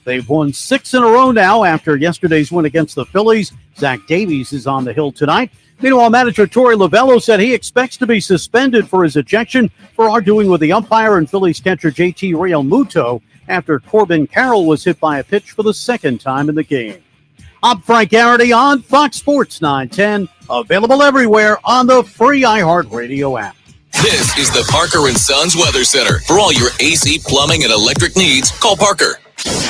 They've won 6 in a row now after yesterday's win against the Phillies. Zach Davies is on the hill tonight. Meanwhile, manager Torey Lovello said he expects to be suspended for his ejection for arguing with the umpire and Phillies catcher JT Realmuto after Corbin Carroll was hit by a pitch for the second time in the game. I'm Frank Garrity on Fox Sports 910, available everywhere on the free iHeartRadio app. This is the Parker & Sons Weather Center. For all your AC, plumbing, and electric needs, call Parker.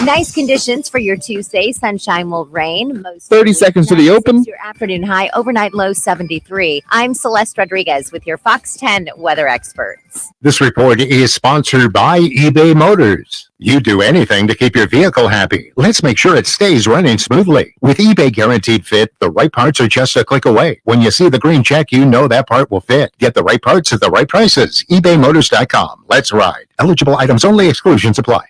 Nice conditions for your Tuesday. Sunshine will reign. Most 30 seconds to the open. Your afternoon high, overnight low 73. I'm Celeste Rodriguez with your Fox 10 weather experts. This report is sponsored by eBay Motors. You do anything to keep your vehicle happy. Let's make sure it stays running smoothly. With eBay Guaranteed Fit, the right parts are just a click away. When you see the green check, you know that part will fit. Get the right parts at the right prices. ebaymotors.com. Let's ride. Eligible items only. Exclusions apply.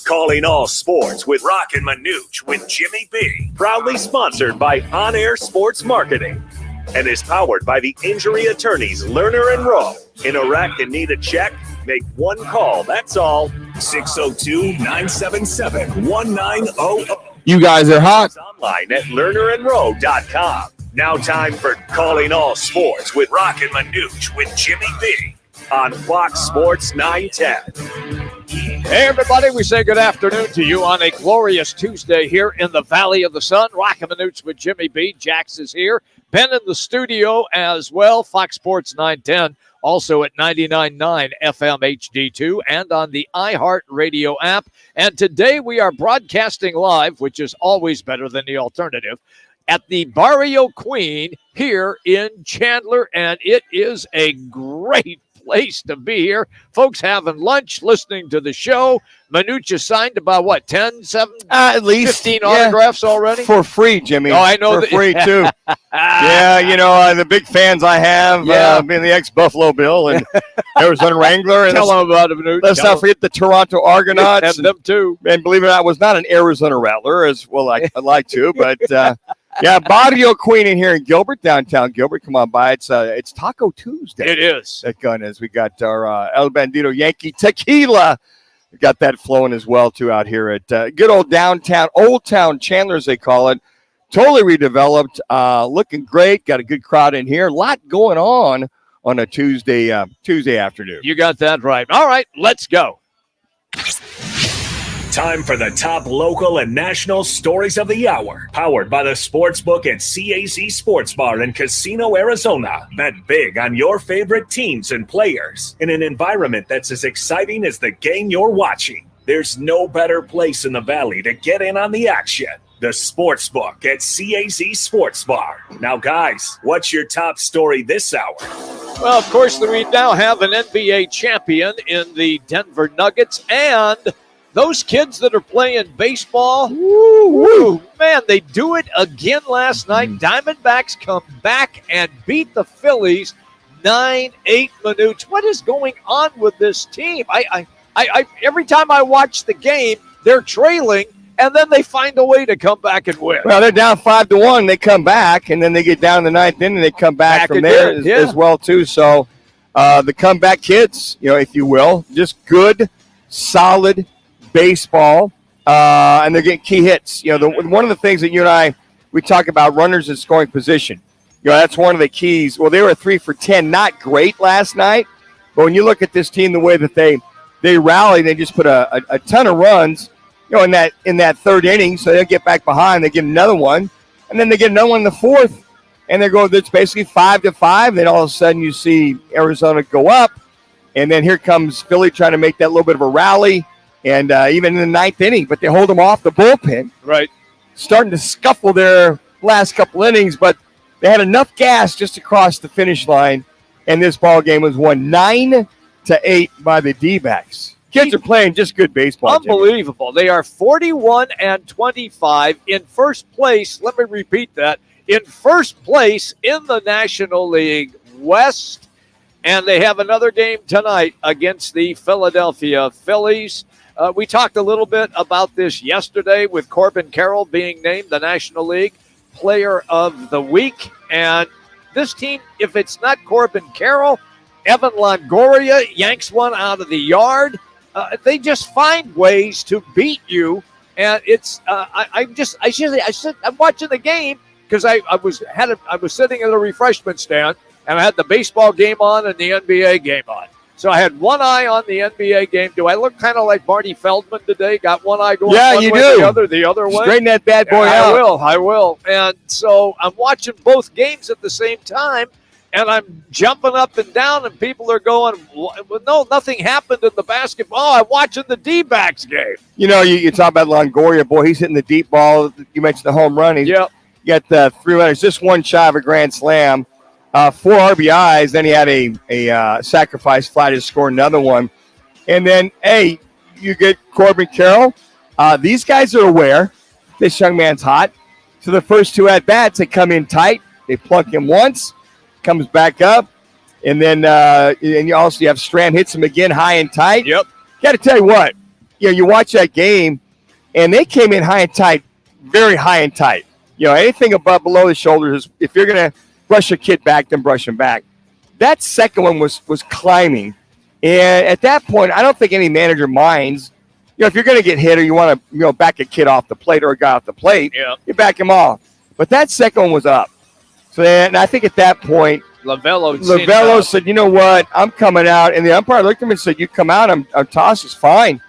Calling all sports with Roc and Manuch with Jimmy B. Proudly sponsored by On Air Sports Marketing and is powered by the injury attorneys Lerner and Rowe. In Iraq and need a check? Make one call. That's all. 602-977-1900. You guys are hot. Online at lernerandrowe.com. Now time for Calling All Sports with Roc and Manuch with Jimmy B on Fox Sports 910. Hey, everybody, we say good afternoon to you on a glorious Tuesday here in the Valley of the Sun. Roc and Manuch with Jimmy B. Jax is here. Ben in the studio as well. Fox Sports 910, also at 99.9 FM HD2 and on the iHeartRadio app. And today we are broadcasting live, which is always better than the alternative, at the Barrio Queen here in Chandler, and it is a great place to be here. Folks having lunch, listening to the show. Manuch signed about, 10, 7, at least 15 autographs already? For free, Jimmy. Oh, I know. For free, too. Yeah, the big fans I have, being the ex-Buffalo Bill and Arizona Wrangler. And Tell them about it, Manuch. Let's not forget the Toronto Argonauts. And them, too. And believe it or not, I was not an Arizona Rattler, as well I'd like to, but... Barrio Queen in here in Gilbert, downtown Gilbert. Come on by. It's Taco Tuesday. It is. That gun is. We got our El Bandito Yankee Tequila. We got that flowing as well, too, out here at good old downtown, Old Town Chandler, as they call it. Totally redeveloped. Looking great. Got a good crowd in here. A lot going on a Tuesday afternoon. You got that right. All right, let's go. Time for the top local and national stories of the hour. Powered by the Sportsbook at CAZ Sports Bar in Casino, Arizona. Bet big on your favorite teams and players in an environment that's as exciting as the game you're watching. There's no better place in the Valley to get in on the action. The Sportsbook at CAZ Sports Bar. Now, guys, what's your top story this hour? Well, of course, we now have an NBA champion in the Denver Nuggets, and those kids that are playing baseball, man, they do it again last night. Diamondbacks come back and beat the Phillies 9-8 Manuch. What is going on with this team? I every time I watch the game, they're trailing, and then they find a way to come back and win. Well, they're down 5-1. They come back, and then they get down in the ninth inning, and they come back from there as well, too. So the comeback kids, if you will, just good, solid baseball, and they're getting key hits. One of the things that you and I, we talk about runners in scoring position. That's one of the keys. Well, they were 3 for 10, not great last night, but when you look at this team, the way that they rally, they just put a ton of runs, in that third inning. So they'll get back behind, they get another one, and then they get another one in the fourth, and it's basically 5-5. Then all of a sudden you see Arizona go up, and then here comes Philly trying to make that little bit of a rally. And even in the ninth inning, but they hold them off the bullpen. Right. Starting to scuffle their last couple innings, but they had enough gas just to cross the finish line, and this ball game was won 9-8 by the D-backs. Kids are playing just good baseball. Unbelievable. Jimmy. They are 41-25 in first place. Let me repeat that. In first place in the National League West, and they have another game tonight against the Philadelphia Phillies. We talked a little bit about this yesterday with Corbin Carroll being named the National League Player of the Week. And this team, if it's not Corbin Carroll, Evan Longoria yanks one out of the yard. They just find ways to beat you, and it's. I'm watching the game because I was sitting at a refreshment stand, and I had the baseball game on and the NBA game on. So I had one eye on the NBA game. Do I look kind of like Marty Feldman today? Got one eye going one you way, do. the other way. Straighten that bad boy out. I will. And so I'm watching both games at the same time, and I'm jumping up and down, and people are going, well, no, nothing happened in the basketball. Oh, I'm watching the D-backs game. You know, you talk about Longoria. Boy, he's hitting the deep ball. You mentioned the home run. He got 3 runners, just one shy of a grand slam. 4 RBIs. Then he had a sacrifice fly to score another one. And then, hey, you get Corbin Carroll. These guys are aware this young man's hot. So the first 2 at-bats, they come in tight. They plunk him once, comes back up. And then and you have Strand hits him again high and tight. Yep. Got to tell you what, you watch that game, and they came in high and tight, very high and tight. Anything below the shoulders, if you're going to brush your kid back, then brush him back. That second one was climbing. And at that point, I don't think any manager minds. If you're going to get hit or you want to back a kid off the plate or a guy off the plate, you back him off. But that second one was up. So then I think at that point, Lavello said, you know what, I'm coming out. And the umpire looked at him and said, you come out, I'm toss is fine.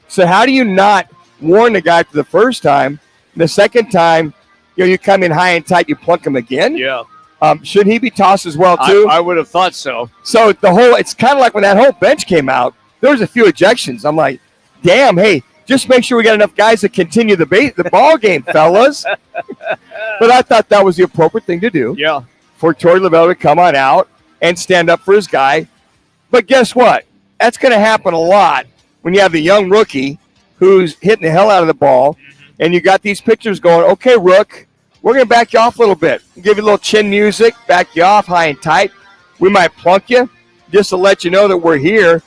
So how do you not warn the guy for the first time? And the second time, you come in high and tight, you plunk him again? Yeah. Should he be tossed as well, too? I would have thought so. So it's kind of like when that whole bench came out, there was a few ejections. I'm like, damn, hey, just make sure we got enough guys to continue the ball game, fellas. But I thought that was the appropriate thing to do. Yeah. For Torey Lavello to come on out and stand up for his guy. But guess what? That's going to happen a lot when you have the young rookie who's hitting the hell out of the ball, and you got these pitchers going, okay, Rook, we're going to back you off a little bit. Give you a little chin music, back you off high and tight. We might plunk you just to let you know that we're here.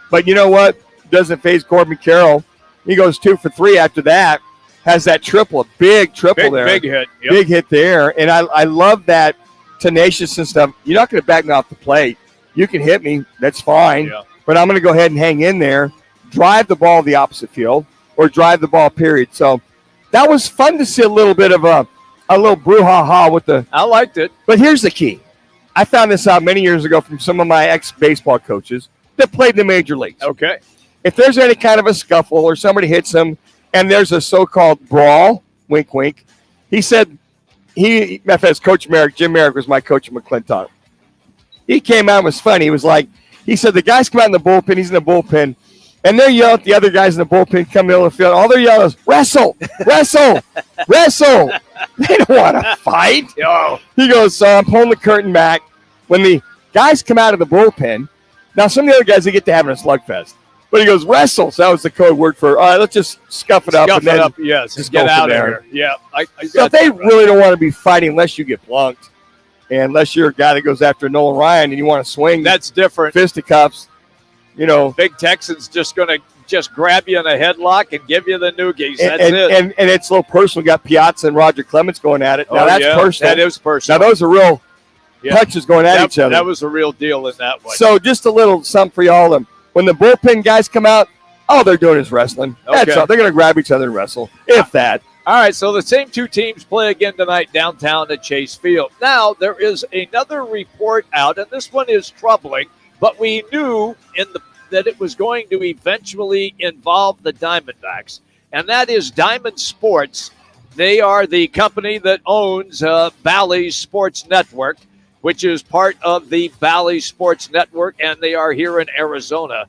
But you know what? Doesn't faze Corbin Carroll. He goes 2 for 3 after that. Has that triple, a big triple there. Big hit. Yep. Big hit there. And I love that tenacious and stuff. You're not going to back me off the plate. You can hit me. That's fine. Yeah. But I'm going to go ahead and hang in there, drive the ball the opposite field, or drive the ball, period. So that was fun to see a little bit of a little brouhaha with the. I liked it. But here's the key. I found this out many years ago from some of my ex-baseball coaches that played in the major leagues. Okay. If there's any kind of a scuffle or somebody hits them and there's a so-called brawl, wink, wink, he said as Coach Merrick, Jim Merrick was my coach at McClintock. He came out and was funny. He was like, he said, the guys come out in the bullpen, he's in the bullpen, and they're yelling at the other guys in the bullpen come in the field. All they're yelling is, wrestle, wrestle, wrestle. They don't want to fight. Yo. He goes, so I'm pulling the curtain back. When the guys come out of the bullpen, now some of the other guys, they get to having a slugfest. But he goes, wrestle. So that was the code word for, all right, let's just scuff it up. Yes. Just get go out from of there. here. Yeah. So they really don't want to be fighting unless you get plunked. And unless you're a guy that goes after Nolan Ryan and you want to swing. That's different. Fisticuffs. Big Texan's just going to just grab you in a headlock and give you the noogies. That's it. And it's a little personal. We got Piazza and Roger Clemens going at it. Now that's personal. That is personal. Now those are real punches going at each other. That was a real deal in that one. So just a little something for y'all. When the bullpen guys come out, all they're doing is wrestling. That's all. They're going to grab each other and wrestle, if that. All right, so the same 2 teams play again tonight downtown at Chase Field. Now, there is another report out, and this one is troubling, but we knew that it was going to eventually involve the Diamondbacks, and that is Diamond Sports. They are the company that owns Bally's Sports Network, which is part of the Bally's Sports Network, and they are here in Arizona.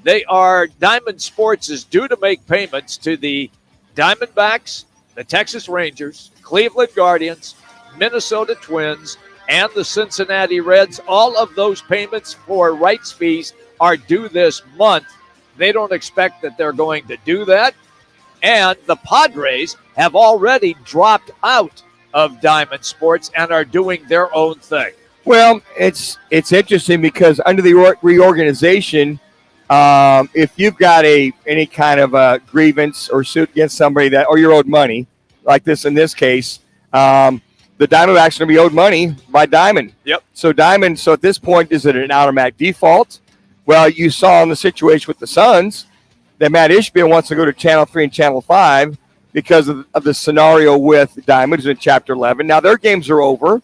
Diamond Sports is due to make payments to the Diamondbacks, the Texas Rangers, Cleveland Guardians, Minnesota Twins, and the Cincinnati Reds. All of those payments for rights fees are due this month. They don't expect that they're going to do that. And the Padres have already dropped out of Diamond Sports and are doing their own thing. Well, it's interesting because under the reorganization, if you've got any kind of a grievance or suit against somebody or you're owed money, like this in this case, the Diamondbacks are going to be owed money by Diamond. Yep. So at this point, is it an automatic default? Well, you saw in the situation with the Suns that Matt Ishbia wants to go to Channel 3 and Channel 5 because of the scenario with Diamond, who's in Chapter 11. Now, their games are over,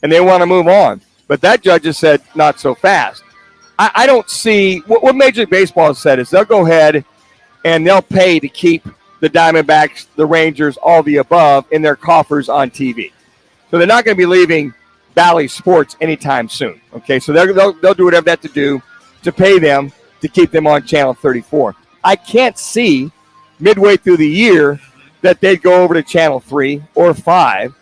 and they want to move on. But that judge has said, not so fast. I don't see – what Major League Baseball has said is they'll go ahead and they'll pay to keep the Diamondbacks, the Rangers, all the above in their coffers on TV. So they're not going to be leaving Bally Sports anytime soon. Okay, so they'll do whatever they have to do to pay them to keep them on Channel 34. I can't see midway through the year that they'd go over to Channel 3 or 5,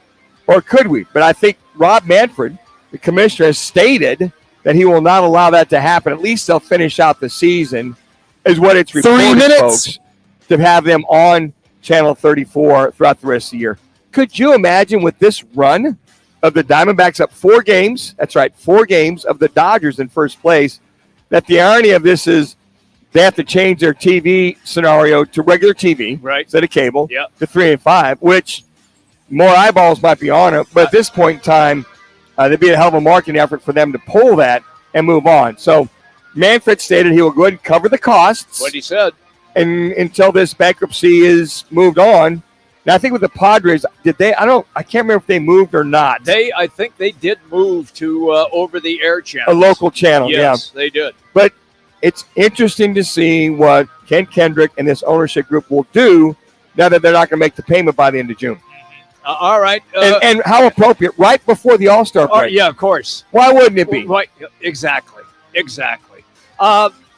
or could we? But I think Rob Manfred, the commissioner, has stated that he will not allow that to happen. At least they'll finish out the season, is what it's reported, 3 minutes, folks, to have them on Channel 34 throughout the rest of the year. Could you imagine with this run of the Diamondbacks up 4 games, that's right, 4 games of the Dodgers in first place, that the irony of this is they have to change their TV scenario to regular TV, right, instead of cable, yep, to 3 and 5, which more eyeballs might be on it. But at this point in time, there'd be a hell of a marketing effort for them to pull that and move on. So Manfred stated he will go ahead and cover the costs. What he said. And until this bankruptcy is moved on. Now, I think with the Padres, I can't remember if they moved or not. I think they did move to over-the-air channel. A local channel, yes, they did. But it's interesting to see what Ken Kendrick and this ownership group will do now that they're not going to make the payment by the end of June. All right. And how appropriate, right before the All-Star break. Yeah, of course. Why wouldn't it be? Right, exactly.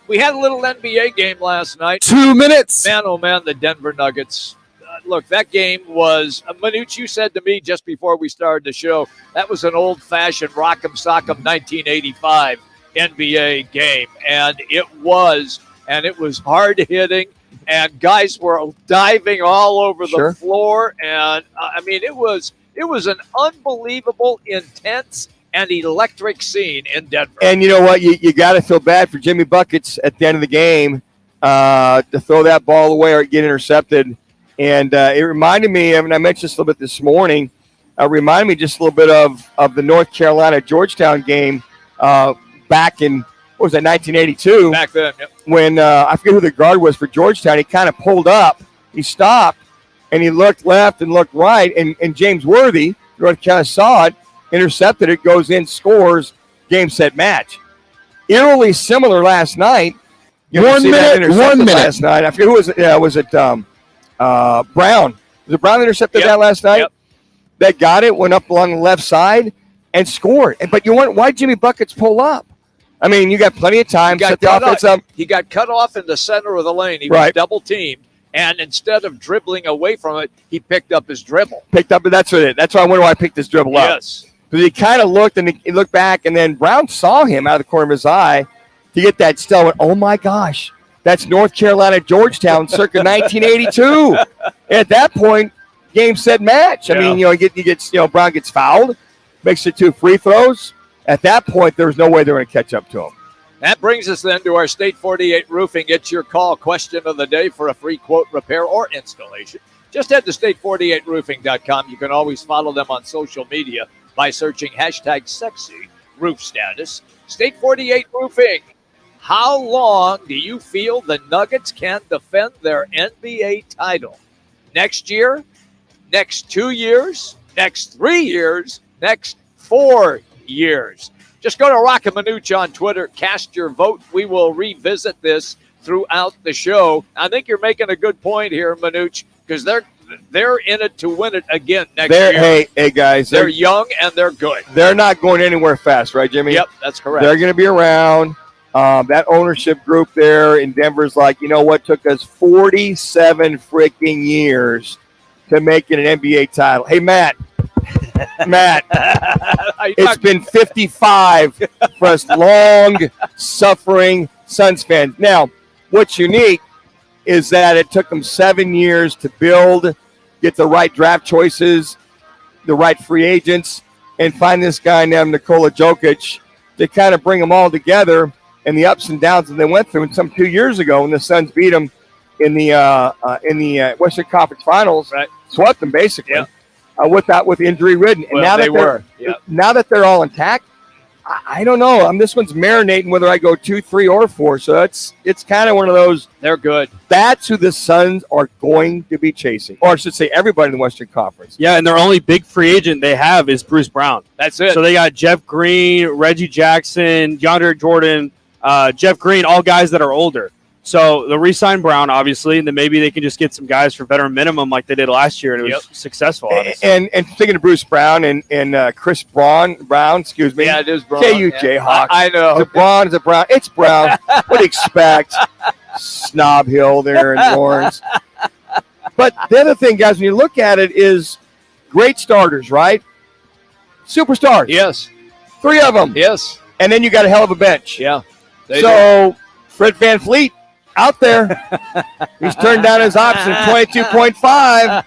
We had a little NBA game last night. 2 minutes. Man, oh man, the Denver Nuggets. Look, that game was, Manuch, you said to me just before we started the show, that was an old-fashioned Rock 'em Sock'em 1985 NBA game. And it was hard-hitting, and guys were diving all over the floor. And, it was an unbelievable, intense, and electric scene in Denver. And you know what? You got to feel bad for Jimmy Buckets at the end of the game to throw that ball away or get intercepted. And it reminded me, and I mentioned this a little bit this morning, reminded me just a little bit of the North Carolina-Georgetown game back in, 1982? Back then, yep. When, I forget who the guard was for Georgetown, he kind of pulled up, he stopped, and he looked left and looked right, and James Worthy, North Carolina, saw it, intercepted it, goes in, scores, game, set, match. Eerily similar last night. 1 minute. Last night. I forget who was it. Yeah, was it Brown? Was it Brown intercepted that last night? Yep. That got it, went up along the left side, and scored. But why did Jimmy Buckets pull up? I mean, you got plenty of time. Set the offense up. He got cut off in the center of the lane. He was double-teamed. And instead of dribbling away from it, he picked up his dribble. That's why I wonder why I picked this dribble up. Yes. Because he kind of looked and he looked back, and then Brown saw him out of the corner of his eye to get that still. Went, oh my gosh, that's North Carolina Georgetown circa 1982. At that point, game, set, match. I mean, Brown gets fouled, makes it 2 free throws. At that point, there was no way they were going to catch up to him. That brings us then to our State 48 Roofing. It's your call question of the day for a free quote, repair, or installation. Just head to state48roofing.com. You can always follow them on social media by searching #SexyRoofStatus. State 48 Roofing. How long do you feel the Nuggets can defend their NBA title? Next year? Next 2 years? Next 3 years? Next 4 years? Just go to Roc and Manuch on Twitter. Cast your vote. We will revisit this throughout the show. I think you're making a good point here, Manuch, because they're in it to win it again next year. Hey, guys. They're young and they're good. They're not going anywhere fast, right, Jimmy? Yep, that's correct. They're going to be around. That ownership group there in Denver's like, you know what? Took us 47 freaking years to make it an NBA title. Hey, Matt, it's been 55 for us long-suffering Suns fans. Now, what's unique is that it took them 7 years to build, get the right draft choices, the right free agents, and find this guy named Nikola Jokic to kind of bring them all together and the ups and downs that they went through. And some 2 years ago when the Suns beat them in the Western Conference Finals, swept them basically. Yeah. with injury ridden. And now that they're all intact, I don't know. This one's marinating whether I go 2, 3, or 4. So it's kind of one of those. They're good. That's who the Suns are going to be chasing, or I should say, everybody in the Western Conference. Yeah, and their only big free agent they have is Bruce Brown. That's it. So they got Jeff Green, Reggie Jackson, DeAndre Jordan, Jeff Green, all guys that are older. So they'll re-sign Brown, obviously, and then maybe they can just get some guys for veteran minimum like they did last year, and it was successful, honestly. And speaking of Bruce Brown and Chris Brown, excuse me. Yeah, it is Brown. Jayhawk. I know. It's a Brown. It's Brown. What do you expect? Snob Hill there in Lawrence. But the other thing, guys, when you look at it, is great starters, right? Superstars. Yes. 3 of them. Yes. And then you got a hell of a bench. Yeah. Fred VanVleet out there. He's turned down his option at 22.5.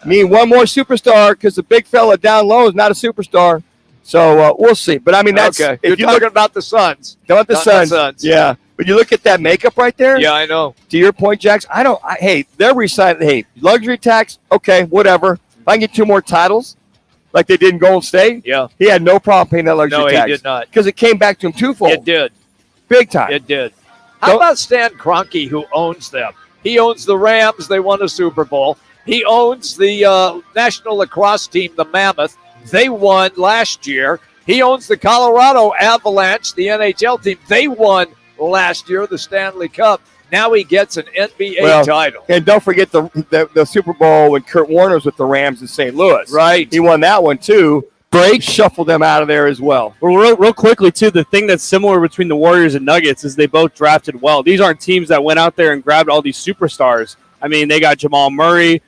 Need one more superstar because the big fella down low is not a superstar. So we'll see. But, that's okay. If You're talking about the Suns. About the Suns. Yeah. But you look at that makeup right there. Yeah, I know. To your point, Jax, they're resigning. Hey, luxury tax, okay, whatever. If I can get 2 more titles like they did in Golden State, he had no problem paying that luxury tax. No, he did not. Because it came back to him twofold. It did. Big time. It did. How about Stan Kroenke, who owns them? He owns the Rams. They won a Super Bowl. He owns the National Lacrosse team, the Mammoth. They won last year. He owns the Colorado Avalanche, the NHL team. They won last year, the Stanley Cup. Now he gets an NBA title. And don't forget the Super Bowl when Kurt Warner was with the Rams in St. Louis. Right. He won that one, too. Shuffled them out of there as well. Well, real quickly, too, the thing that's similar between the Warriors and Nuggets is they both drafted well. These aren't teams that went out there and grabbed all these superstars. They got Jamal Murray,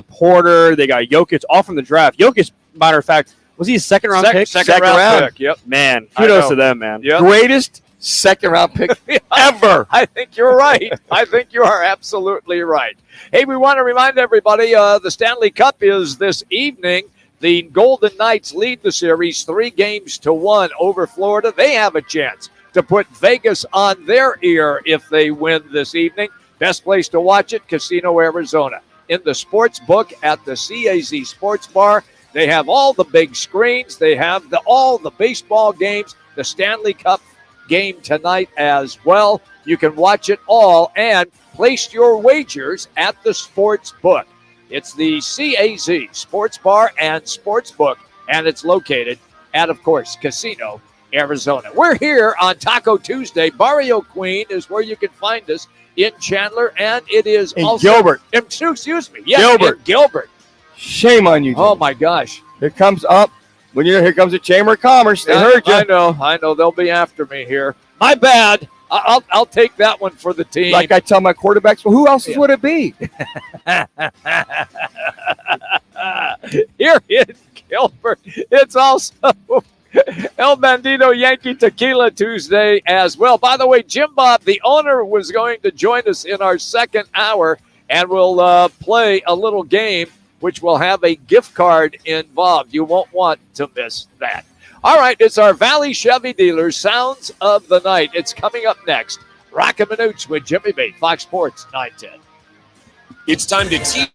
Porter, they got Jokic, all from the draft. Jokic, matter of fact, was he a second-round pick? Second round pick, yep. Man, kudos to them, man. Yep. Greatest second-round pick ever. I think you're right. I think you are absolutely right. Hey, we want to remind everybody the Stanley Cup is this evening. The Golden Knights lead the series 3-1 over Florida. They have a chance to put Vegas on their ear if they win this evening. Best place to watch it, Casino Arizona. In the sports book at the CAZ Sports Bar, they have all the big screens. They have all the baseball games, the Stanley Cup game tonight as well. You can watch it all and place your wagers at the sports book. It's the CAZ Sports Bar and Sports Book, and it's located at, of course, Casino, Arizona. We're here on Taco Tuesday. Barrio Queen is where you can find us in Chandler, and it is also Gilbert. Excuse me. Yes, Gilbert. in Gilbert. Shame on you, Jim. Oh, my gosh. Here comes here comes the Chamber of Commerce. They heard you. I know. They'll be after me here. My bad. I'll take that one for the team. Like I tell my quarterbacks, well, who else would it be? Here in Gilbert, it's also El Bandito Yankee Tequila Tuesday as well. By the way, Jim Bob, the owner, was going to join us in our second hour, and we'll play a little game which will have a gift card involved. You won't want to miss that. All right, it's our Valley Chevy Dealers Sounds of the Night. It's coming up next. Roc and Manuch with Jimmy B, Fox Sports 910. It's time to teach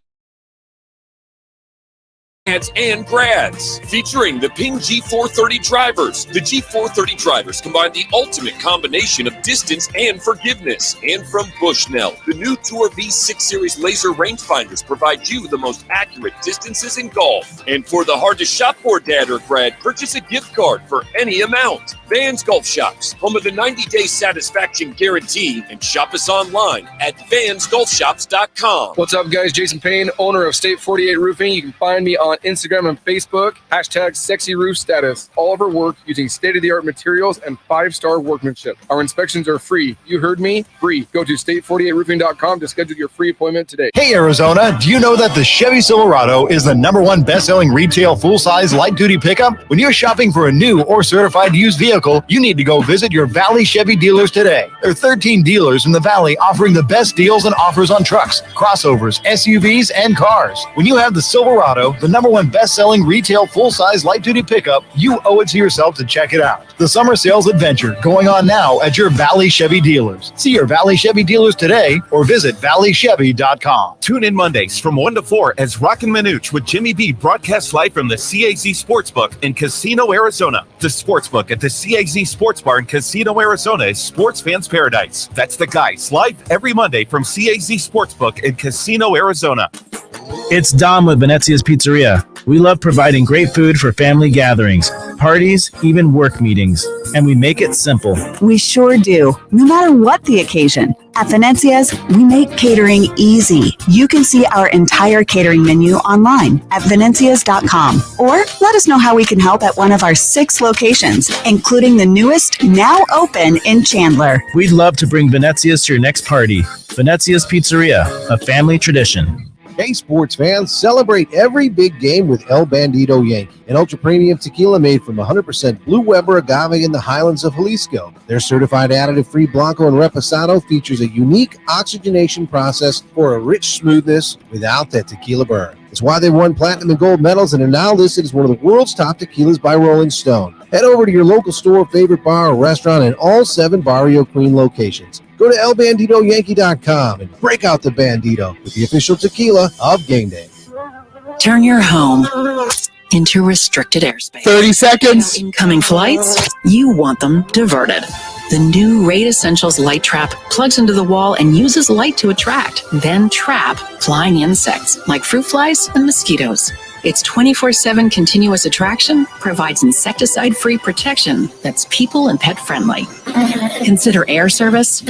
and grads, featuring the Ping G430 drivers. The G430 drivers combine the ultimate combination of distance and forgiveness. And from Bushnell, the new Tour V6 Series laser rangefinders provide you the most accurate distances in golf. And for the hard-to-shop for dad or grad, purchase a gift card for any amount. Vans Golf Shops, home of the 90-day satisfaction guarantee, and shop us online at vansgolfshops.com. What's up, guys? Jason Payne, owner of State 48 Roofing. You can find me on Instagram and Facebook, #SexyRoofStatus. All of our work using state-of-the-art materials and 5-star workmanship. Our inspections are free. You heard me? Free. Go to state48roofing.com to schedule your free appointment today. Hey, Arizona, do you know that the Chevy Silverado is the #1 best-selling retail full-size light-duty pickup? When you're shopping for a new or certified used vehicle, you need to go visit your Valley Chevy dealers today. There are 13 dealers in the Valley offering the best deals and offers on trucks, crossovers, SUVs, and cars. When you have the Silverado, the number one best-selling retail full-size light-duty pickup, you owe it to yourself to check it out. The summer sales adventure going on now at your Valley Chevy dealers. See your Valley Chevy dealers today or visit valleychevy.com. Tune in Mondays from 1 to 4 as Roc and Manuch with Jimmy B broadcasts live from the CAZ Sportsbook in Casino, Arizona. The Sportsbook at the CAZ Sports Bar in Casino, Arizona is sports fans' paradise. That's the guys live every Monday from CAZ Sportsbook in Casino, Arizona. It's Dom with Venezia's Pizzeria. We love providing great food for family gatherings, parties, even work meetings. And we make it simple. We sure do, no matter what the occasion. At Venezia's, we make catering easy. You can see our entire catering menu online at venezias.com. Or let us know how we can help at one of our 6 locations, including the newest, now open in Chandler. We'd love to bring Venezia's to your next party. Venezia's Pizzeria, a family tradition. Hey, sports fans, celebrate every big game with El Bandito Yankee, an ultra-premium tequila made from 100% Blue Weber agave in the highlands of Jalisco. Their certified additive-free Blanco and Reposado features a unique oxygenation process for a rich smoothness without that tequila burn. It's why they won platinum and gold medals and are now listed as one of the world's top tequilas by Rolling Stone. Head over to your local store, favorite bar, or restaurant in all 7 Barrio Queen locations. Go to elbanditoyankee.com and break out the Bandito with the official tequila of game day. Turn your home into restricted airspace. 30 seconds. Incoming flights, you want them diverted. The new Raid Essentials Light Trap plugs into the wall and uses light to attract, then trap flying insects like fruit flies and mosquitoes. Its 24/7 continuous attraction provides insecticide-free protection that's people and pet friendly. Consider air service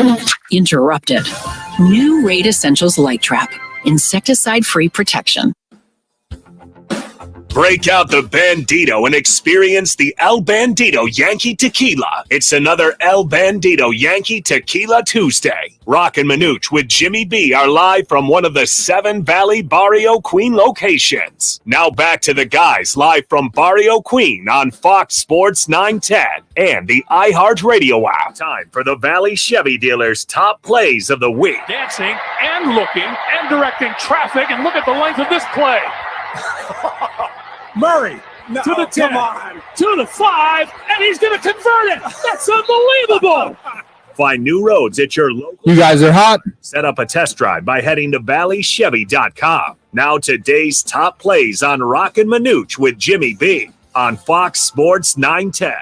interrupted. New Raid Essentials Light Trap, insecticide-free protection. Break out the Bandito and experience the El Bandito Yankee Tequila. It's another El Bandito Yankee Tequila Tuesday. Roc and Manuch with Jimmy B are live from one of the 7 Valley Barrio Queen locations. Now back to the guys live from Barrio Queen on Fox Sports 910 and the iHeartRadio app. Time for the Valley Chevy dealers' top plays of the week. Dancing and looking and directing traffic, and look at the length of this play. Murray to the 10, to the 5, and he's going to convert it. That's unbelievable. Find new roads at your local. You guys are hot. Set up a test drive by heading to valleychevy.com. Now today's top plays on Roc and Manuch with Jimmy B on Fox Sports 910.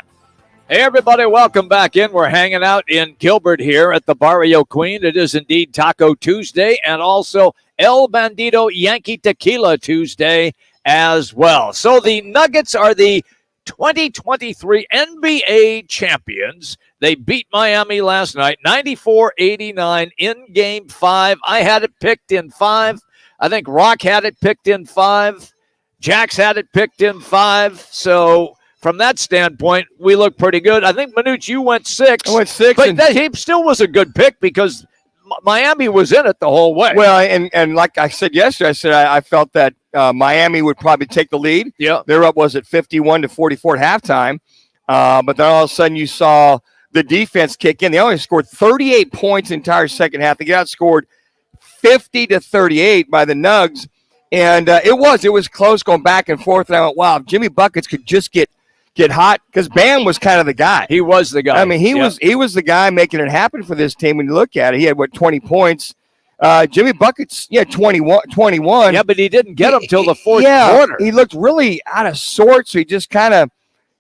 Hey, everybody, welcome back in. We're hanging out in Gilbert here at the Barrio Queen. It is indeed Taco Tuesday and also El Bandito Yankee Tequila Tuesday as well. So the Nuggets are the 2023 NBA champions. They beat Miami last night, 94-89 in Game 5. I had it picked in 5. I think Rock had it picked in 5. Jax had it picked in 5. So from that standpoint, we look pretty good. I think, Manuch, you went 6. I went 6. But he still was a good pick because Miami was in it the whole way. Well, and like I said yesterday, I felt that Miami would probably take the lead. Yeah. They're up, 51-44 at halftime. But then all of a sudden you saw the defense kick in. They only scored 38 points the entire second half. They got outscored 50-38 by the Nugs. And it was close going back and forth. And I went, wow, if Jimmy Buckets could just get hot, because Bam was kind of the guy. He was the guy. I mean, he was the guy making it happen for this team. When you look at it, he had 20 points. Jimmy Buckets, 21. Yeah, but he didn't get him till the fourth quarter. He looked really out of sorts. So he just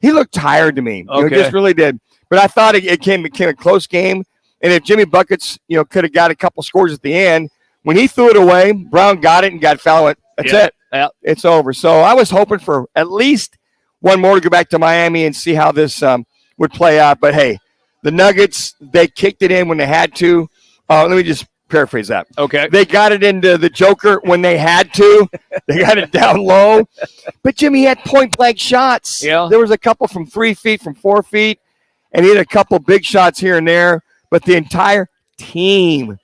he looked tired to me. Okay. He just really did. But I thought it became a close game. And if Jimmy Buckets, could have got a couple scores at the end, when he threw it away, Brown got it and got fouled. That's it. Yeah. It's over. So I was hoping for at least one more to go back to Miami and see how this would play out. But, hey, the Nuggets, they kicked it in when they had to. Let me just paraphrase that. Okay. They got it into the Joker when they had to. They got it down low. But Jimmy had point-blank shots. Yeah. There was a couple from 3 feet, from 4 feet, and he had a couple big shots here and there. But the entire team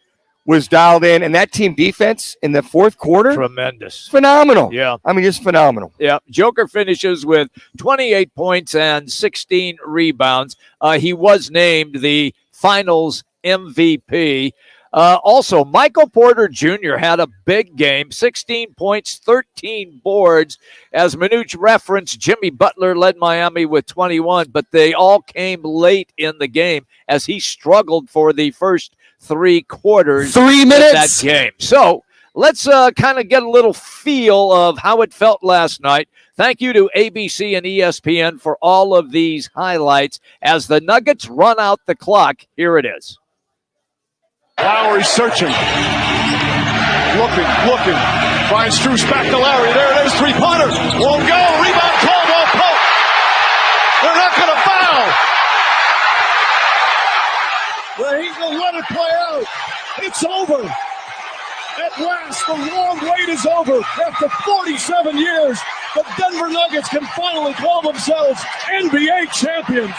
was dialed in, and that team defense in the fourth quarter, tremendous, phenomenal. Yeah, I mean, just phenomenal. Yeah, Joker finishes with 28 points and 16 rebounds. He was named the Finals MVP. Also, Michael Porter Jr. had a big game, 16 points, 13 boards. As Manuch referenced, Jimmy Butler led Miami with 21, but they all came late in the game as he struggled for the first 3 quarters 3 minutes. of that game. So let's kind of get a little feel of how it felt last night. Thank you to ABC and ESPN for all of these highlights. As the Nuggets run out the clock, here it is. Lowry searching. Looking. Finds Strus back to Lowry. There it is, three-pointer. Won't go. Rebound, Caldwell Pope. They're not going to foul. The Heat will let it play out. It's over. At last, the long wait is over. After 47 years, the Denver Nuggets can finally call themselves NBA champions.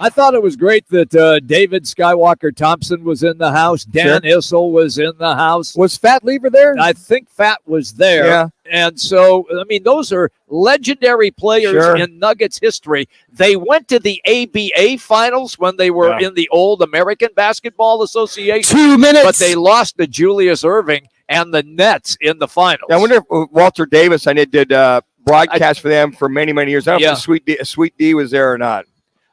I thought it was great that David Skywalker Thompson was in the house. Dan Issel was in the house. Was Fat Lever there? I think Fat was there. Yeah. And so, I mean, those are legendary players in Nuggets history. They went to the ABA finals when they were in the old American Basketball Association. 2 minutes. But they lost to Julius Erving and the Nets in the finals. I wonder if Walter Davis, I did broadcast for them for many, many years. I don't know if Sweet D was there or not.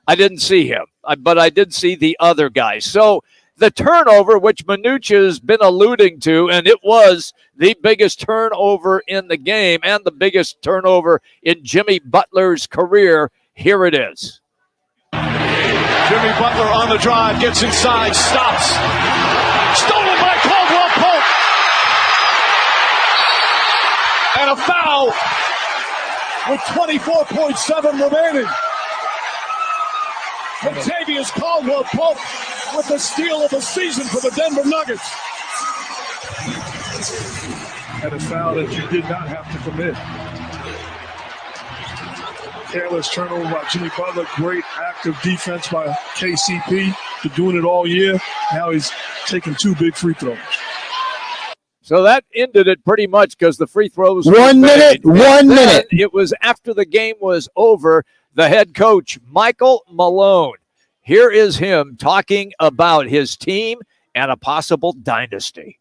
I didn't see him, but I did see the other guys. So the turnover, which Manuch has been alluding to, and it was the biggest turnover in the game and the biggest turnover in Jimmy Butler's career. Here it is. Jimmy Butler on the drive, gets inside, stops. Stolen by Caldwell Pope. And a foul with 24.7 remaining. Octavius Caldwell Pope with the steal of the season for the Denver Nuggets. And a foul that you did not have to commit. Careless turnover by Jimmy Butler. Great active defense by KCP. Been doing it all year. Now he's taking 2 big free throws. So that ended it pretty much because the free throws. 1 minute. 1 minute. It was after the game was over. The head coach, Michael Malone. Here is him talking about his team and a possible dynasty.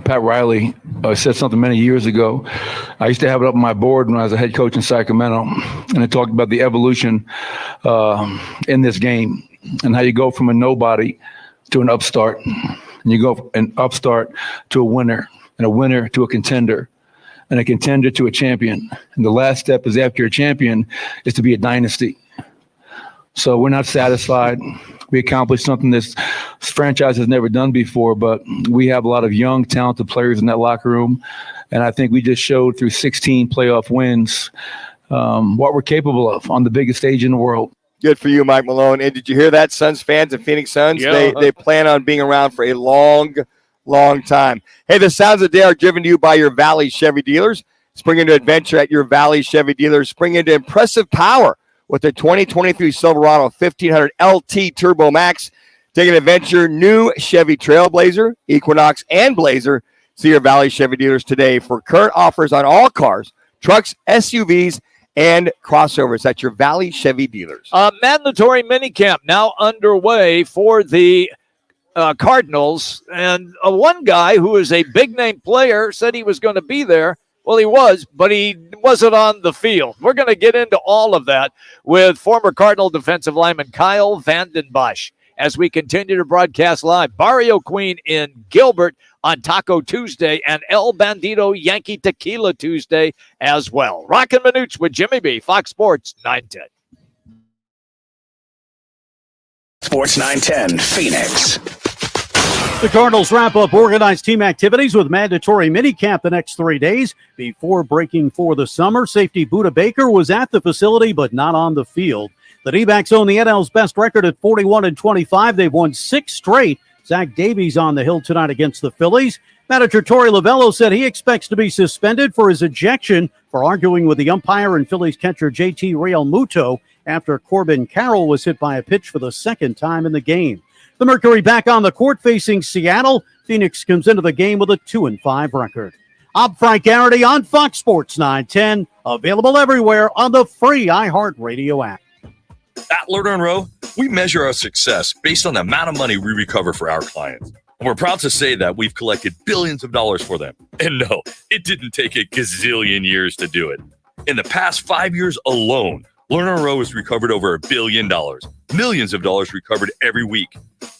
Pat Riley said something many years ago. I used to have it up on my board when I was a head coach in Sacramento, and it talked about the evolution in this game and how you go from a nobody to an upstart, and you go an upstart to a winner, and a winner to a contender, and a contender to a champion. And the last step is after a champion is to be a dynasty. So we're not satisfied. We accomplished something this franchise has never done before, but we have a lot of young, talented players in that locker room. And I think we just showed through 16 playoff wins what we're capable of on the biggest stage in the world. Good for you, Mike Malone. And did you hear that, Suns fans and Phoenix Suns? Yeah. They plan on being around for a long time. Hey, the sounds of the day are driven to you by your Valley Chevy dealers. Spring into adventure at your Valley Chevy dealers. Spring into impressive power with the 2023 Silverado 1500 LT Turbo Max. Take an adventure, new Chevy Trailblazer, Equinox, and Blazer. See your Valley Chevy dealers today for current offers on all cars, trucks, SUVs, and crossovers at your Valley Chevy dealers. Mandatory minicamp now underway for the Cardinals. And one guy who is a big-name player said he was going to be there. Well, he was, but he wasn't on the field. We're going to get into all of that with former Cardinal defensive lineman Kyle Vanden Bosch as we continue to broadcast live. Barrio Queen in Gilbert on Taco Tuesday and El Bandito Yankee Tequila Tuesday as well. Roc and Manuch with Jimmy B, Fox Sports 910. Sports 910, Phoenix. The Cardinals wrap up organized team activities with mandatory minicamp the next 3 days before breaking for the summer. Safety Buda Baker was at the facility but not on the field. The D-backs own the NL's best record at 41-25. They've won 6 straight. Zach Davies on the hill tonight against the Phillies. Manager Torey Lovello said he expects to be suspended for his ejection for arguing with the umpire and Phillies catcher JT Realmuto after Corbin Carroll was hit by a pitch for the second time in the game. The Mercury back on the court facing Seattle. Phoenix comes into the game with a 2-5 record. I'm Frank Garrity on Fox Sports 910, available everywhere on the free iHeartRadio app. At Lerner & Rowe, we measure our success based on the amount of money we recover for our clients. And we're proud to say that we've collected billions of dollars for them. And no, it didn't take a gazillion years to do it. In the past 5 years alone, Lerner & Rowe has recovered over $1 billion. Millions of dollars recovered every week.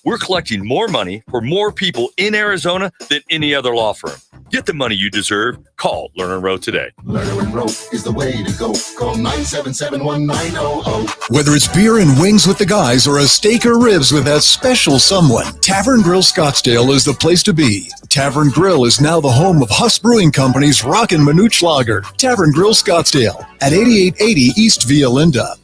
We're collecting more money for more people in Arizona than any other law firm. Get the money you deserve. Call Lerner & Rowe today. Lerner & Rowe is the way to go. Call 977-1900. Whether it's beer and wings with the guys or a steak or ribs with that special someone, Tavern Grill Scottsdale is the place to be. Tavern Grill is now the home of Huss Brewing Company's Roc and Manuch Lager. Tavern Grill Scottsdale at 8880 East Via Linda.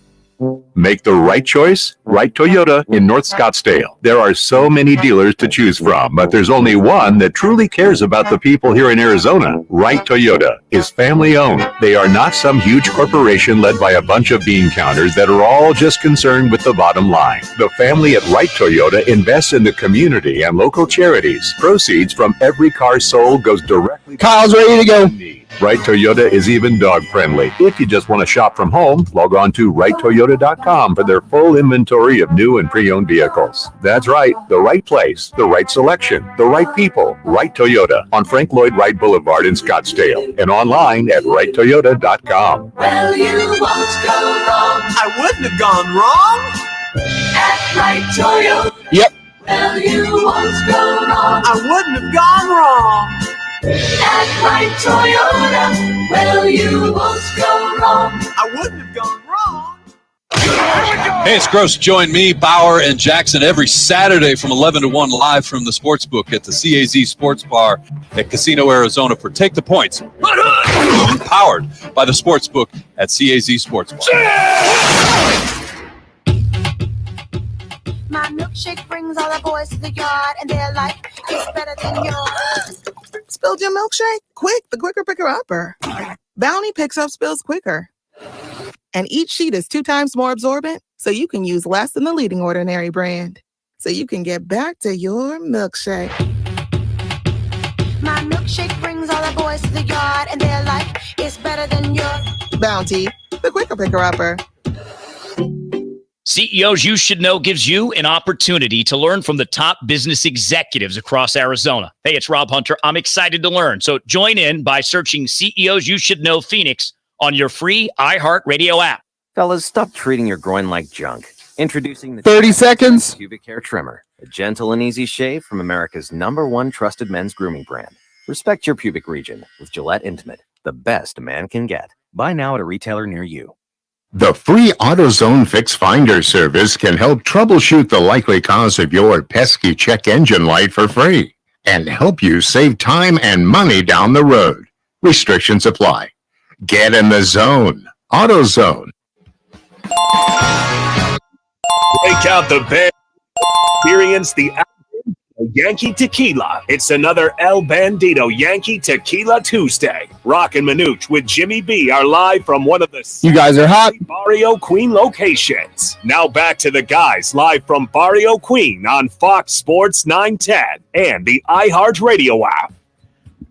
Make the right choice, right Toyota in North Scottsdale. There are so many dealers to choose from, but there's only one that truly cares about the people here in Arizona. Right Toyota is family owned. They are not some huge corporation led by a bunch of bean counters that are all just concerned with the bottom line. The family at Right Toyota invests in the community and local charities. Proceeds from every car sold goes directly. Kyle's ready to go. Right Toyota is even dog friendly. If you just want to shop from home, log on to righttoyota.com for their full inventory of new and pre-owned vehicles. That's right, the right place, the right selection, the right people. Right Toyota on Frank Lloyd Wright Boulevard in Scottsdale and online at righttoyota.com. Well, you won't go wrong. I wouldn't have gone wrong. At Right Toyota. Yep. Well, you won't go wrong. I wouldn't have gone wrong. At Right Toyota, well, you won't go wrong. I wouldn't have gone wrong. Hey, it's Gross. Join me, Bauer, and Jackson every Saturday from 11 to 1 live from the Sportsbook at the CAZ Sports Bar at Casino, Arizona for Take the Points. Powered by the Sportsbook at CAZ Sports Bar. My milkshake brings all the boys to the yard, and they're like, it's better than yours. Spilled your milkshake? Quick, the quicker picker upper. Bounty picks up spills quicker. And each sheet is 2 times more absorbent, so you can use less than the leading Ordinary brand. So you can get back to your milkshake. My milkshake brings all the boys to the yard, and they're like, it's better than yours. Bounty, the quicker picker upper. CEOs You Should Know gives you an opportunity to learn from the top business executives across Arizona. Hey, it's Rob Hunter. I'm excited to learn. So join in by searching CEOs You Should Know Phoenix on your free iHeartRadio app. Fellas, stop treating your groin like junk. Introducing the 30 seconds Pubic Hair Trimmer, a gentle and easy shave from America's #1 trusted men's grooming brand. Respect your pubic region with Gillette Intimate, the best a man can get. Buy now at a retailer near you. The free AutoZone Fix Finder service can help troubleshoot the likely cause of your pesky check engine light for free and help you save time and money down the road. Restrictions apply. Get in the zone. AutoZone. Break out the band. Experience the Yankee Tequila. It's another El Bandito Yankee Tequila Tuesday. Roc and Manuch with Jimmy B are live from one of the You guys are hot. Barrio Queen locations. Now back to the guys live from Barrio Queen on Fox Sports 910 and the iHeartRadio app.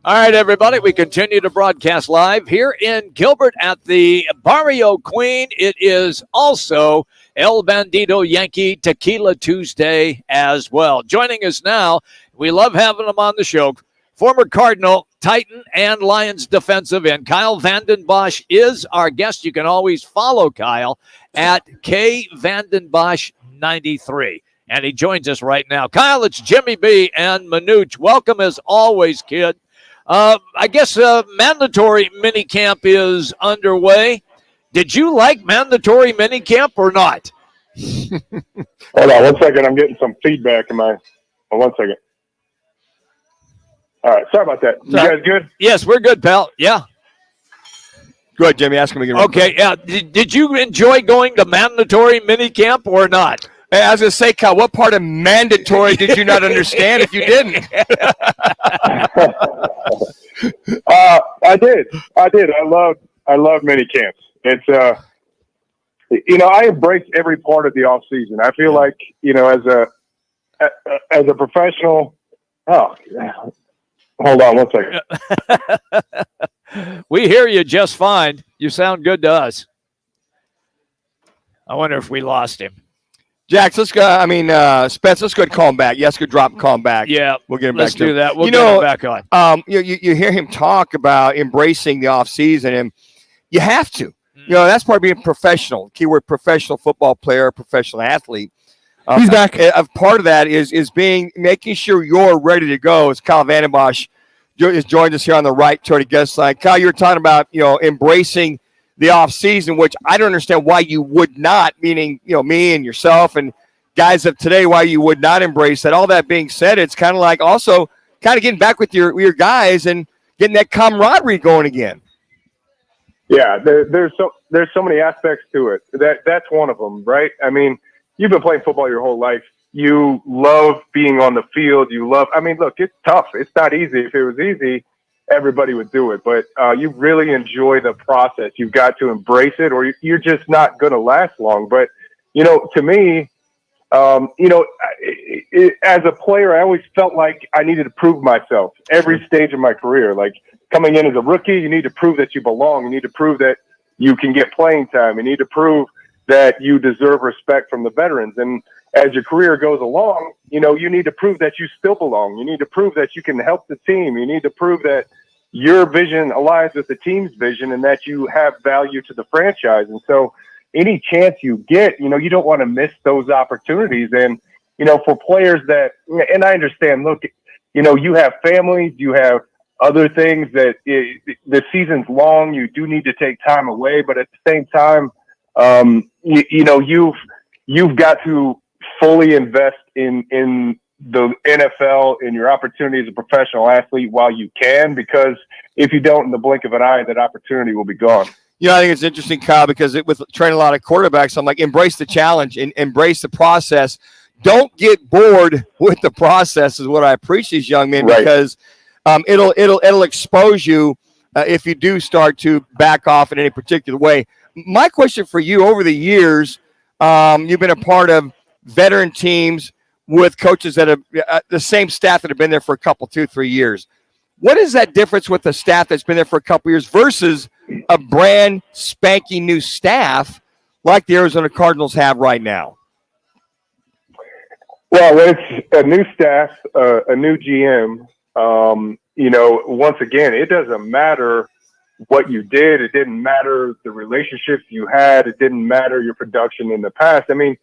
All right, everybody, we continue to broadcast live here in Gilbert at the Barrio Queen. It is also El Bandito Yankee Tequila Tuesday as well. Joining us now, we love having him on the show, former Cardinal, Titan, and Lions defensive end. Kyle Vanden Bosch is our guest. You can always follow Kyle at KVandenBosch93. And he joins us right now. Kyle, it's Jimmy B and Manuch. Welcome as always, kid. I guess mandatory minicamp is underway. Did you like mandatory minicamp or not? Hold on 1 second. I'm getting some feedback in my. Oh, 1 second. All right. Sorry about that. You guys good? Yes, we're good, pal. Yeah. Go ahead, Jimmy. Ask him again. Okay. Yeah. Did you enjoy going to mandatory minicamp or not? Hey, I was going to say, Kyle, what part of mandatory did you not understand if you didn't? I did. I love mini camps. It's, I embrace every part of the off season. I feel like, as a professional, hold on 1 second. We hear you just fine. You sound good to us. I wonder if we lost him. Jax, let's go. Spence, let's go ahead and call him back. Yes, go drop and call him back. Yeah, we'll get him let's back to do him. that. We'll get him back on. You hear him talk about embracing the offseason, and you have to. That's part of being professional. Keyword professional football player, professional athlete. He's back. Part of that is making sure you're ready to go. As Kyle Vandenbosch is joined us here on the right toward the guest line. Kyle, you were talking about embracing the off season, which I don't understand why you would not. Meaning me and yourself and guys of today, why you would not embrace that. All that being said, it's kind of like also kind of getting back with your guys and getting that camaraderie going again. Yeah, there's so many aspects to it. That's one of them, right? I mean, you've been playing football your whole life. You love being on the field. Look, it's tough. It's not easy. If it was easy, everybody would do it. But you really enjoy the process. You've got to embrace it, or you're just not going to last long. But to me, as a player, I always felt like I needed to prove myself every stage of my career. Like coming in as a rookie, you need to prove that you belong. You need to prove that you can get playing time. You need to prove that you deserve respect from the veterans. And as your career goes along, you need to prove that you still belong. You need to prove that you can help the team. You need to prove that your vision aligns with the team's vision and that you have value to the franchise. And so any chance you get, you don't want to miss those opportunities. And, for players that, and I understand, look, you have families, you have other things that the season's long, you do need to take time away, but at the same time, you've got to fully invest in the NFL and your opportunity as a professional athlete while you can, because if you don't, in the blink of an eye, that opportunity will be gone. I think it's interesting, Kyle, because with training a lot of quarterbacks, I'm like, embrace the challenge and embrace the process. Don't get bored with the process is what I preach these young men, right? Because it'll expose you if you do start to back off in any particular way. My question for you, over the years, you've been a part of veteran teams with coaches that have the same staff that have been there for a couple, 2-3 years. What is that difference with the staff that's been there for a couple years versus a brand spanking new staff like the Arizona Cardinals have right now? Well, when it's a new staff, a new GM, once again, it doesn't matter what you did. It didn't matter the relationships you had. It didn't matter your production in the past. I mean,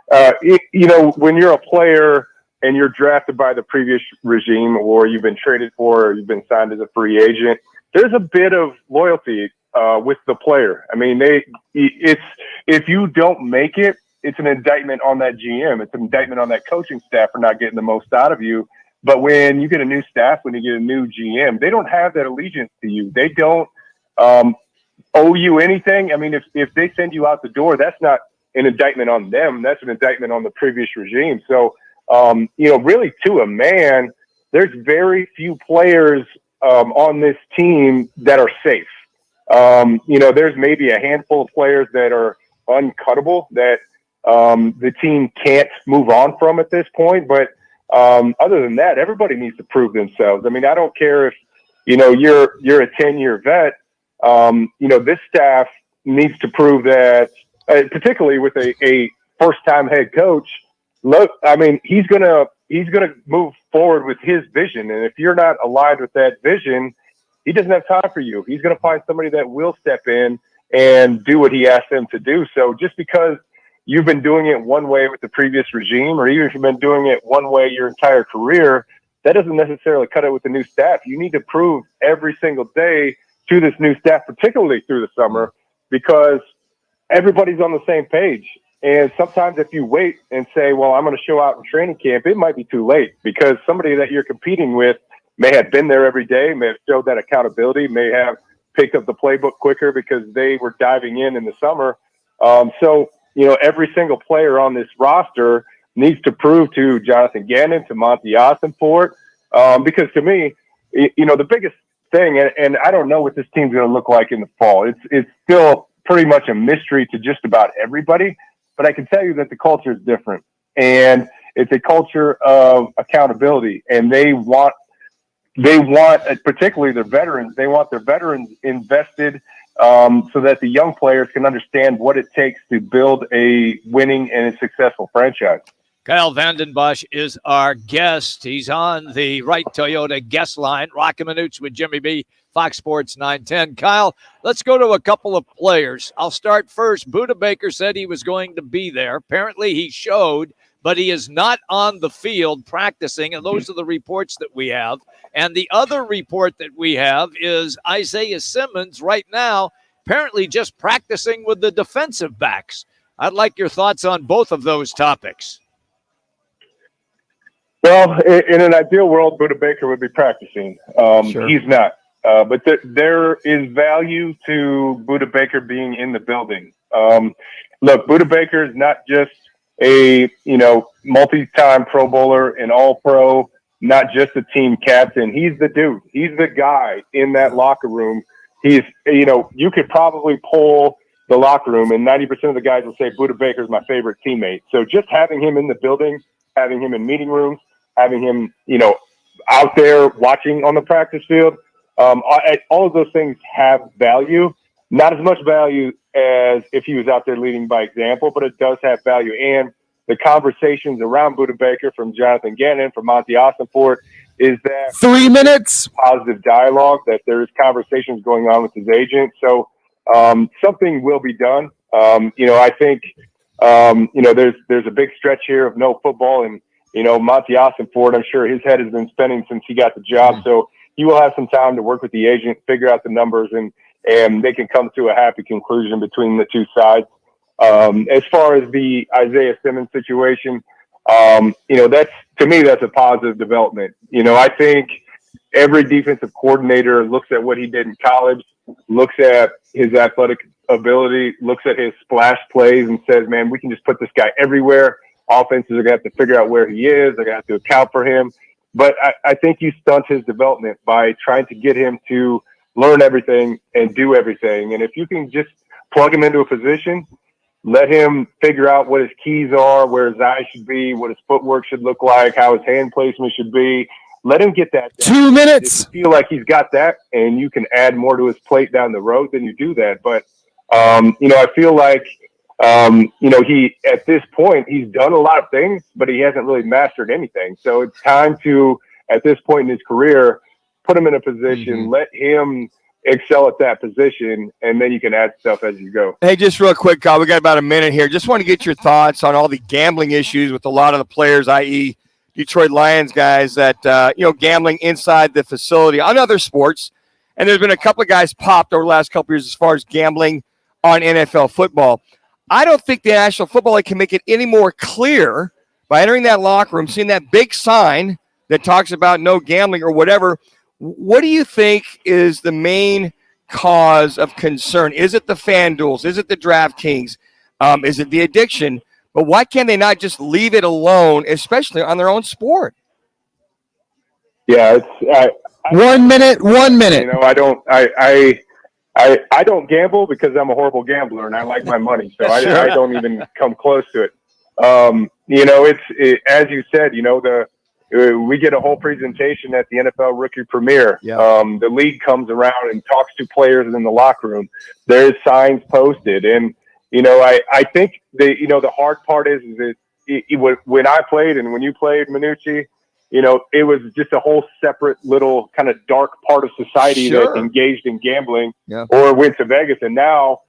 when you're a player and you're drafted by the previous regime, or you've been traded for, or you've been signed as a free agent, there's a bit of loyalty with the player. I mean, if you don't make it, it's an indictment on that GM. It's an indictment on that coaching staff for not getting the most out of you. But when you get a new staff, when you get a new GM, they don't have that allegiance to you. They don't owe you anything. I mean, if they send you out the door, that's not an indictment on them. That's an indictment on the previous regime. So, really to a man, there's very few players on this team that are safe. There's maybe a handful of players that are uncuttable that the team can't move on from at this point. But other than that, everybody needs to prove themselves. I mean, I don't care if, you're a 10-year vet. This staff needs to prove that, particularly with a first-time head coach. Look, I mean, he's gonna move forward with his vision, and if you're not aligned with that vision, he doesn't have time for you. He's gonna find somebody that will step in and do what he asked them to do. So just because you've been doing it one way with the previous regime, or even if you've been doing it one way your entire career, that doesn't necessarily cut it with the new staff. You need to prove every single day to this new staff, particularly through the summer, because everybody's on the same page. And sometimes if you wait and say, well, I'm going to show out in training camp, it might be too late, because somebody that you're competing with may have been there every day, may have showed that accountability, may have picked up the playbook quicker because they were diving in the summer. Every single player on this roster needs to prove to Jonathan Gannon, to Monty Ossenfort, because to me, the biggest thing, and I don't know what this team's going to look like in the fall. It's still pretty much a mystery to just about everybody, but I can tell you that the culture is different, and it's a culture of accountability, and they want, particularly their veterans, they want their veterans invested so that the young players can understand what it takes to build a winning and a successful franchise. Kyle Vanden Bosch is our guest. He's on the Wright Toyota guest line. Roc and Manuch with Jimmy B, Fox Sports 910. Kyle, let's go to a couple of players. I'll start first. Buda Baker said he was going to be there. Apparently he showed, but he is not on the field practicing, and those are the reports that we have. And the other report that we have is Isaiah Simmons right now apparently just practicing with the defensive backs. I'd like your thoughts on both of those topics. Well, in an ideal world, Buda Baker would be practicing. Sure. He's not. But there is value to Buda Baker being in the building. Look, Buda Baker is not just a multi-time Pro Bowler, an All-Pro, not just a team captain. He's the dude. He's the guy in that locker room. He's, you could probably poll the locker room, and 90% of the guys will say Buda Baker is my favorite teammate. So just having him in the building, having him in meeting rooms, having him, out there watching on the practice field, all of those things have value. Not as much value as if he was out there leading by example, but it does have value. And the conversations around Buda Baker from Jonathan Gannon, from Monty Ossenfort, is that 3 minutes positive dialogue, that there's conversations going on with his agent. So something will be done. I think, there's a big stretch here of no football, and Monty Ossenfort, I'm sure his head has been spinning since he got the job. So he will have some time to work with the agent, figure out the numbers, and they can come to a happy conclusion between the two sides. As far as the Isaiah Simmons situation, to me, that's a positive development. I think every defensive coordinator looks at what he did in college, looks at his athletic ability, looks at his splash plays, and says, man, we can just put this guy everywhere. Offenses are going to have to figure out where he is. They're going to have to account for him. But I think you stunt his development by trying to get him to learn everything and do everything. And if you can just plug him into a position, let him figure out what his keys are, where his eyes should be, what his footwork should look like, how his hand placement should be. Let him get that down. 2 minutes. If you feel like he's got that and you can add more to his plate down the road, then you do that. But, I feel like, he, at this point, he's done a lot of things, but he hasn't really mastered anything. So it's time to, at this point in his career, put him in a position, let him excel at that position, and then you can add stuff as you go. Hey, just real quick, Kyle, we got about a minute here. Just want to get your thoughts on all the gambling issues with a lot of the players, i.e. Detroit Lions guys that, gambling inside the facility on other sports. And there's been a couple of guys popped over the last couple of years as far as gambling on NFL football. I don't think the National Football League can make it any more clear by entering that locker room, seeing that big sign that talks about no gambling or whatever. What do you think is the main cause of concern? Is it the FanDuels? Is it the DraftKings? Is it the addiction? But why can't they not just leave it alone, especially on their own sport? Yeah, it's 1 minute. 1 minute. I don't gamble because I'm a horrible gambler and I like my money, so I don't even come close to it. It's as you said, we get a whole presentation at the NFL Rookie Premiere. Yeah. The league comes around and talks to players in the locker room. There's signs posted, and I think the hard part is that when I played and when you played, Manucci, it was just a whole separate little kind of dark part of society that engaged in gambling or went to Vegas. And now,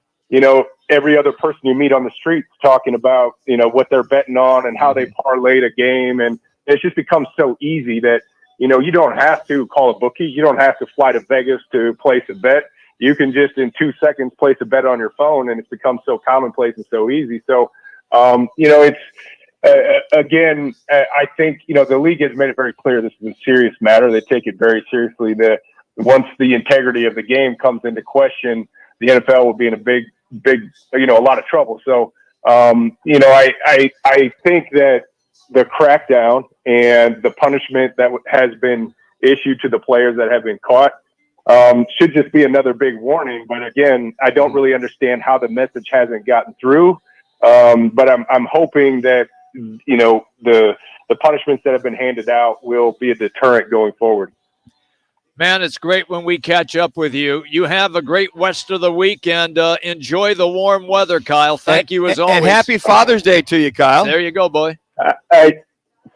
every other person you meet on the streets talking about, what they're betting on and how they parlayed a game. And it's just become so easy that, you don't have to call a bookie. You don't have to fly to Vegas to place a bet. You can just in 2 seconds place a bet on your phone, and it's become so commonplace and so easy. So, it's, again, I think, the league has made it very clear this is a serious matter. They take it very seriously. Once the integrity of the game comes into question, the NFL will be in a big, a lot of trouble. So, I think that the crackdown and the punishment that has been issued to the players that have been caught should just be another big warning. But again, I don't really understand how the message hasn't gotten through. But I'm hoping that, the punishments that have been handed out will be a deterrent going forward. Man, it's great when we catch up with you. You have a great rest of the week and enjoy the warm weather, Kyle. Thank you as always. And happy Father's Day to you, Kyle. There you go, boy. Hey,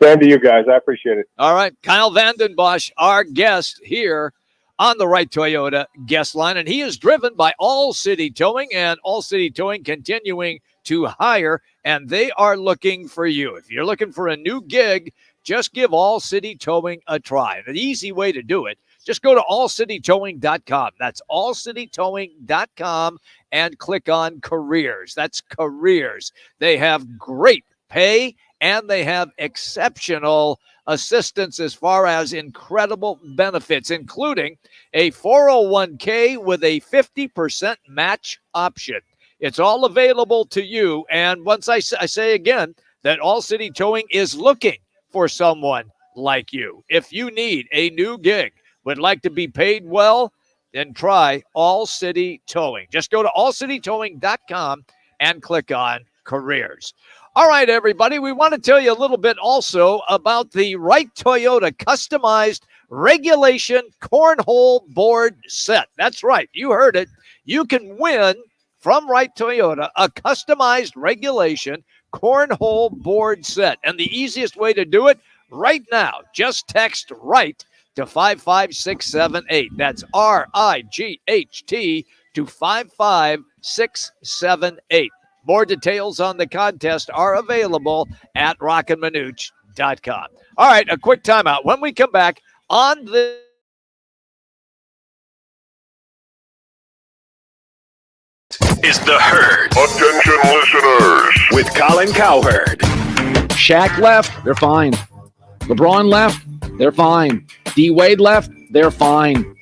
same to you guys. I appreciate it. All right. Kyle Vanden Bosch, our guest here on the Wright Toyota guest line. And he is driven by All City Towing, and All City Towing continuing to hire, and they are looking for you. If you're looking for a new gig, just give All City Towing a try. And an easy way to do it, just go to allcitytowing.com. That's allcitytowing.com and click on careers. That's careers. They have great pay and they have exceptional assistance as far as incredible benefits, including a 401k with a 50% match option. It's all available to you. And once I say again that All City Towing is looking for someone like you. If you need a new gig, would like to be paid well, then try All City Towing. Just go to allcitytowing.com and click on careers. All right, everybody, we want to tell you a little bit also about the Wright Toyota customized regulation cornhole board set. That's right. You heard it. You can win from Wright Toyota a customized regulation cornhole board set. And the easiest way to do it right now, just text RIGHT to 55678. That's RIGHT to 55678. More details on the contest are available at rockandmanuch.com. All right, a quick timeout. When we come back on the is the Herd. Attention listeners. With Colin Cowherd. Shaq left, they're fine. LeBron left, they're fine. D-Wade left, they're fine.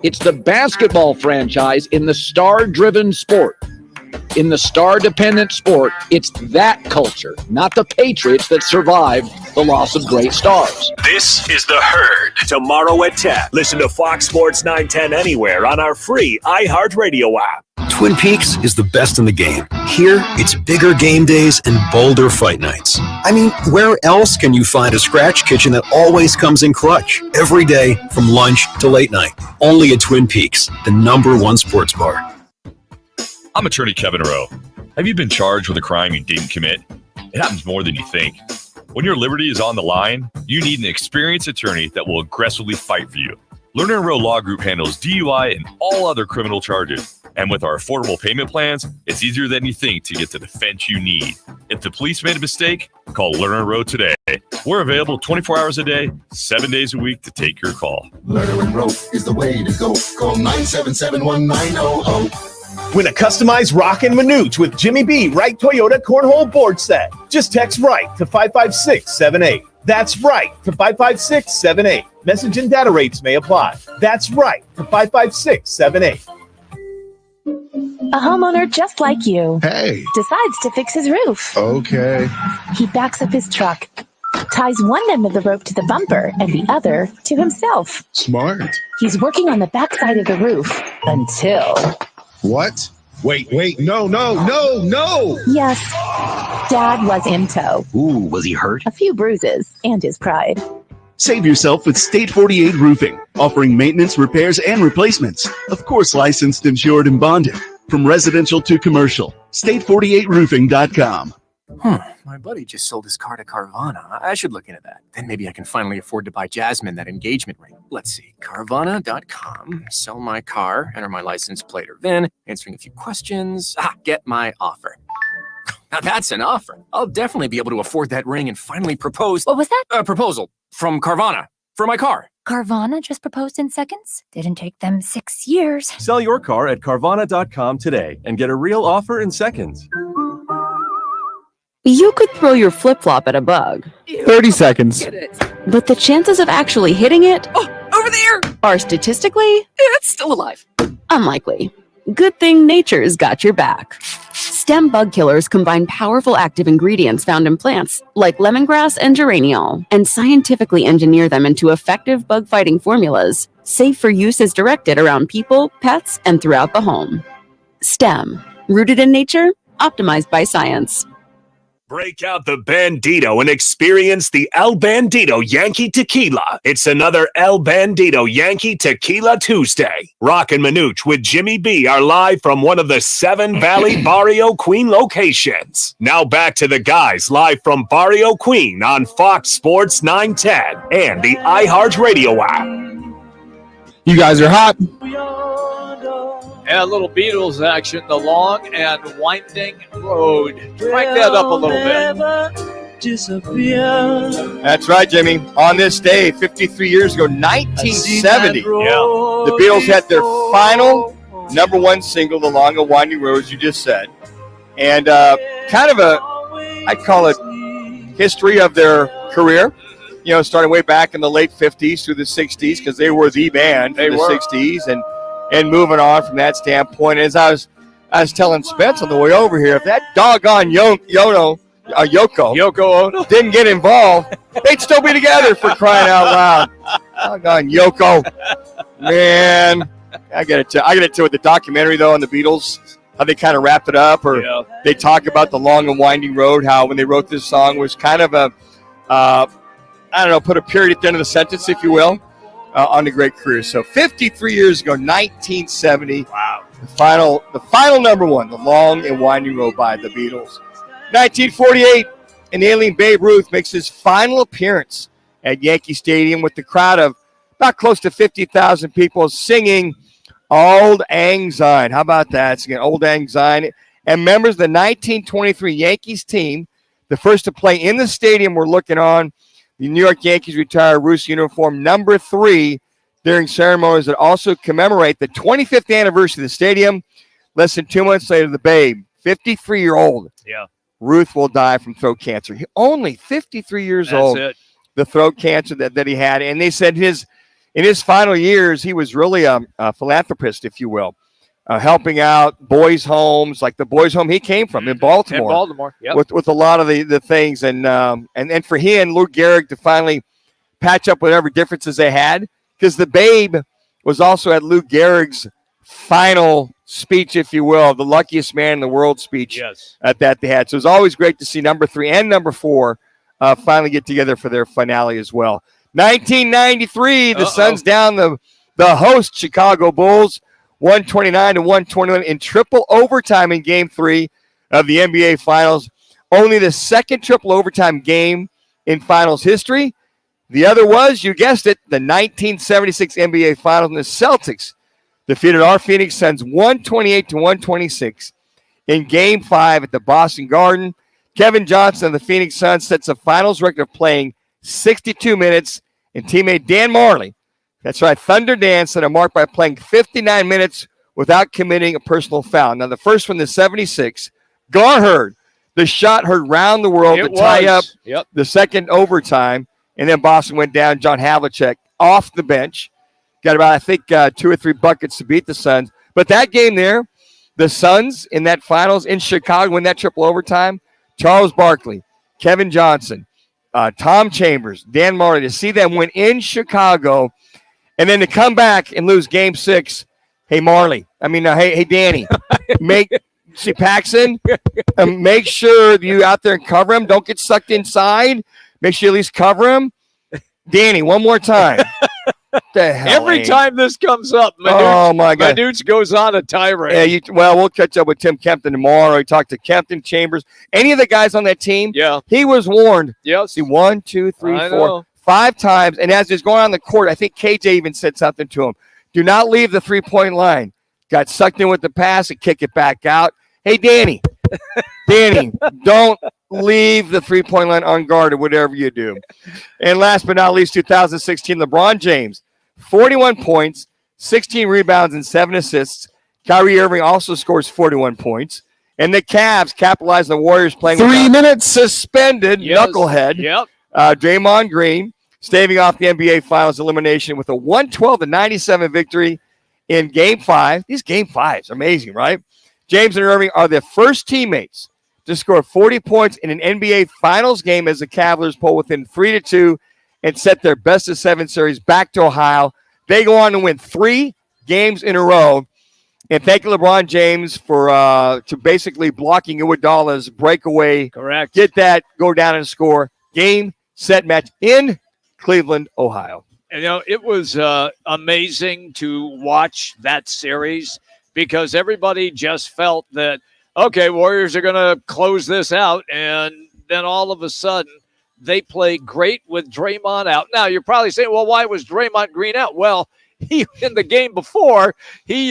It's the basketball franchise in the star-driven sport. In the star-dependent sport, it's that culture, not the Patriots, that survived the loss of great stars. This is the Herd. Tomorrow at 10. Listen to Fox Sports 910 anywhere on our free iHeartRadio app. Twin Peaks is the best in the game. Here, it's bigger game days and bolder fight nights. I mean, where else can you find a scratch kitchen that always comes in clutch? Every day, from lunch to late night. Only at Twin Peaks, the #1 sports bar. I'm attorney Kevin Rowe. Have you been charged with a crime you didn't commit? It happens more than you think. When your liberty is on the line, you need an experienced attorney that will aggressively fight for you. Lerner & Rowe Law Group handles DUI and all other criminal charges. And with our affordable payment plans, it's easier than you think to get the defense you need. If the police made a mistake, call Lerner & Rowe today. We're available 24 hours a day, 7 days a week to take your call. Lerner & Rowe is the way to go. Call 977-1900. Win a customized Roc and Manuch with Jimmy B. Wright Toyota Cornhole Board Set. Just text RIGHT to 55678. That's RIGHT to 55678. Message and data rates may apply. That's RIGHT to 55678. A homeowner just like you. Hey. Decides to fix his roof. Okay. He backs up his truck, ties one end of the rope to the bumper and the other to himself. Smart. He's working on the backside of the roof until... What? Wait, no. Yes, Dad was in tow. Ooh, was he hurt? A few bruises and his pride. Save yourself with State 48 Roofing, offering maintenance, repairs, and replacements. Of course, licensed, insured, and bonded. From residential to commercial. State48roofing.com. My buddy just sold his car to Carvana. I should look into that. Then maybe I can finally afford to buy Jasmine that engagement ring. Let's see. Carvana.com. Sell my car. Enter my license plate or VIN. Answering a few questions. Get my offer. Now that's an offer. I'll definitely be able to afford that ring and finally propose. What was that? A proposal from Carvana for my car. Carvana just proposed in seconds? Didn't take them 6 years. Sell your car at Carvana.com today and get a real offer in seconds. You could throw your flip-flop at a bug. 30 seconds. But the chances of actually hitting it Over there! are statistically It's still alive. unlikely. Good thing nature's got your back. Stem bug killers combine powerful active ingredients found in plants, like lemongrass and geraniol, and scientifically engineer them into effective bug-fighting formulas, safe for use as directed around people, pets, and throughout the home. Stem, rooted in nature, optimized by science. Break out the Bandito and experience the El Bandito Yankee Tequila. It's another El Bandito Yankee Tequila Tuesday. Roc and Manuch with Jimmy B are live from one of the 7 Valley Barrio Queen locations. Now back to the guys live from Barrio Queen on Fox Sports 910 and the iHeartRadio app. You guys are hot. And a little Beatles action, the long and winding road. Crank that up a little bit. That's right, Jimmy. On this day, 53 years ago, 1970, the Beatles had their final number 1 single, The Long and Winding Road, as you just said. And kind of I'd call it history of their career. You know, starting way back in the late 50s through the 60s, because they were the band for the 60s. And moving on from that standpoint, as I was telling Spence on the way over here, if that doggone Yoko Ono didn't get involved, they'd still be together, for crying out loud. Doggone Yoko, man! I get it too with the documentary though on the Beatles, how they kind of wrapped it up, or they talk about the long and winding road. How when they wrote this song was kind of put a period at the end of the sentence, if you will. On the great career. So 53 years ago, 1970. Wow. The final number 1, The Long and Winding Road by the Beatles. 1948, an alien Babe Ruth makes his final appearance at Yankee Stadium with the crowd of about close to 50,000 people singing Old Lang Syne. How about that? Singing Old Lang Syne. And members of the 1923 Yankees team, the first to play in the stadium, were looking on. The New York Yankees retire Ruth's uniform number 3 during ceremonies that also commemorate the 25th anniversary of the stadium. Less than 2 months later, the Babe, 53-year-old, Ruth will die from throat cancer. Only 53 years old. That's it. The throat cancer that he had. And they said in his final years, he was really a philanthropist, if you will, helping out boys' homes, like the boys' home he came from in Baltimore. With a lot of the things. And for he and Lou Gehrig to finally patch up whatever differences they had, because the Babe was also at Lou Gehrig's final speech, if you will, the luckiest man in the world speech at that they had. So it was always great to see number 3 and number 4 finally get together for their finale as well. 1993, the Suns down the host Chicago Bulls, 129-121 in triple overtime in Game 3 of the NBA Finals. Only the second triple overtime game in Finals history. The other was, you guessed it, the 1976 NBA Finals, and the Celtics defeated our Phoenix Suns 128-126 in Game 5 at the Boston Garden. Kevin Johnson of the Phoenix Suns sets a Finals record of playing 62 minutes, and teammate Dan Marley, that's right, Thunder Dan, set a mark by playing 59 minutes without committing a personal foul. Now, the first one, the 76, Gar heard the shot heard round the world to tie up the second overtime, and then Boston went down. John Havlicek off the bench. Got about, I think, 2 or 3 buckets to beat the Suns. But that game there, the Suns in that finals in Chicago in that triple overtime, Charles Barkley, Kevin Johnson, Tom Chambers, Dan Marley, to see them win in Chicago and then to come back and lose Game 6. Hey, Marley. Hey, Danny. See Paxson, make sure you out there and cover him. Don't get sucked inside. Make sure you at least cover him. Danny, one more time. The hell, every time this comes up, oh my God, Manuch goes on a tirade. Yeah, we'll catch up with Tim Kempton tomorrow. We talked to Kempton, Chambers, any of the guys on that team. Yeah, he was warned. Yes, see 1, 2, 3, 4, 5 times, and as he's going on the court, I think KJ even said something to him. Do not leave the 3-point line. Got sucked in with the pass and kick it back out. Hey, Danny, don't leave the 3-point line unguarded, whatever you do. And last but not least, 2016, LeBron James, 41 points, 16 rebounds, and 7 assists. Kyrie Irving also scores 41 points. And the Cavs capitalize on the Warriors playing 3 minutes suspended knucklehead. Draymond Green staving off the NBA Finals elimination with a 112-97 victory in Game 5. These Game 5s are amazing, right? James and Irving are the first teammates to score 40 points in an NBA Finals game as the Cavaliers pull within 3-2 and set their best-of-7 series back to Ohio. They go on to win 3 games in a row And thank you, LeBron James, for to basically blocking Iguodala's breakaway. Correct. Get that, go down and score. Game, set, match in Cleveland, Ohio. It was amazing to watch that series because everybody just felt that, okay, Warriors are going to close this out. And then all of a sudden, they play great with Draymond out. Now, you're probably saying, well, why was Draymond Green out? Well, he in the game before, he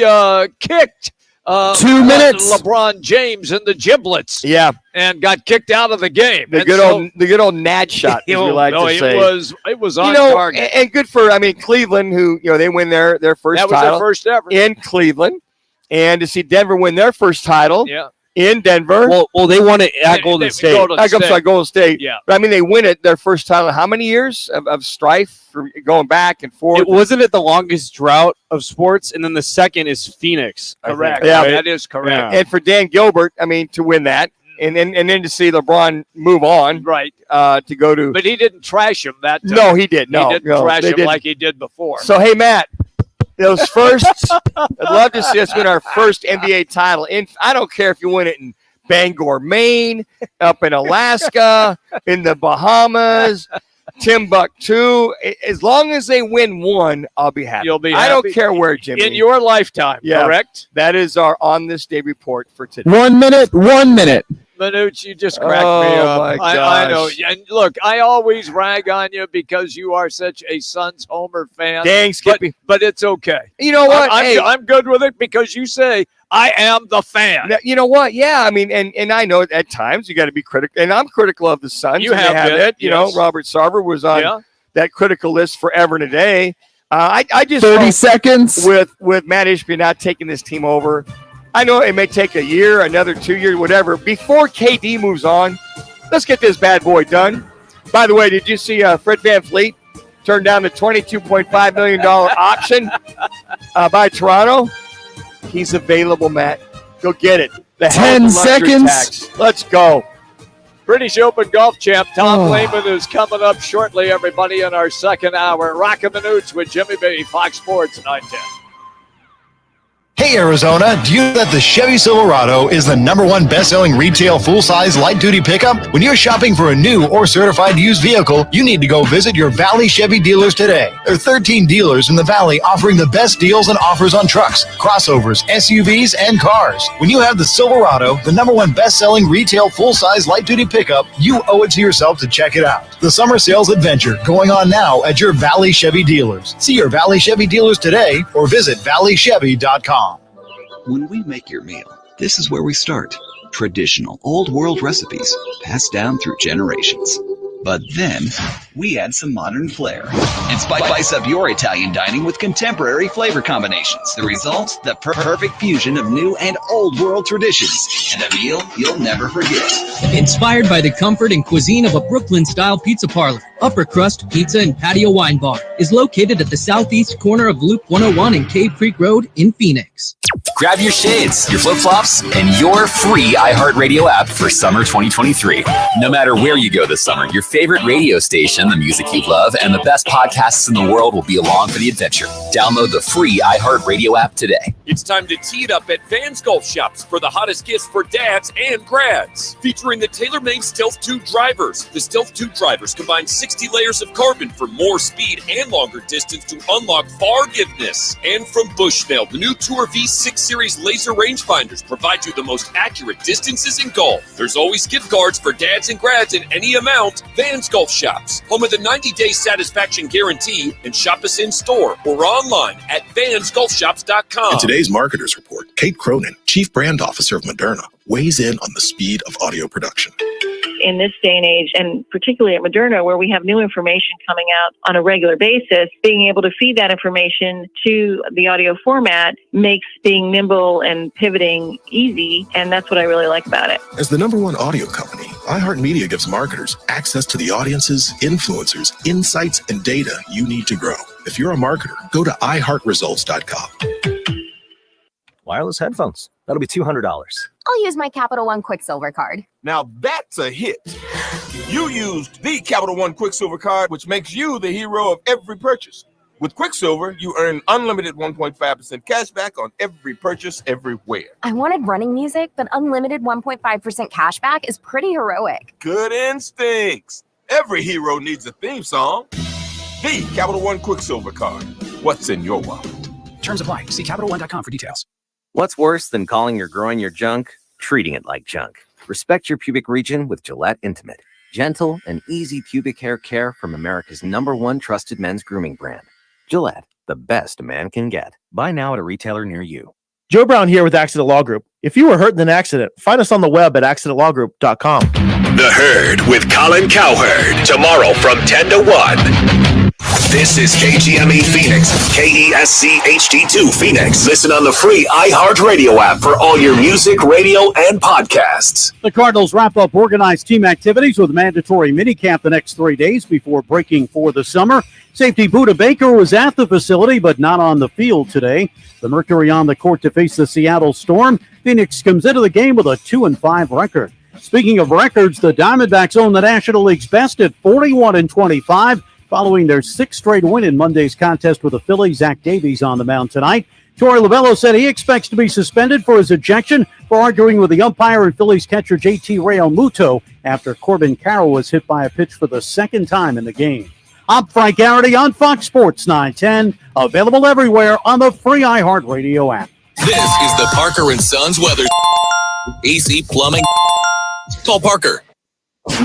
kicked 2 minutes. LeBron James in the giblets. Yeah. And got kicked out of the game. The good old Nad shot, as we like to say. It was on target. And good for, Cleveland, who, they win their first title. That was their first ever. In Cleveland. And to see Denver win their first title. Yeah. In Denver. Well, they won it at Golden State. I'm sorry, Golden State. Yeah. But, they win it, their first title. How many years of strife for going back and forth? Wasn't it the longest drought of sports? And then the second is Phoenix. Correct. Yeah, that is correct. And for Dan Gilbert, to win that. And then to see LeBron move on. Right. To go to. But he didn't trash him that time. No, he did. No, he didn't trash him like he did before. So, hey, Matt. Those firsts, I'd love to see us win our first NBA title. I don't care if you win it in Bangor, Maine, up in Alaska, in the Bahamas, Timbuktu. As long as they win one, I'll be happy. You'll be happy. I don't care where, Jimmy. In your lifetime, correct? That is our On This Day report for today. 1 minute. 1 minute. Manuch, you just cracked me up. My I know. gosh. And look, I always rag on you because you are such a Suns Homer fan. Dang, Skippy. But it's okay. You know what? I'm good with it because you say, I am the fan. You know what? Yeah, and I know at times you got to be critical, and I'm critical of the Suns. You have been, it. You know, yes. Robert Sarver was on that critical list forever and a day. I just 30 seconds with Matt Ishbia not taking this team over. I know it may take a year, another 2 years, whatever. Before KD moves on, let's get this bad boy done. By the way, did you see Fred VanVleet turn down the $22.5 million option by Toronto? He's available, Matt. Go get it. The 10 seconds. Tax. Let's go. British Open golf champ Tom Lehman is coming up shortly, everybody, in our second hour. Roc and Manuch with Jimmy B, Fox Sports 910. Hey Arizona, do you know that the Chevy Silverado is the #1 best-selling retail full-size light-duty pickup? When you're shopping for a new or certified used vehicle, you need to go visit your Valley Chevy dealers today. There are 13 dealers in the Valley offering the best deals and offers on trucks, crossovers, SUVs, and cars. When you have the Silverado, the #1 best-selling retail full-size light-duty pickup, you owe it to yourself to check it out. The summer sales adventure going on now at your Valley Chevy dealers. See your Valley Chevy dealers today or visit valleychevy.com. When we make your meal, this is where we start. Traditional, old-world recipes passed down through generations. But then, we add some modern flair and spice up your Italian dining with contemporary flavor combinations. The result, the perfect fusion of new and old-world traditions, and a meal you'll never forget. Inspired by the comfort and cuisine of a Brooklyn-style pizza parlor, Upper Crust Pizza and Patio Wine Bar is located at the southeast corner of Loop 101 and Cave Creek Road in Phoenix. Grab your shades, your flip-flops, and your free iHeartRadio app for summer 2023. No matter where you go this summer, your favorite radio station, the music you love, and the best podcasts in the world will be along for the adventure. Download the free iHeartRadio app today. It's time to tee it up at Vans Golf Shops for the hottest gifts for dads and grads. Featuring the tailor-made Stealth 2 drivers. The Stealth 2 drivers combine 60 layers of carbon for more speed and longer distance to unlock forgiveness. And from Bushnell, the new Tour V6 Series laser rangefinders provide you the most accurate distances in golf. There's always gift cards for dads and grads in any amount. Vans Golf Shops, home of the 90-day satisfaction guarantee, and shop us in store or online at vansgolfshops.com. In today's Marketers Report, Kate Cronin, Chief Brand Officer of Moderna, weighs in on the speed of audio production. In this day and age, and particularly at Moderna, where we have new information coming out on a regular basis, being able to feed that information to the audio format makes being nimble and pivoting easy, and that's what I really like about it. As the #1 audio company, iHeartMedia gives marketers access to the audiences, influencers, insights, and data you need to grow. If you're a marketer, go to iHeartResults.com. Wireless headphones. That'll be $200. I'll use my Capital One Quicksilver card. Now that's a hit. You used the Capital One Quicksilver card, which makes you the hero of every purchase. With Quicksilver, you earn unlimited 1.5% cash back on every purchase everywhere. I wanted running music, but unlimited 1.5% cash back is pretty heroic. Good instincts. Every hero needs a theme song. The Capital One Quicksilver card. What's in your wallet? Terms apply. See CapitalOne.com for details. What's worse than calling your groin your junk? Treating it like junk. Respect your pubic region with Gillette Intimate. Gentle and easy pubic hair care from America's #1 trusted men's grooming brand. Gillette, the best a man can get. Buy now at a retailer near you. Joe Brown here with Accident Law Group. If you were hurt in an accident, find us on the web at accidentlawgroup.com. The Herd with Colin Cowherd. Tomorrow from 10 to 1. This is KGME Phoenix, KESC HD2 Phoenix. Listen on the free iHeartRadio app for all your music, radio, and podcasts. The Cardinals wrap up organized team activities with mandatory minicamp the next 3 days before breaking for the summer. Safety Buda Baker was at the facility but not on the field today. The Mercury on the court to face the Seattle Storm. Phoenix comes into the game with a 2-5 record. Speaking of records, the Diamondbacks own the National League's best at 41-25. Following their 6th straight win in Monday's contest with the Phillies. Zach Davies on the mound tonight. Torey Lovullo said he expects to be suspended for his ejection for arguing with the umpire and Phillies catcher JT Realmuto after Corbin Carroll was hit by a pitch for the second time in the game. I'm Frank Garrity on Fox Sports 910, available everywhere on the free iHeartRadio app. This is the Parker & Sons weather. AC Plumbing. Call Parker.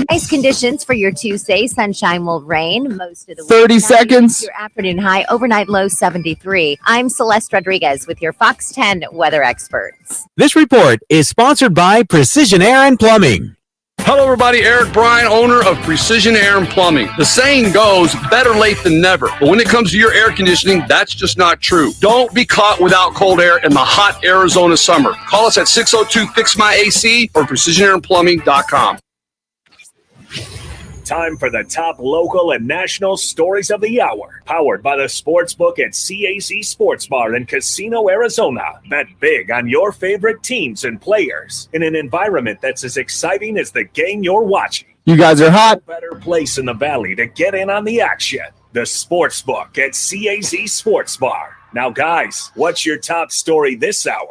Nice conditions for your Tuesday. Sunshine will reign most of the week. 30 seconds. Your afternoon high, overnight low 73. I'm Celeste Rodriguez with your Fox 10 weather experts. This report is sponsored by Precision Air and Plumbing. Hello, everybody. Eric Bryan, owner of Precision Air and Plumbing. The saying goes, better late than never. But when it comes to your air conditioning, that's just not true. Don't be caught without cold air in the hot Arizona summer. Call us at 602-FIX-MY-AC or PrecisionAirandPlumbing.com. Time for the top local and national stories of the hour. Powered by the Sportsbook at CAZ Sports Bar in Casino, Arizona. Bet big on your favorite teams and players in an environment that's as exciting as the game you're watching. You guys are hot. No better place in the valley to get in on the action. The Sportsbook at CAZ Sports Bar. Now, guys, what's your top story this hour?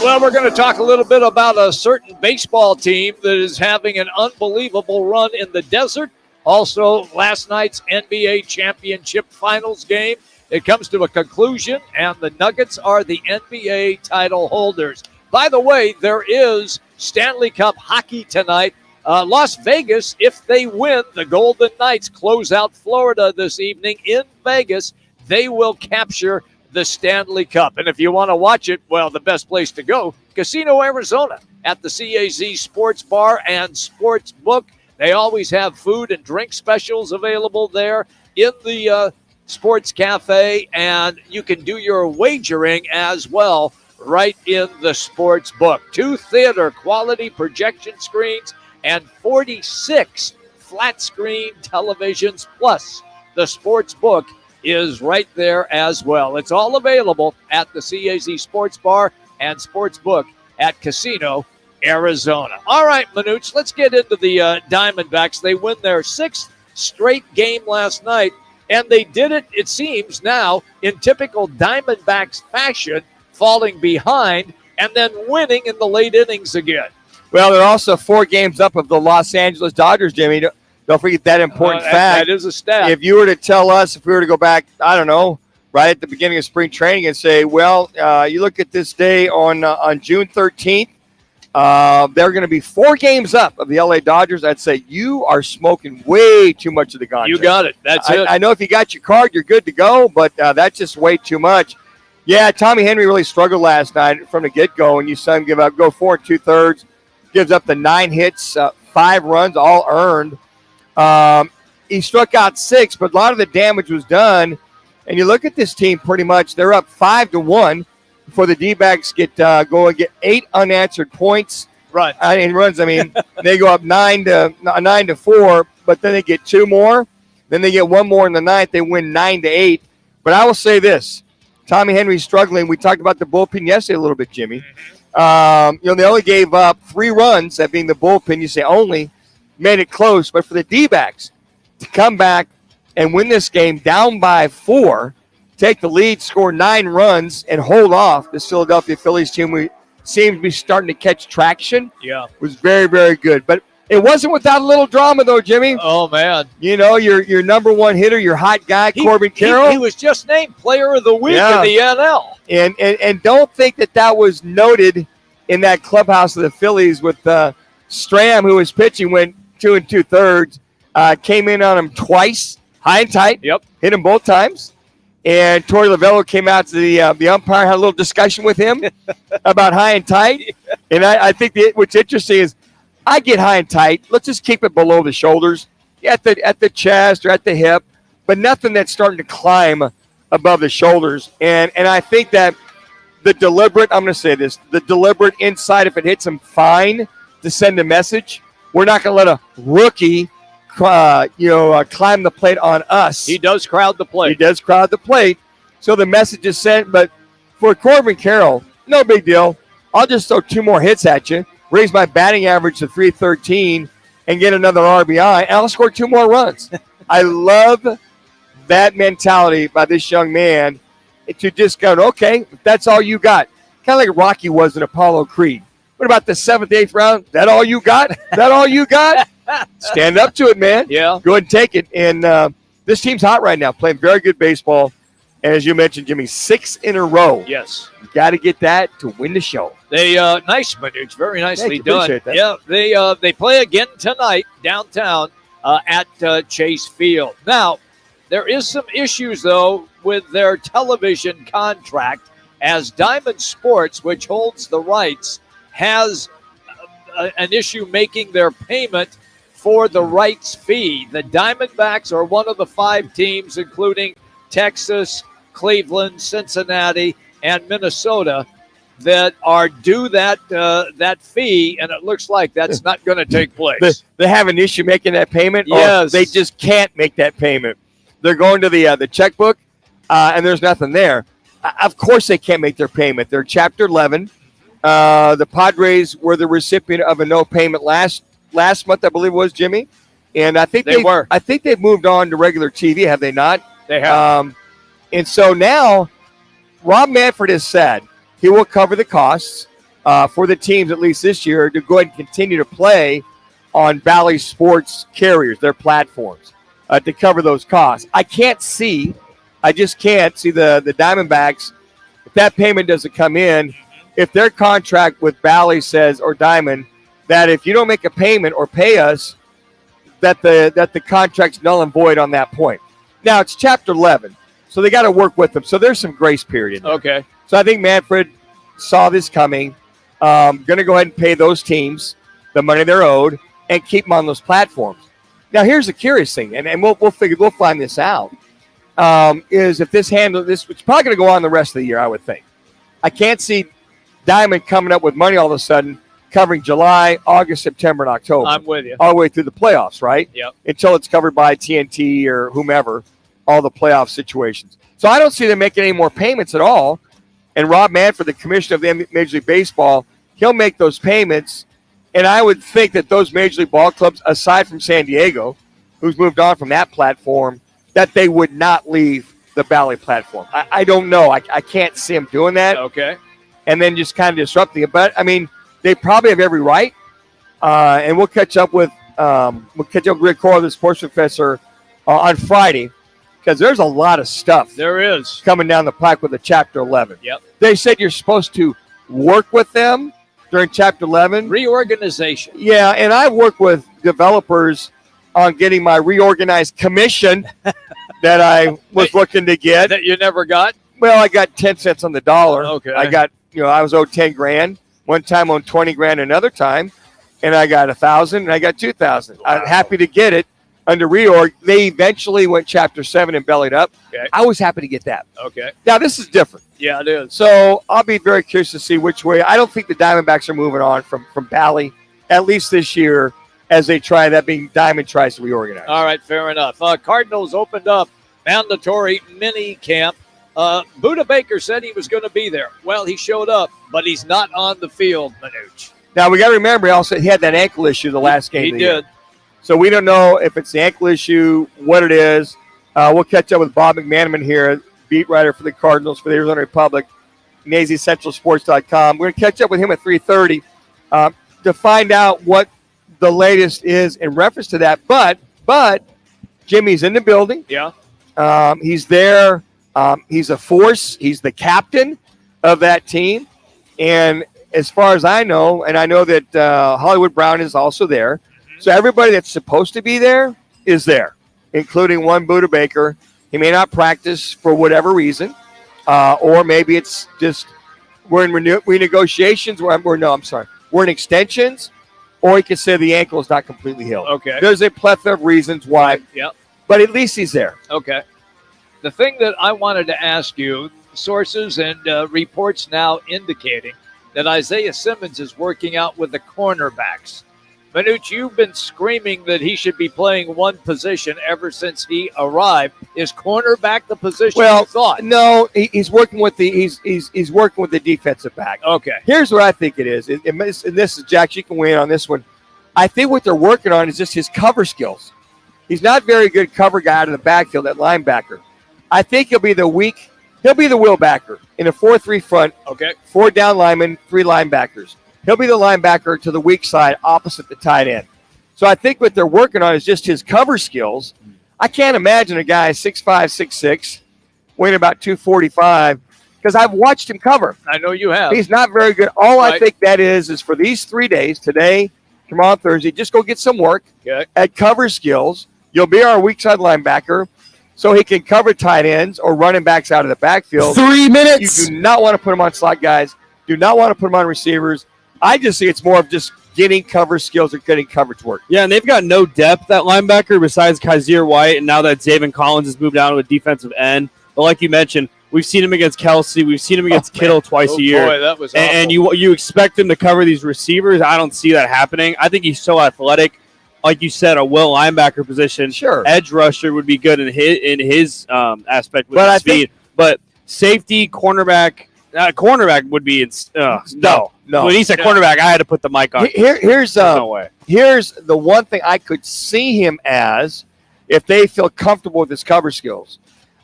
Well, we're going to talk a little bit about a certain baseball team that is having an unbelievable run in the desert. Also, last night's NBA championship finals game. It comes to a conclusion, and the Nuggets are the NBA title holders. By the way, there is Stanley Cup hockey tonight. Las Vegas, if they win, the Golden Knights close out Florida this evening in Vegas. They will capture the Stanley Cup. And if you want to watch it, well, the best place to go, Casino, Arizona, at the CAZ Sports Bar and Sports Book. They always have food and drink specials available there in the Sports Cafe, and you can do your wagering as well right in the Sports Book. 2 theater quality projection screens and 46 flat screen televisions, plus the Sports Book is right there as well. It's all available at the CAZ Sports Bar and Sports Book at Casino, Arizona. All right, Manuch, let's get into the Diamondbacks. They win their 6th straight game last night, and they did it, it seems now, in typical Diamondbacks fashion, falling behind and then winning in the late innings again. Well, they're also 4 games up of the Los Angeles Dodgers, Jimmy. Don't forget that important fact. That is a stat. If you were to tell us, if we were to go back, I don't know, right at the beginning of spring training and say, well, you look at this day on June 13th, they're going to be 4 games up of the LA Dodgers. I'd say you are smoking way too much of the ganja. You got it. That's it. I know if you got your card, you're good to go, but that's just way too much. Yeah, Tommy Henry really struggled last night from the get-go, and you saw him go 4 2/3, gives up the 9 hits, 5 runs, all earned. He struck out 6, but a lot of the damage was done. And you look at this team pretty much, they're up 5-1 before the D-backs get 8 unanswered points. Right. In runs, I mean, they go up 9-4, but then they get 2 more. Then they get 1 more in the 9th. They win 9-8. But I will say this, Tommy Henry's struggling. We talked about the bullpen yesterday a little bit, Jimmy. They only gave up 3 runs, that being the bullpen. You say only. Made it close, but for the D-backs to come back and win this game down by 4, take the lead, score 9 runs, and hold off this Philadelphia Phillies team. We seem to be starting to catch traction. Yeah. Was very, very good. But it wasn't without a little drama, though, Jimmy. Oh, man. You know, your number one hitter, your hot guy, Corbin Carroll. He was just named Player of the Week in the NL. And don't think that was noted in that clubhouse of the Phillies with Stram, who was pitching, went 2 2/3, came in on him twice, high and tight. Yep. Hit him both times. And Torey Lovello came out to the umpire, had a little discussion with him about high and tight. And I think what's interesting is I get high and tight. Let's just keep it below the shoulders, at the chest or at the hip, but nothing that's starting to climb above the shoulders. And I think that the deliberate, I'm going to say this, the deliberate inside, if it hits him, fine, to send a message. We're not going to let a rookie climb the plate on us. He does crowd the plate. He does crowd the plate. So the message is sent. But for Corbin Carroll, no big deal. I'll just throw 2 more hits at you, raise my batting average to 313, and get another RBI, and I'll score 2 more runs. I love that mentality by this young man to just go, okay, if that's all you got. Kind of like Rocky was in Apollo Creed. What about the 7th, 8th round? That all you got? That all you got? Stand up to it, man. Yeah. Go ahead and take it. And this team's hot right now, playing very good baseball. And as you mentioned, Jimmy, 6 in a row. Yes. You got to get that to win the show. They nice, Manuch, very nicely done. Appreciate that. Yeah, they play again tonight downtown at Chase Field. Now, there is some issues though with their television contract, as Diamond Sports, which holds the rights, has an issue making their payment for the rights fee. The Diamondbacks are one of the 5 teams, including Texas, Cleveland, Cincinnati, and Minnesota, that are due that fee, and it looks like that's not going to take place. They have an issue making that payment? Yes. Or they just can't make that payment. They're going to the checkbook, and there's nothing there. Of course they can't make their payment. They're Chapter 11. The Padres were the recipient of a no payment last month, I believe it was, Jimmy. And I think they were. I think they've moved on to regular TV, have they not? They have. And so now Rob Manfred has said he will cover the costs for the teams, at least this year, to go ahead and continue to play on Bally Sports carriers, their platforms, to cover those costs. I just can't see the Diamondbacks, if that payment doesn't come in, if their contract with Bally says, or Diamond, that if you don't make a payment or pay us, that the contract's null and void on that point. Now, it's Chapter 11, so they got to work with them. So there's some grace period there. Okay. So I think Manfred saw this coming, going to go ahead and pay those teams the money they're owed and keep them on those platforms. Now, here's the curious thing, and we'll find this out, is if this it's probably going to go on the rest of the year, I would think. I can't see Diamond coming up with money all of a sudden, covering July, August, September, and October. I'm with you. All the way through the playoffs, right? Yep. Until it's covered by TNT or whomever, all the playoff situations. So I don't see them making any more payments at all. And Rob Manfred, the commissioner of the Major League Baseball, he'll make those payments. And I would think that those Major League Ball clubs, aside from San Diego, who's moved on from that platform, that they would not leave the Bally platform. I don't know. I can't see them doing that. Okay. And then just kind of disrupting it. But, I mean, they probably have every right. And we'll catch up with Rick Cora, the sports professor, on Friday, because there's a lot of stuff. There is. Coming down the pike with the Chapter 11. Yep. They said you're supposed to work with them during Chapter 11. Reorganization. Yeah, and I've worked with developers on getting my reorganized commission that I was looking to get. That you never got? Well, I got 10 cents on the dollar. Okay. I got, I was owed 10 grand. One time on 20 grand another time. And I got 1,000 and I got 2,000. Wow. I'm happy to get it under reorg. They eventually went Chapter 7 and bellied up. Okay. I was happy to get that. Okay. Now, this is different. Yeah, it is. So I'll be very curious to see which way. I don't think the Diamondbacks are moving on from Bally, at least this year, as they try, that being Diamond tries to reorganize. All right, fair enough. Cardinals opened up mandatory mini camp. Buda Baker said he was going to be there. Well, he showed up, but he's not on the field, Manuch. Now, we got to remember, he had that ankle issue the last game. He of the did. Year. So we don't know if it's the ankle issue, what it is. We'll catch up with Bob McManaman here, beat writer for the Cardinals for the Arizona Republic, NazyCentralSports.com. We're going to catch up with him at 3:30 to find out what the latest is in reference to that. But Jimmy's in the building. Yeah. He's there. He's a force. He's the captain of that team. And as far as I know, and I know that Hollywood Brown is also there. So everybody that's supposed to be there is there, including one Buda Baker. He may not practice for whatever reason, or maybe it's just we're in renegotiations. We're in extensions, or he could say the ankle is not completely healed. Okay. There's a plethora of reasons why. Yep. But at least he's there. Okay. The thing that I wanted to ask you, sources and reports now indicating that Isaiah Simmons is working out with the cornerbacks. Manuch, you've been screaming that he should be playing one position ever since he arrived. Is cornerback the position you thought? No, he's working with he's working with the defensive back. Okay. Here's what I think it is, and this is Jack. You can weigh in on this one. I think what they're working on is just his cover skills. He's not very good cover guy out of the backfield at linebacker. I think he'll be the wheel backer in a 4-3 front. Okay. 4 down linemen, 3 linebackers. He'll be the linebacker to the weak side opposite the tight end. So I think what they're working on is just his cover skills. I can't imagine a guy 6'5", 6'6", weighing about 245, because I've watched him cover. I know you have. He's not very good. All I think that is for these 3 days, today, tomorrow, and Thursday, just go get some work at cover skills. You'll be our weak side linebacker, so he can cover tight ends or running backs out of the backfield. 3 minutes. You do not want to put him on slot guys. Do not want to put him on receivers. I just see it's more of just getting cover skills or getting coverage work. Yeah, and they've got no depth at linebacker besides Kaiser White, and now that Zaven Collins has moved down to a defensive end. But like you mentioned, we've seen him against Kelsey. We've seen him against Kittle twice a year. Boy, that was and you expect him to cover these receivers. I don't see that happening. I think he's so athletic. Like you said, a will linebacker position. Sure. Edge rusher would be good in his aspect with his speed. But safety, cornerback would be no. When he said cornerback, I had to put the mic on. Here's no way. Here's the one thing I could see him as if they feel comfortable with his cover skills.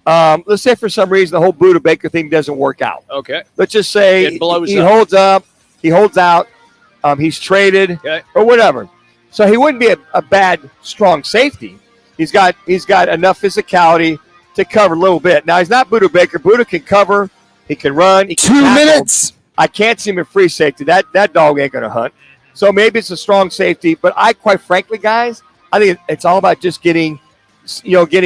Let's say for some reason the whole Buda Baker thing doesn't work out. Okay. Let's just say It blows he up. holds up, he holds out, he's traded or whatever. So he wouldn't be a bad, strong safety. He's got enough physicality to cover a little bit. Now he's not Buda Baker. Buda can cover, he can run, he can 2 tackle. minutes. I can't see him in free safety. That dog ain't going to hunt. So maybe it's a strong safety. But quite frankly, guys, I think it's all about just getting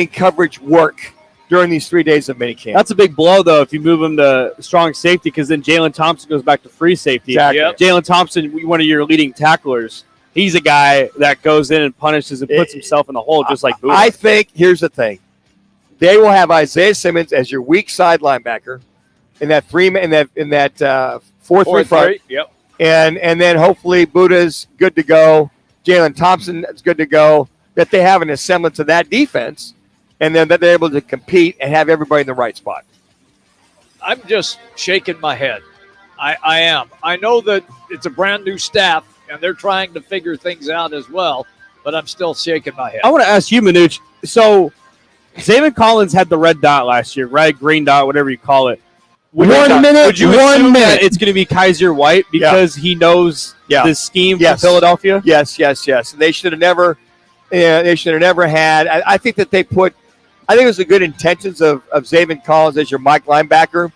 coverage work during these 3 days of minicamp. That's a big blow, though, if you move him to strong safety, because then Jalen Thompson goes back to free safety. Exactly. Yep. Jalen Thompson, one of your leading tacklers, he's a guy that goes in and punishes and puts himself in the hole, just like Buda. I think here's the thing: they will have Isaiah Simmons as your weak side linebacker in that 4-3 front. Yep. And then hopefully Buda's good to go. Jalen Thompson is good to go. That they have an semblance of that defense, and then that they're able to compete and have everybody in the right spot. I'm just shaking my head. I am. I know that it's a brand new staff, and they're trying to figure things out as well, but I'm still shaking my head. I want to ask you, Manuch. So, Zaven Collins had the red dot last year, red, green dot, whatever you call it. Would you assume that it's going to be Kaiser White because he knows the scheme for Philadelphia? Yes. And they should have never. They should have never had. I think that they put. I think it was the good intentions of Zaven Collins as your Mike linebacker,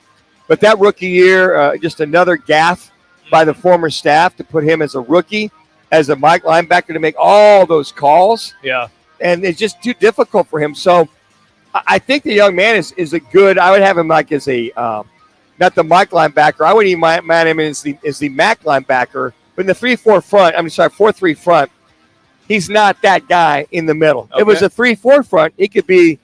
but that rookie year, just another gaffe by the former staff to put him as a rookie, as a Mike linebacker to make all those calls. Yeah, and it's just too difficult for him. So I think the young man is a good. I would have him like as a not the Mike linebacker. I wouldn't even mind him as the Mac linebacker. But in the 4-3 front, he's not that guy in the middle. Okay. It was a 3-4 front. He could be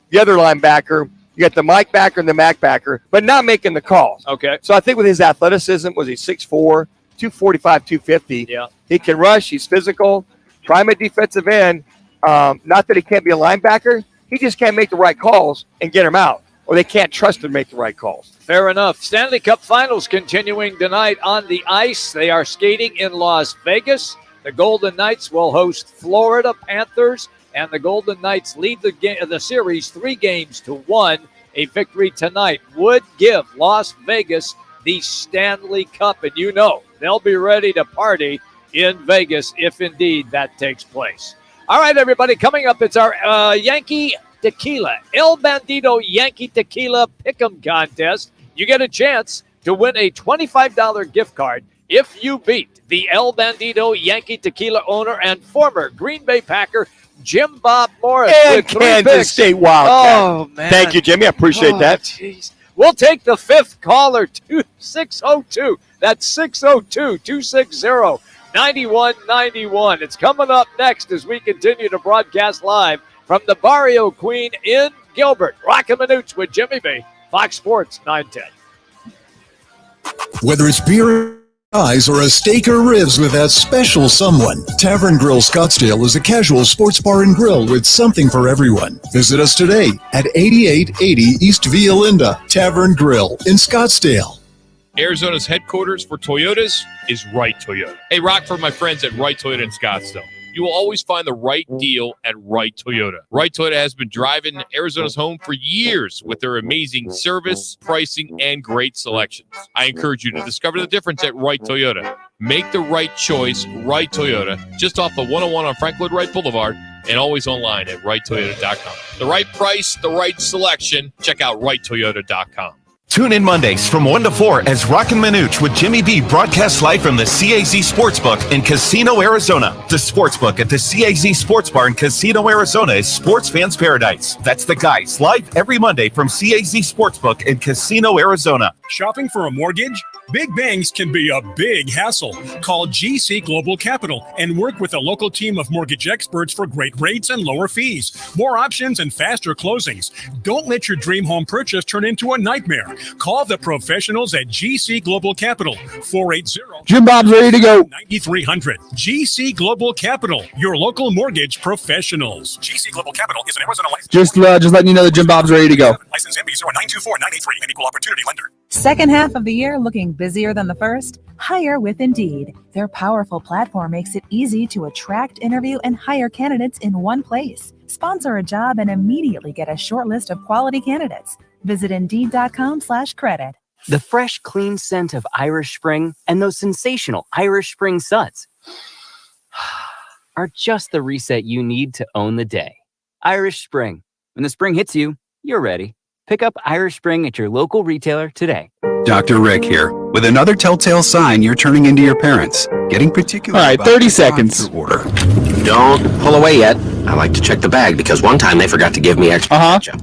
the other linebacker. You got the Mike backer and the Mac backer, but not making the calls. Okay. So I think with his athleticism, was he 6'4", 245, 250? Yeah. He can rush. He's physical. Try him at defensive end. Not that he can't be a linebacker. He just can't make the right calls and get him out, or they can't trust him to make the right calls. Fair enough. Stanley Cup Finals continuing tonight on the ice. They are skating in Las Vegas. The Golden Knights will host Florida Panthers. and the Golden Knights lead the series 3-1. A victory tonight would give Las Vegas the Stanley Cup, and you know they'll be ready to party in Vegas if indeed that takes place. All right, everybody, coming up, it's our Yankee Tequila, El Bandito Yankee Tequila Pick'em Contest. You get a chance to win a $25 gift card if you beat the El Bandito Yankee Tequila owner and former Green Bay Packer, Jim Bob Morris. And Kansas State Wildcat. Oh, man. Thank you, Jimmy. I appreciate that. Geez. We'll take the fifth caller to 602. That's 602-260-9191. It's coming up next as we continue to broadcast live from the Barrio Queen in Gilbert. Roc and Manuch with Jimmy B. Fox Sports 910. Whether it's beer, eyes, or a steak or ribs with that special someone, Tavern Grill Scottsdale is a casual sports bar and grill with something for everyone. Visit us today at 8880 East Via Linda, Tavern Grill in Scottsdale. Arizona's headquarters for Toyotas is Wright Toyota. Hey, Rock, for my friends at Wright Toyota in Scottsdale. You will always find the right deal at Wright Toyota. Wright Toyota has been driving Arizona's home for years with their amazing service, pricing, and great selections. I encourage you to discover the difference at Wright Toyota. Make the right choice, Wright Toyota, just off the 101 on Frank Lloyd Wright Boulevard, and always online at WrightToyota.com. The right price, the right selection. Check out WrightToyota.com. Tune in Mondays from 1 to 4 as Roc and Manuch with Jimmy B broadcasts live from the CAZ Sportsbook in Casino, Arizona. The Sportsbook at the CAZ Sports Bar in Casino, Arizona is sports fans' paradise. That's the Guys, live every Monday from CAZ Sportsbook in Casino, Arizona. Shopping for a mortgage? Big banks can be a big hassle. Call GC Global Capital and work with a local team of mortgage experts for great rates and lower fees, more options, and faster closings. Don't let your dream home purchase turn into a nightmare. Call the professionals at GC Global Capital, 480. Jim Bob's ready to go. 9300. GC Global Capital, your local mortgage professionals. GC Global Capital is an Arizona license. Just letting you know that Jim Bob's ready to go. License MB0924983 and equal opportunity lender. Second half of the year looking busier than the first? Hire with Indeed. Their powerful platform makes it easy to attract, interview, and hire candidates in one place. Sponsor a job and immediately get a short list of quality candidates. Visit Indeed.com/credit. The fresh, clean scent of Irish Spring and those sensational Irish Spring suds are just the reset you need to own the day. Irish Spring. When the spring hits you, you're ready. Pick up Irish Spring at your local retailer today. Dr. Rick here, with another telltale sign you're turning into your parents. Getting particular. All right, about 30 your seconds. order. Don't pull away yet. I like to check the bag because one time they forgot to give me extra ketchup.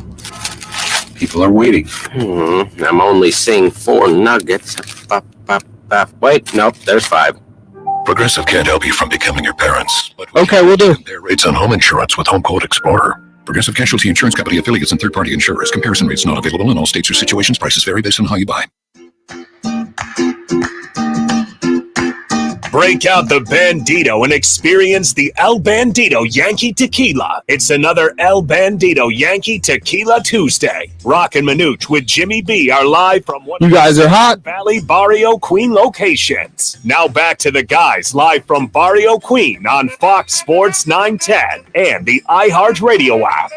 People are waiting. I'm only seeing 4 nuggets. Wait, nope, there's 5. Progressive can't help you from becoming your parents. But okay, we'll do. Their rates on home insurance with Home Quote Explorer. Progressive Casualty Insurance Company affiliates and third-party insurers. Comparison rates not available in all states or situations. Prices vary based on how you buy. Break out the Bandito and experience the El Bandito Yankee Tequila. It's another El Bandito Yankee Tequila Tuesday. Roc and Manuch with Jimmy B are live from one You guys are hot. Valley Barrio Queen locations. Now back to the guys live from Barrio Queen on Fox Sports 910 and the iHeart Radio app.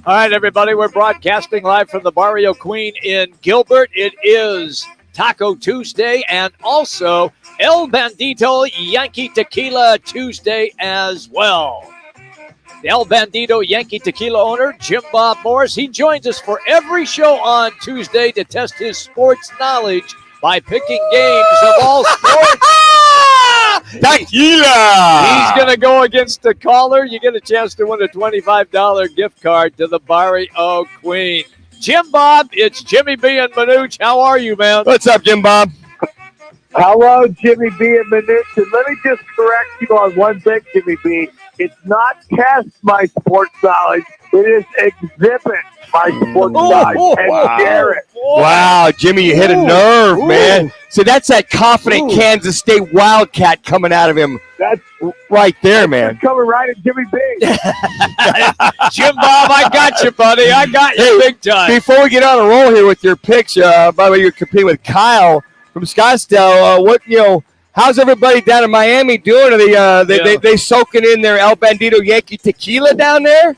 All right, everybody, we're broadcasting live from the Barrio Queen in Gilbert. It is Taco Tuesday and also El Bandito Yankee Tequila Tuesday as well. The El Bandito Yankee Tequila owner, Jim Bob Morris, he joins us for every show on Tuesday to test his sports knowledge by picking games of all sports. Tequila! He's going to go against the caller. You get a chance to win a $25 gift card to the Barrio Queen. Jim Bob, it's Jimmy B and Manuch. How are you, man? What's up, Jim Bob? Hello, Jimmy B and Manuch. And let me just correct you on one thing, Jimmy B. It's not test my sports knowledge. It is exhibit my sports knowledge and share it. Wow, Jimmy, you hit a nerve, man. So that's that confident Kansas State Wildcat coming out of him. That's right there, man. Coming right at Jimmy B. Jim Bob, I got you, buddy. I got you big time. Before we get on a roll here with your picks, by the way, you're competing with Kyle from Scottsdale. How's everybody down in Miami doing? Are they soaking in their El Bandito Yankee tequila down there?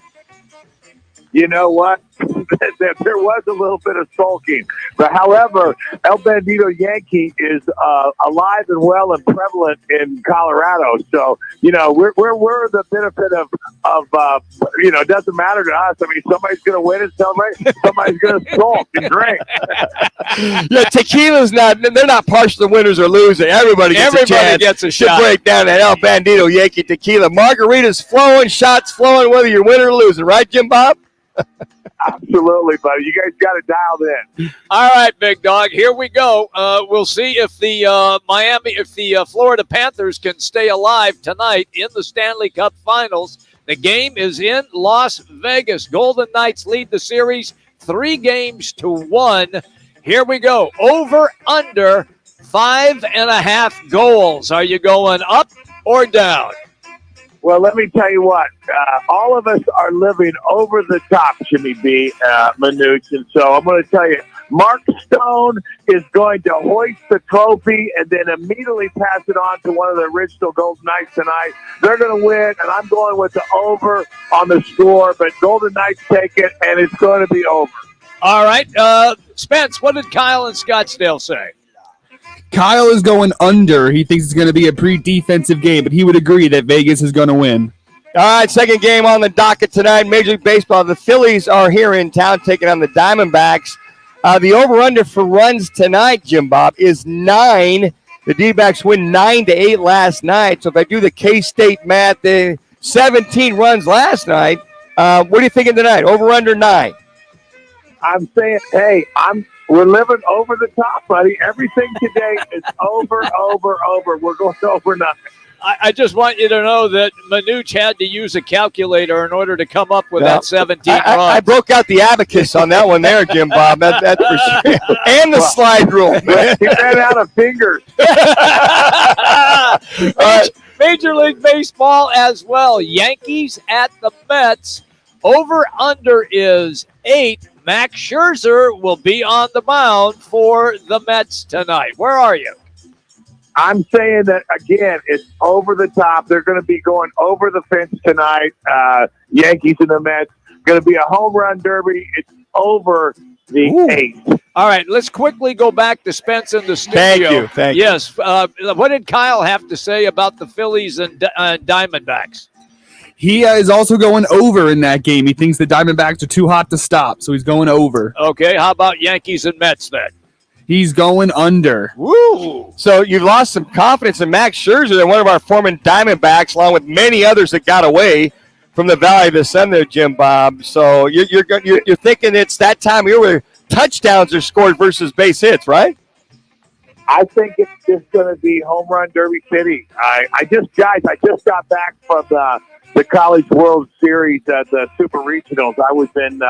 You know what? There was a little bit of sulking. But however, El Bandito Yankee is alive and well and prevalent in Colorado. So, we're the benefit of it doesn't matter to us. I mean, somebody's going to win and celebrate. Somebody's going to sulk and drink. Yeah, tequila's they're not partial to winners or losing. Everybody gets a shot to break down that El Bandito Yankee tequila. Margaritas flowing, shots flowing, whether you're winning or losing. Right, Jim Bob? Absolutely, buddy. You guys got it dialed in. All right, big dog. Here we go. We'll see if the Florida Panthers can stay alive tonight in the Stanley Cup Finals. The game is in Las Vegas. Golden Knights lead the series 3-1. Here we go. Over under 5.5 goals. Are you going up or down? Well, let me tell you what. All of us are living over the top, Jimmy B, Manuch. And so I'm going to tell you, Mark Stone is going to hoist the trophy and then immediately pass it on to one of the original Golden Knights tonight. They're going to win, and I'm going with the over on the score. But Golden Knights take it, and it's going to be over. All right. Spence, what did Kyle in Scottsdale say? Kyle is going under. He thinks it's going to be a pretty defensive game, but he would agree that Vegas is going to win. All right, second game on the docket tonight, Major League Baseball. The Phillies are here in town taking on the Diamondbacks. The over-under for runs tonight, Jim Bob, is 9. The D-backs win 9-8 last night. So if I do the K-State math, 17 runs last night. What are you thinking tonight? Over-under 9. I'm saying, we're living over the top, buddy. Everything today is over. We're going over nothing. I just want you to know that Manuch had to use a calculator in order to come up with that 17 runs. I broke out the abacus on that one there, Jim Bob. That's for sure. And the slide rule. He ran out of fingers. Major League Baseball as well. Yankees at the Mets. Over-under is 8. Max Scherzer will be on the mound for the Mets tonight. Where are you? I'm saying that, again, it's over the top. They're going to be going over the fence tonight. Yankees and the Mets. Going to be a home run derby. It's over the 8. All right, let's quickly go back to Spence in the studio. Thank you. Yes. What did Kyle have to say about the Phillies and Diamondbacks? He is also going over in that game. He thinks the Diamondbacks are too hot to stop, so he's going over. Okay, how about Yankees and Mets then? He's going under. Woo! So you've lost some confidence in Max Scherzer, one of our former Diamondbacks, along with many others that got away from the Valley of the Sun there, Jim Bob. So you're thinking it's that time of year where touchdowns are scored versus base hits, right? I think it's just going to be home run derby city. I just got back from the College World Series at the Super Regionals. I was in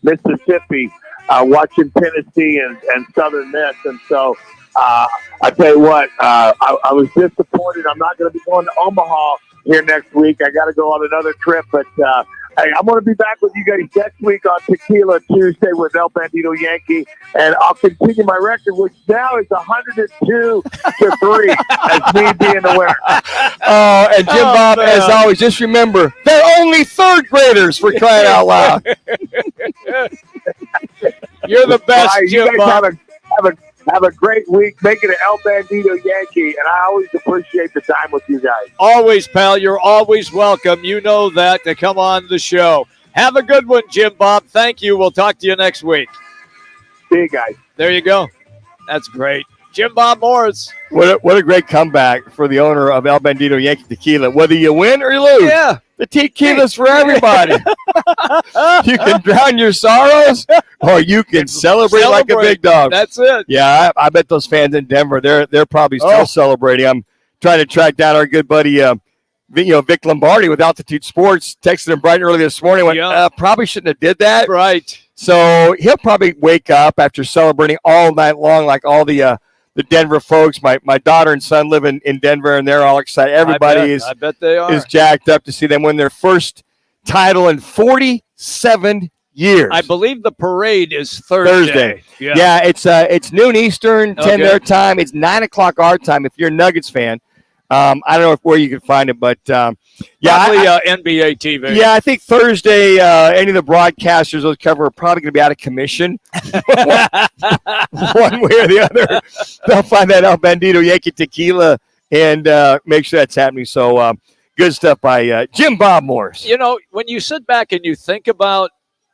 Mississippi watching Tennessee and Southern Miss. And so I tell you what, I was disappointed. I'm not going to be going to Omaha here next week. I got to go on another trip. But I'm going to be back with you guys next week on Tequila Tuesday with El Bandito Yankee. And I'll continue my record, which now is 102-3 as me being the winner. Oh, and Jim Bob, as always, just remember, they're only third graders, for crying out loud. You're the best, Jim Bob. Have a great week. Make it an El Bandito Yankee, and I always appreciate the time with you guys. Always, pal. You're always welcome. You know that, to come on the show. Have a good one, Jim Bob. Thank you. We'll talk to you next week. See you guys. There you go. That's great. Jim Bob Morris. What a great comeback for the owner of El Bandito Yankee Tequila. Whether you win or you lose, yeah, the tequila's for everybody. You can drown your sorrows, or you can celebrate like a big dog. That's it. Yeah, I bet those fans in Denver, they're probably still celebrating. I'm trying to track down our good buddy, Vic Lombardi with Altitude Sports. Texted him bright and early this morning. Went, probably shouldn't have did that. Right. So he'll probably wake up after celebrating all night long, like all the Denver folks. My daughter and son live in Denver, and they're all excited. Everybody I bet they are. is jacked up to see them win their first title in 47 Years. I believe the parade is Thursday. Yeah, it's noon Eastern, 10 their time. It's 9 o'clock our time if you're a Nuggets fan. I don't know where you can find it, but Probably NBA TV. Yeah, I think Thursday, any of the broadcasters those cover are probably going to be out of commission one way or the other. They'll find that out, Bandito Yankee Tequila, and make sure that's happening. So good stuff by Jim Bob Morse. You know, when you sit back and you think about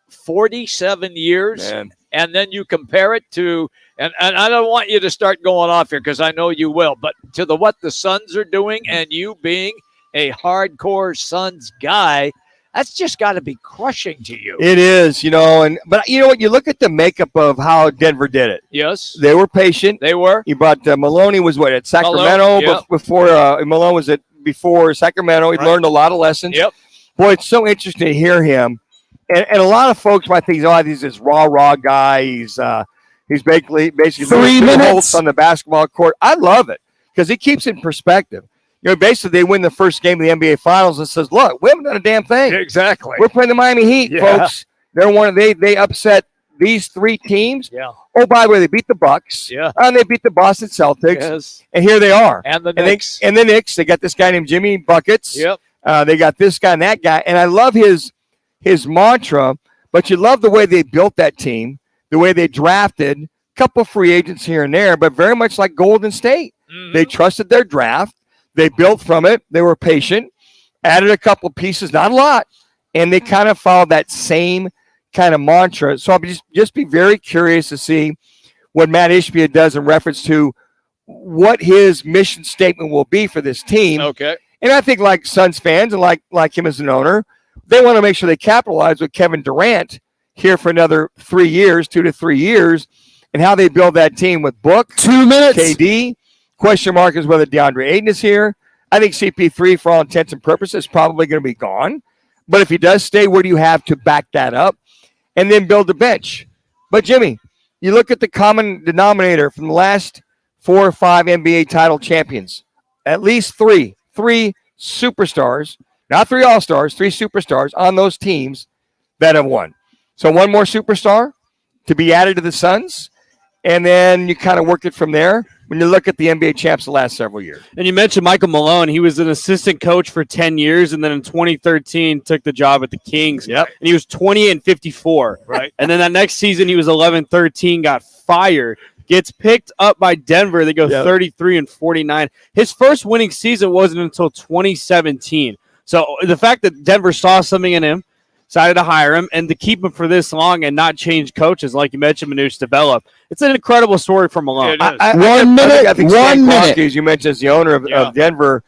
47 years, and then you compare it to, and I don't want you to start going off here because I know you will, but to what the Suns are doing and you being a hardcore Suns guy, that's just got to be crushing to you. It is, but you know what? You look at the makeup of how Denver did it. Yes. They were patient. They were. You brought Maloney was at Sacramento before Malone was before Sacramento. He learned a lot of lessons. Yep. Boy, it's so interesting to hear him. And a lot of folks might think, he's this raw guy. He's basically 3 minutes on the basketball court. I love it because he keeps it in perspective. Basically they win the first game of the NBA Finals and says, "Look, we haven't done a damn thing. Exactly. We're playing the Miami Heat, folks. They're they upset these 3 teams. Yeah. Oh, by the way, they beat the Bucks. Yeah. And they beat the Boston Celtics. Yes. And here they are. And the Knicks. And the Knicks. They got this guy named Jimmy Buckets. Yep. They got this guy and that guy. And I love his mantra, but you love the way they built that team, the way they drafted a couple free agents here and there, but very much like Golden State. Mm-hmm. They trusted their draft. They built from it. They were patient, added a couple pieces, not a lot, and they kind of followed that same kind of mantra. So I'll just be very curious to see what Matt Ishbia does in reference to what his mission statement will be for this team. Okay. And I think like Suns fans and like him as an owner, they want to make sure they capitalize with Kevin Durant here for another 3 years, 2 to 3 years, and how they build that team with Book, 2 minutes, KD. Question mark is whether DeAndre Ayton is here. I think CP3, for all intents and purposes, is probably going to be gone. But if he does stay, what do you have to back that up? And then build a bench. But, Jimmy, you look at the common denominator from the last 4 or 5 NBA title champions. At least 3 superstars, not 3 all-stars, 3 superstars on those teams that have won. So one more superstar to be added to the Suns, and then you kind of work it from there when you look at the NBA champs the last several years. And you mentioned Michael Malone. He was an assistant coach for 10 years, and then in 2013 took the job at the Kings. Yep. And he was 20-54. Right. And then that next season he was 11-13, got fired, gets picked up by Denver. They go 33-49. His first winning season wasn't until 2017. So the fact that Denver saw something in him, decided to hire him, and to keep him for this long and not change coaches, like you mentioned, Manuch develop. It's an incredible story for Malone. I think Stan Kroenke, as you mentioned, as the owner of Denver,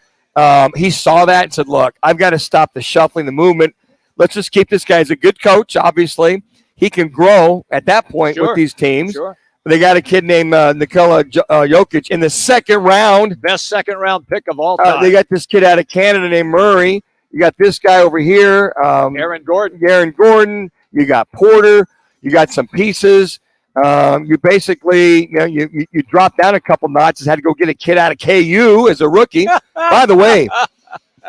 he saw that and said, look, I've got to stop the shuffling, the movement. Let's just keep this guy. He's a good coach, obviously. He can grow at that point with these teams. Sure. They got a kid named Nikola Jokic in the second round. Best second-round pick of all time. They got this kid out of Canada named Murray. You got this guy over here, Aaron Gordon. You got Porter. You got some pieces. You basically, you dropped down a couple notches. Had to go get a kid out of KU as a rookie. By the way,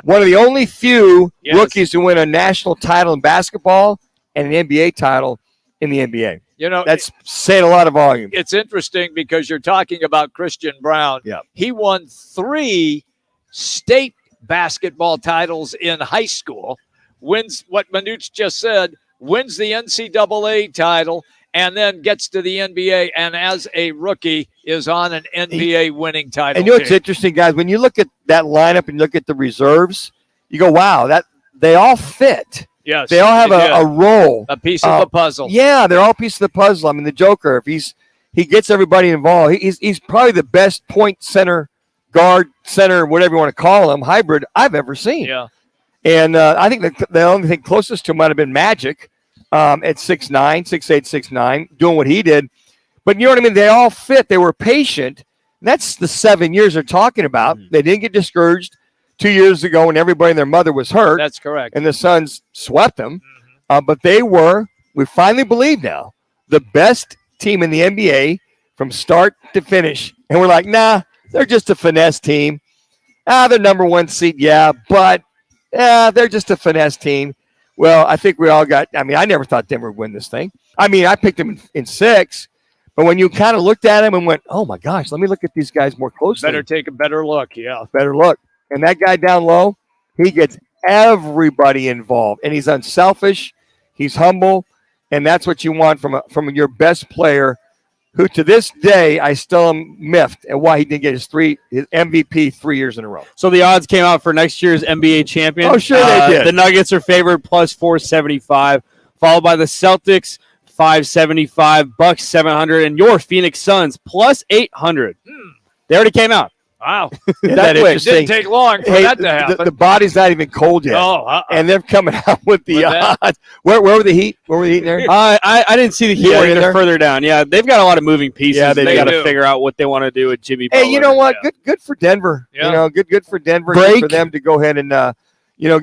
one of the only few rookies to win a national title in basketball and an NBA title in the NBA. That's saying a lot of volume. It's interesting because you're talking about Christian Brown. Yeah. He won 3 state basketball titles in high school, wins what Manuch just said, wins the NCAA title, and then gets to the NBA, and as a rookie is on an NBA winning title. And what's interesting, guys, when you look at that lineup and look at the reserves, you go, wow, that they all fit. Yes. They all have a role. A piece of the puzzle. Yeah, they're all pieces of the puzzle. I mean, the Joker, if he gets everybody involved, he's probably the best point center, guard, center, whatever you want to call him, hybrid I've ever seen. Yeah. And I think the only thing closest to him might have been Magic at 6'9", 6'8", 6'9", doing what he did. But you know what I mean? They all fit. They were patient. And that's the 7 years they're talking about. They didn't get discouraged 2 years ago when everybody and their mother was hurt. That's correct. And the Suns swept them. But they were, we finally believe now, the best team in the NBA from start to finish. And we're like, nah, they're just a finesse team. They're number 1 seed, but they're just a finesse team. Well, I think we all got. I mean, I never thought Denver would win this thing. I mean, I picked them in 6, but when you kind of looked at them and went, "Oh my gosh, let me look at these guys more closely." Better take a better look. Yeah, better look. And that guy down low, he gets everybody involved, and he's unselfish. He's humble, and that's what you want from your best player. Who to this day I still am miffed at why he didn't get his MVP 3 years in a row. So the odds came out for next year's NBA champion. Oh, sure they did. The Nuggets are favored plus 475, followed by the Celtics 575, Bucks 700, and your Phoenix Suns plus 800. They already came out. Wow. That it didn't take long for that to happen. The body's not even cold yet. And they're coming out with the odds. Where were the Heat? Where were the Heat there? I didn't see the Heat. They're further down. Yeah, they've got a lot of moving pieces. Yeah, they got to figure out what they want to do with Jimmy Butler. Hey, you know what? Good for Denver. Yeah. You know, good for Denver. Good for them to go ahead and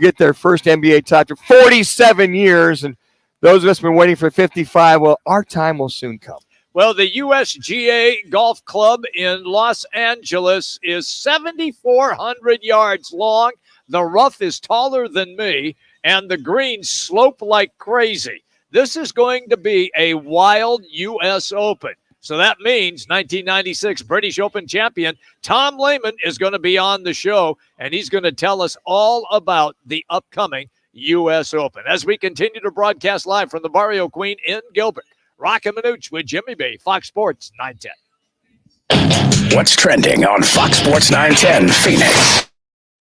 get their first NBA title for 47 years. And those of us have been waiting for 55. Well, our time will soon come. Well, the USGA Golf Club in Los Angeles is 7,400 yards long. The rough is taller than me, and the greens slope like crazy. This is going to be a wild U.S. Open. So that means 1996 British Open champion Tom Lehman is going to be on the show, and he's going to tell us all about the upcoming U.S. Open. As we continue to broadcast live from the Barrio Queen in Gilbert, Roc and Manuch with Jimmy B, Fox Sports 910. What's trending on Fox Sports 910 Phoenix?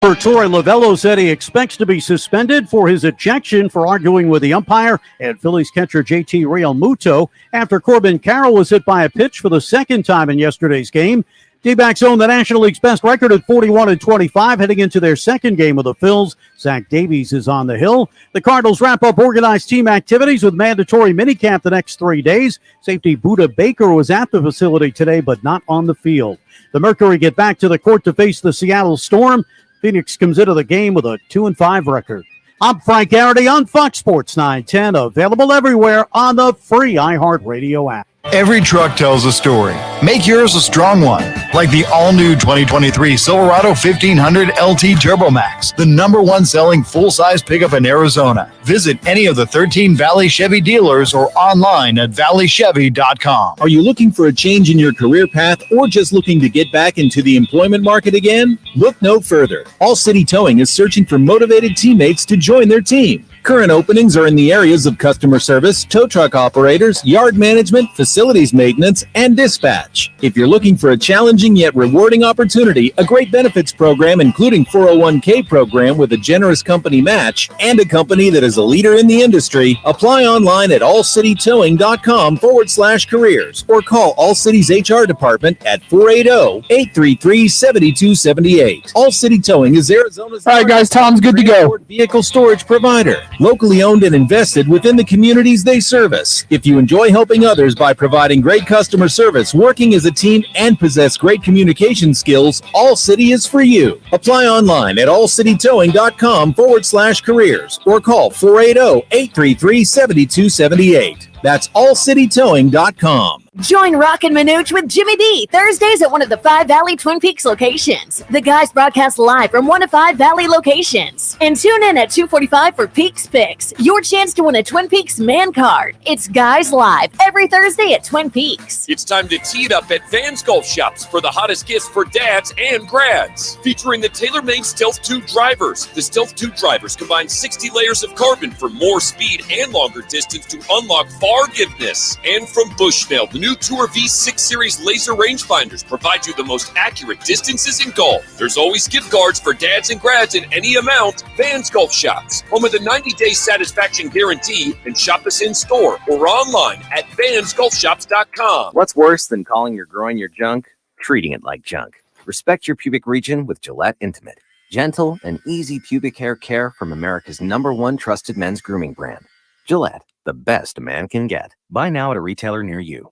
Torrey Lovello said he expects to be suspended for his ejection for arguing with the umpire and Phillies catcher JT Realmuto after Corbin Carroll was hit by a pitch for the second time in yesterday's game. D-backs own the National League's best record at 41-25 heading into their second game with the Phils. Zach Davies is on the hill. The Cardinals wrap up organized team activities with mandatory minicamp the next 3 days. Safety Buda Baker was at the facility today but not on the field. The Mercury get back to the court to face the Seattle Storm. Phoenix comes into the game with a 2-5 record. I'm Frank Garrity on Fox Sports 910, available everywhere on the free iHeartRadio app. Every truck tells a story. Make yours a strong one, like the all-new 2023 Silverado 1500 LT Turbo Max, the #1 selling full-size pickup in Arizona. Visit any of the 13 Valley Chevy dealers or online at valleychevy.com. Are you looking for a change in your career path or just looking to get back into the employment market again? Look no further. All City Towing is searching for motivated teammates to join their team. Current openings are in the areas of customer service, tow truck operators, yard management, facilities maintenance, and dispatch. If you're looking for a challenging yet rewarding opportunity, a great benefits program including 401k program with a generous company match, and a company that is a leader in the industry, apply online at allcitytowing.com/careers or call All City's HR department at 480-833-7278. All City Towing is Arizona's All right, guys, Tom's good to go. Vehicle storage provider. Locally owned and invested within the communities they service. If you enjoy helping others by providing great customer service, working as a team, and possess great communication skills, All City is for you. Apply online at allcitytowing.com/careers or call 480-833-7278. That's allcitytowing.com. Join Roc and Manuch with Jimmy B Thursdays at one of the 5 Valley Twin Peaks locations. The guys broadcast live from 1 to 5 Valley locations. And tune in at 2:45 for Peaks Picks, your chance to win a Twin Peaks man card. It's Guys Live every Thursday at Twin Peaks. It's time to tee it up at Vans Golf Shops for the hottest gifts for dads and grads. Featuring the tailor-made Stealth 2 drivers. The Stealth 2 drivers combine 60 layers of carbon for more speed and longer distance to unlock forgiveness. And from Bushnell, the new Tour V6 Series laser rangefinders provide you the most accurate distances in golf. There's always gift cards for dads and grads in any amount. Vans Golf Shops, home of the 90-day satisfaction guarantee, and shop us in store or online at vansgolfshops.com. What's worse than calling your groin your junk? Treating it like junk. Respect your pubic region with Gillette Intimate. Gentle and easy pubic hair care from America's #1 trusted men's grooming brand. Gillette, the best a man can get. Buy now at a retailer near you.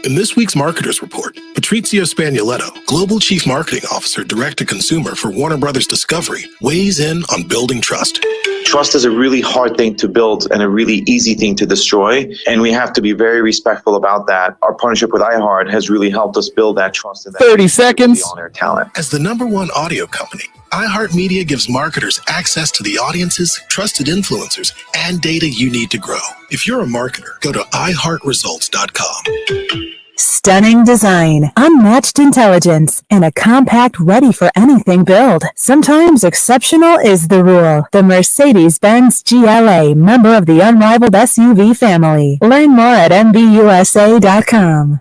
In this week's Marketers Report, Patrizio Spagnoletto, Global Chief Marketing Officer Direct to Consumer for Warner Brothers Discovery, weighs in on building trust. Trust is a really hard thing to build and a really easy thing to destroy, and we have to be very respectful about that. Our partnership with iHeart has really helped us build that trust. And that 30 seconds. On-air talent. As the #1 audio company, iHeartMedia gives marketers access to the audiences, trusted influencers, and data you need to grow. If you're a marketer, go to iHeartResults.com. Stunning design, unmatched intelligence, and a compact ready-for-anything build. Sometimes exceptional is the rule. The Mercedes-Benz GLA, member of the unrivaled SUV family. Learn more at MBUSA.com.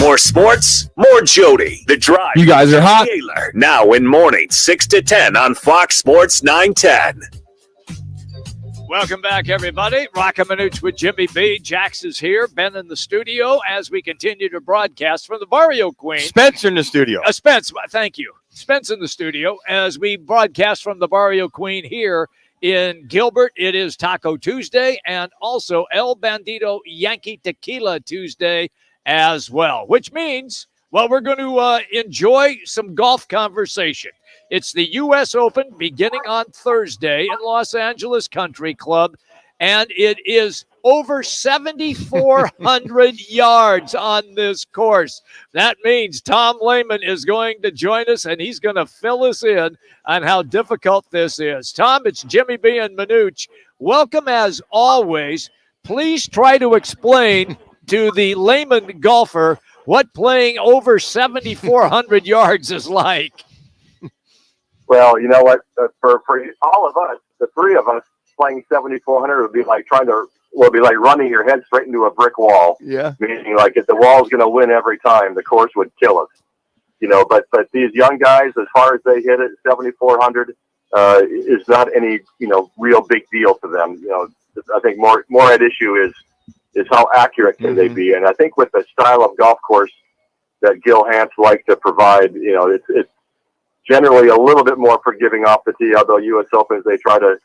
More sports, more Jody. The Drive. You guys are hot. Taylor, now in morning, 6 to 10 on Fox Sports 910. Welcome back, everybody. Roc and Manuch with Jimmy B. Jax is here. Ben in the studio as we continue to broadcast from the Barrio Queen. Spencer in the studio. Spence, thank you. Spence in the studio as we broadcast from the Barrio Queen here in Gilbert. It is Taco Tuesday and also El Bandito Yankee Tequila Tuesday as well, which means, well, we're going to enjoy some golf conversation. It's the U.S. Open beginning on Thursday in Los Angeles Country Club, and it is over 7,400 yards on this course. That means Tom Lehman is going to join us, and he's going to fill us in on how difficult this is. Tom, it's Jimmy B. and Manuch. Welcome as always. Please try to explain to the layman golfer what playing over 7,400 yards is like. Well, you know what? For all of us, the three of us playing 7,400 would be like running your head straight into a brick wall. Yeah. Meaning, like, if the wall's going to win every time, the course would kill us. You know, but these young guys, as far as they hit it, 7,400 is not any, real big deal to them. You know, I think more at issue is how accurate can they be. And I think with the style of golf course that Gil Hanse likes to provide, it's generally a little bit more forgiving off the tee, although U.S. Opens, they try to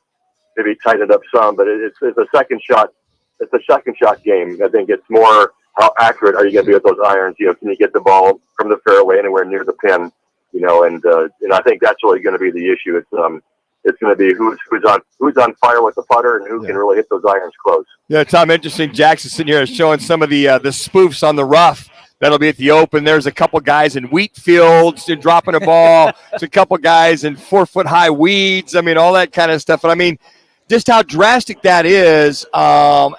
maybe tighten it up some, but it's a second shot. It's a second shot game. I think it's more how accurate are you going to be with those irons? Can you get the ball from the fairway anywhere near the pin? And I think that's really going to be the issue. It's going to be who's on fire with the putter and who can really hit those irons close. Yeah, Tom, interesting. Jackson sitting here showing some of the spoofs on the rough. That'll be at the Open. There's a couple guys in wheat fields dropping a ball. There's a couple guys in 4-foot-high weeds. I mean, all that kind of stuff. And I mean, just how drastic that is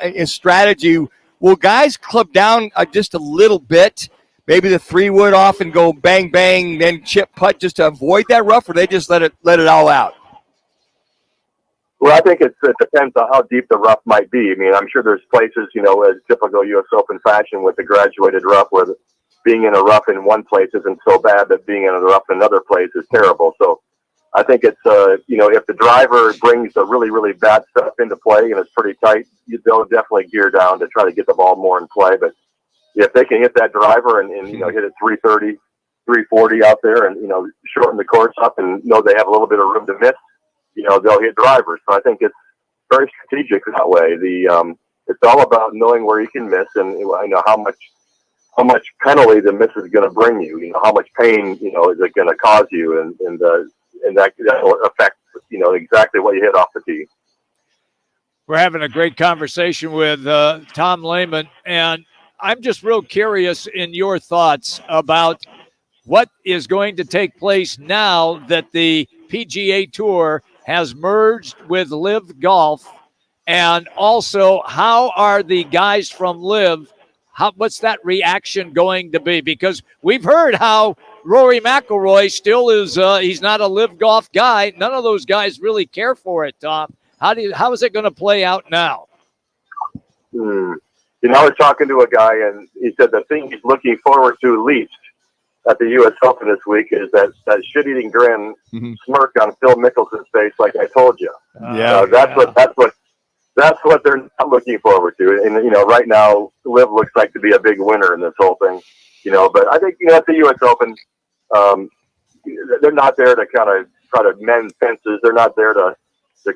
in strategy. Will guys club down just a little bit? Maybe the 3-wood off and go bang, bang, then chip putt just to avoid that rough, or they just let it all out? Well, I think it depends on how deep the rough might be. I mean, I'm sure there's places, as typical U.S. Open fashion with the graduated rough, where being in a rough in one place isn't so bad, but being in a rough in another place is terrible. So I think it's, if the driver brings the really, really bad stuff into play and it's pretty tight, they'll definitely gear down to try to get the ball more in play. But if they can hit that driver and hit it 330, 340 out there and, shorten the course up and know they have a little bit of room to miss, they'll hit drivers. So I think it's very strategic that way. It's all about knowing where you can miss and how much penalty the miss is going to bring you. How much pain is it going to cause you, and that will affect exactly what you hit off the tee. We're having a great conversation with Tom Lehman, and I'm just real curious in your thoughts about what is going to take place now that the PGA Tour has merged with Live Golf, and also how are the guys from Live, what's that reaction going to be? Because we've heard how Rory McIlroy still is, he's not a Live Golf guy. None of those guys really care for it, Tom. How is it going to play out now? I was talking to a guy, and he said the thing he's looking forward to least at the U.S. Open this week is that shit-eating grin smirk on Phil Mickelson's face, like I told you. That's what they're not looking forward to. And right now, Liv looks like to be a big winner in this whole thing. But I think at the U.S. Open, they're not there to kind of try to mend fences. They're not there to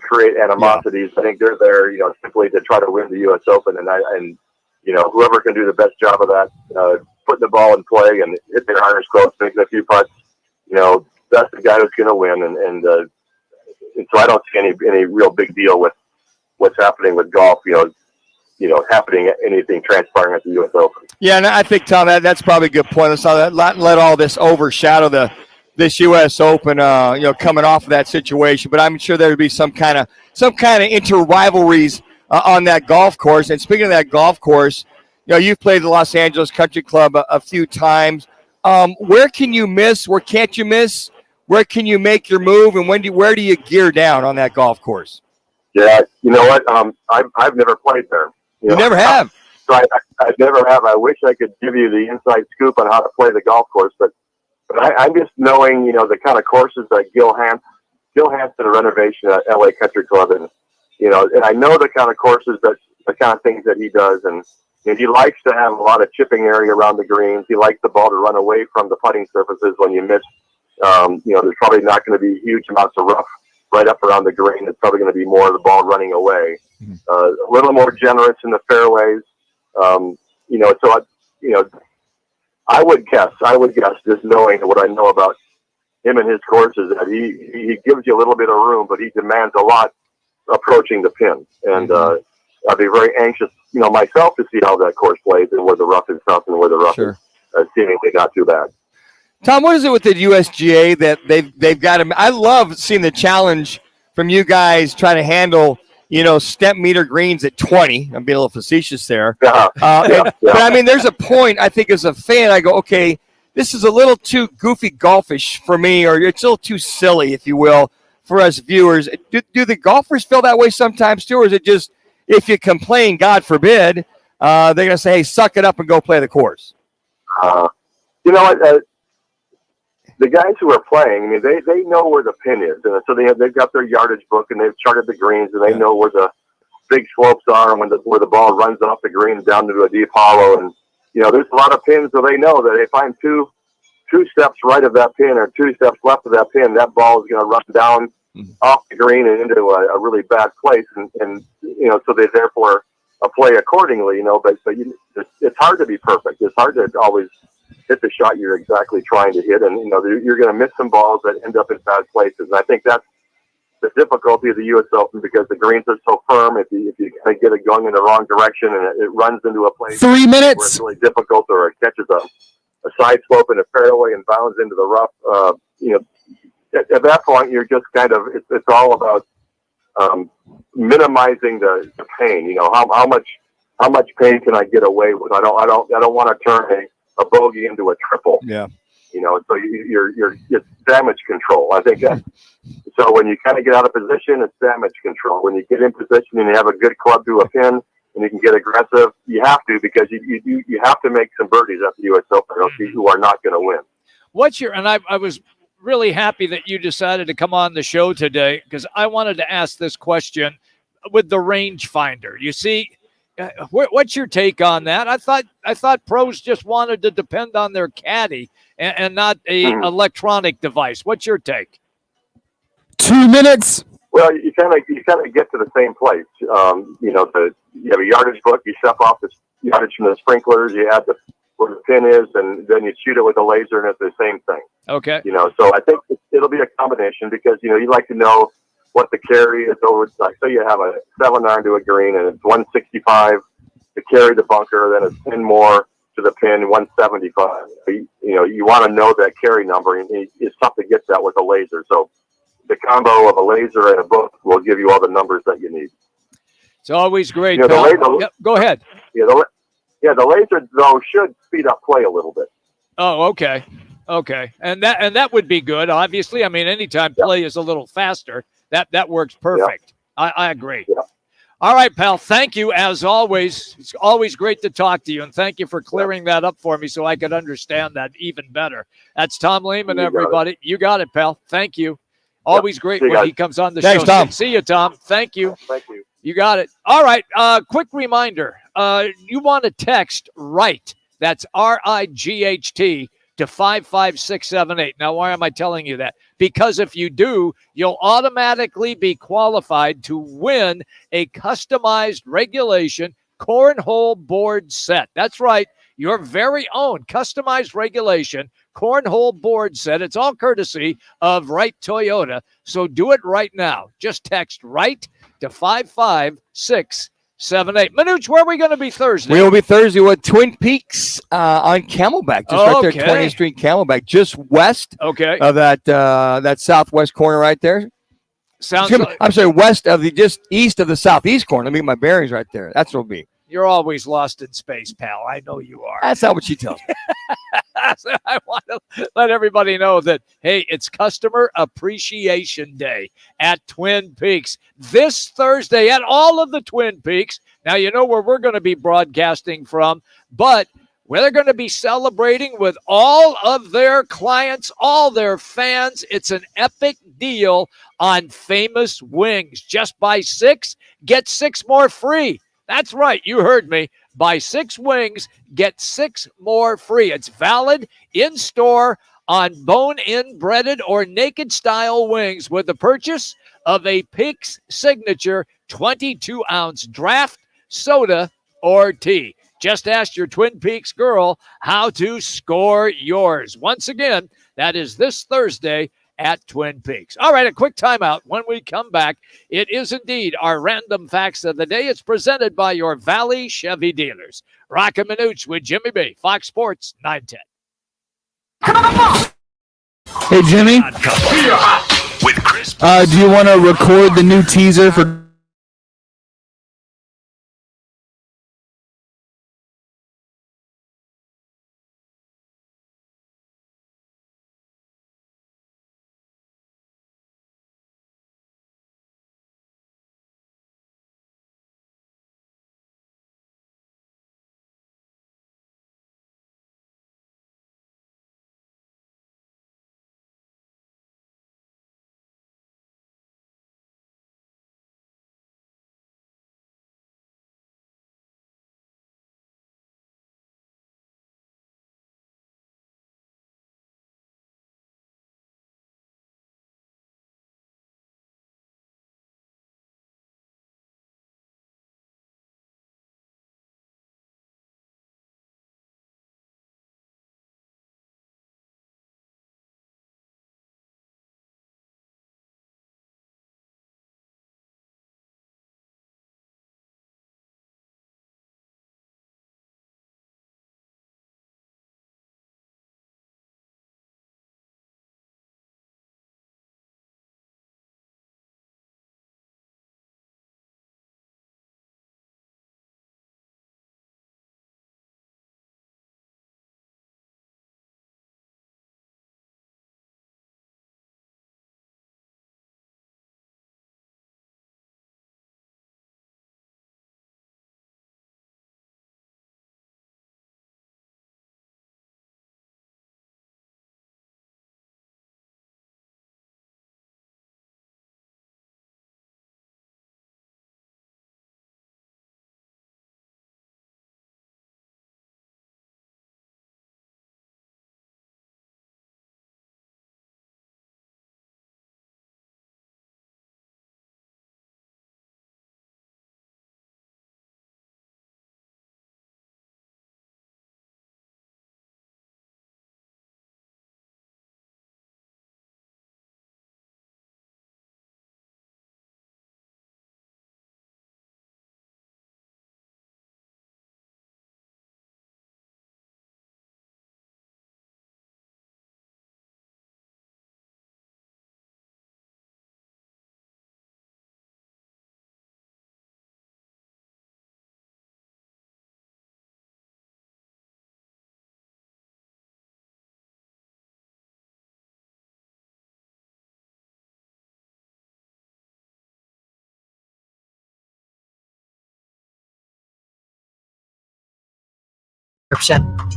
create animosities. I think they're there, simply to try to win the U.S. Open, and whoever can do the best job of that. Putting the ball in play and hit their irons close, making a few putts, that's the guy who's going to win. And so I don't see any real big deal with what's happening with golf. Happening, anything transpiring at the U.S. Open. Yeah, and I think, Tom, that's probably a good point. Let's not let all this overshadow this U.S. Open, coming off of that situation. But I'm sure there would be some kind of inter-rivalries on that golf course. And speaking of that golf course, you've played the Los Angeles Country Club a few times. Where can you miss? Where can't you miss? Where can you make your move? And where do you gear down on that golf course? Yeah, you know what? I've never played there. You never have? So I never have. I wish I could give you the inside scoop on how to play the golf course, but I'm just knowing, the kind of courses that Gil Hansen renovation at LA Country Club, and I know the kind of courses the kind of things that he does, and he likes to have a lot of chipping area around the greens. He likes the ball to run away from the putting surfaces when you miss. There's probably not going to be huge amounts of rough right up around the green. It's probably going to be more of the ball running away. A little more generous in the fairways. I would guess, just knowing what I know about him and his courses, that he gives you a little bit of room, but he demands a lot approaching the pin. And I'd be very anxious, myself, to see how that course plays and where the rough is tough and where the rough is seemingly not too bad. Tom, what is it with the USGA that they've got him? I love seeing the challenge from you guys trying to handle, step meter greens at 20. I'm being a little facetious there. But I mean, there's a point, I think, as a fan, I go, okay, this is a little too goofy golfish for me, or it's a little too silly, if you will, for us viewers. Do the golfers feel that way sometimes too, or is it just, if you complain, God forbid, they're going to say, hey, suck it up and go play the course? You know what? The guys who are playing, I mean, they know where the pin is, and so they've got their yardage book, and they've charted the greens, and they know where the big slopes are, and where the ball runs off the green down into a deep hollow. And there's a lot of pins, so they know that if I'm two steps right of that pin or 2 steps left of that pin, that ball is going to run down off the green and into a really bad place, and so they therefore play accordingly. But it's hard to be perfect. It's hard to always hit the shot you're exactly trying to hit, and you're going to miss some balls that end up in bad places. And I think that's the difficulty of the U.S. Open, because the greens are so firm. If you kind of get it going in the wrong direction and it runs into a place 3 minutes where it's really difficult, or it catches a side slope in a fairway and bounds into the rough, at that point you're just kind of it's all about minimizing the pain. How much pain can I get away with? I don't want to turn a bogey into a triple. Yeah. So it's damage control. I think that. So when you kind of get out of position, it's damage control. When you get in position and you have a good club to a pin and you can get aggressive, you have to, because you have to make some birdies at the U.S. Open, or you are not going to win. And I was really happy that you decided to come on the show today, because I wanted to ask this question with the rangefinder. You see, what's your take on that? I thought pros just wanted to depend on their caddy and not a electronic device. What's your take? 2 minutes. Well, you kind of get to the same place. You have a yardage book. You step off the yardage from the sprinklers. You add where the pin is, and then you shoot it with a laser, and it's the same thing. Okay. So I think it'll be a combination, because you like to know what the carry is over. Like, say you have a 7-iron to a green, and it's 165 to carry the bunker, then it's 10 more to the pin, 175. You want to know that carry number, and it's tough to get that with a laser. So the combo of a laser and a book will give you all the numbers that you need. It's always great. Go ahead. Yeah, the laser though should speed up play a little bit. Oh, okay, and that would be good. Obviously, I mean, anytime play is a little faster, that works perfect. I agree. Yeah. All right, pal. Thank you as always. It's always great to talk to you, and thank you for clearing that up for me so I could understand that even better. That's Tom Lehman, everybody. You got it, pal. Thank you. Always great when he comes on the show. Tom. See you, Tom. Thank you. Thank you. You got it. All right. Quick reminder. You want to text RIGHT. That's RIGHT to 55678. Now, why am I telling you that? Because if you do, you'll automatically be qualified to win a customized regulation cornhole board set. That's right. your very own customized regulation cornhole board set. It's all courtesy of Wright Toyota. So do it right now. Just text Wright to 55678. Manuch, where are we going to be Thursday? We will be Thursday with Twin Peaks on Camelback, just right there, 20th Street Camelback, just west of that southwest corner right there. I'm sorry, west of just east of the southeast corner. Let me get my bearings right there. That's what it'll be. You're always lost in space, pal. I know you are. That's not what she tells me. So I want to let everybody know that, hey, it's Customer Appreciation Day at Twin Peaks this Thursday at all of the Twin Peaks. Now, you know where we're going to be broadcasting from, but where they're going to be celebrating with all of their clients, all their fans. It's an epic deal on Famous Wings. Just buy 6, get 6 more free. That's right. You heard me. Buy 6 wings, get 6 more free. It's valid in store on bone-in, breaded, or naked-style wings with the purchase of a Peaks Signature 22-ounce draft, soda, or tea. Just ask your Twin Peaks girl how to score yours. Once again, that is this Thursday at Twin Peaks. All right, a quick timeout. When we come back, it is indeed our random facts of the day. It's presented by your Valley Chevy dealers. Roc and Manuch with Jimmy B, Fox Sports 910. Hey, Jimmy. With Chris. Do you want to record the new teaser for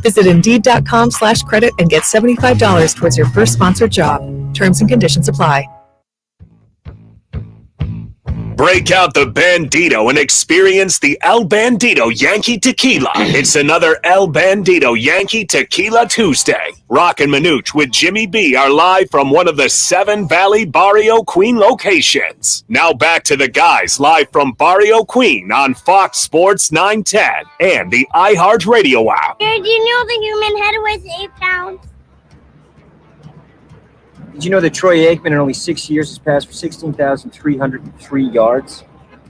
Visit Indeed.com/credit and get $75 towards your first sponsored job. Terms and conditions apply. Break out the Bandito and experience the El Bandito Yankee Tequila. It's another El Bandito Yankee Tequila Tuesday. Roc and Manuch with Jimmy B are live from one of the 7 Valley Barrio Queen locations. Now back to the guys live from Barrio Queen on Fox Sports 910 and the iHeartRadio app. Did you know the human head weighs 8 pounds? Did you know that Troy Aikman in only 6 years has passed for 16,303 yards?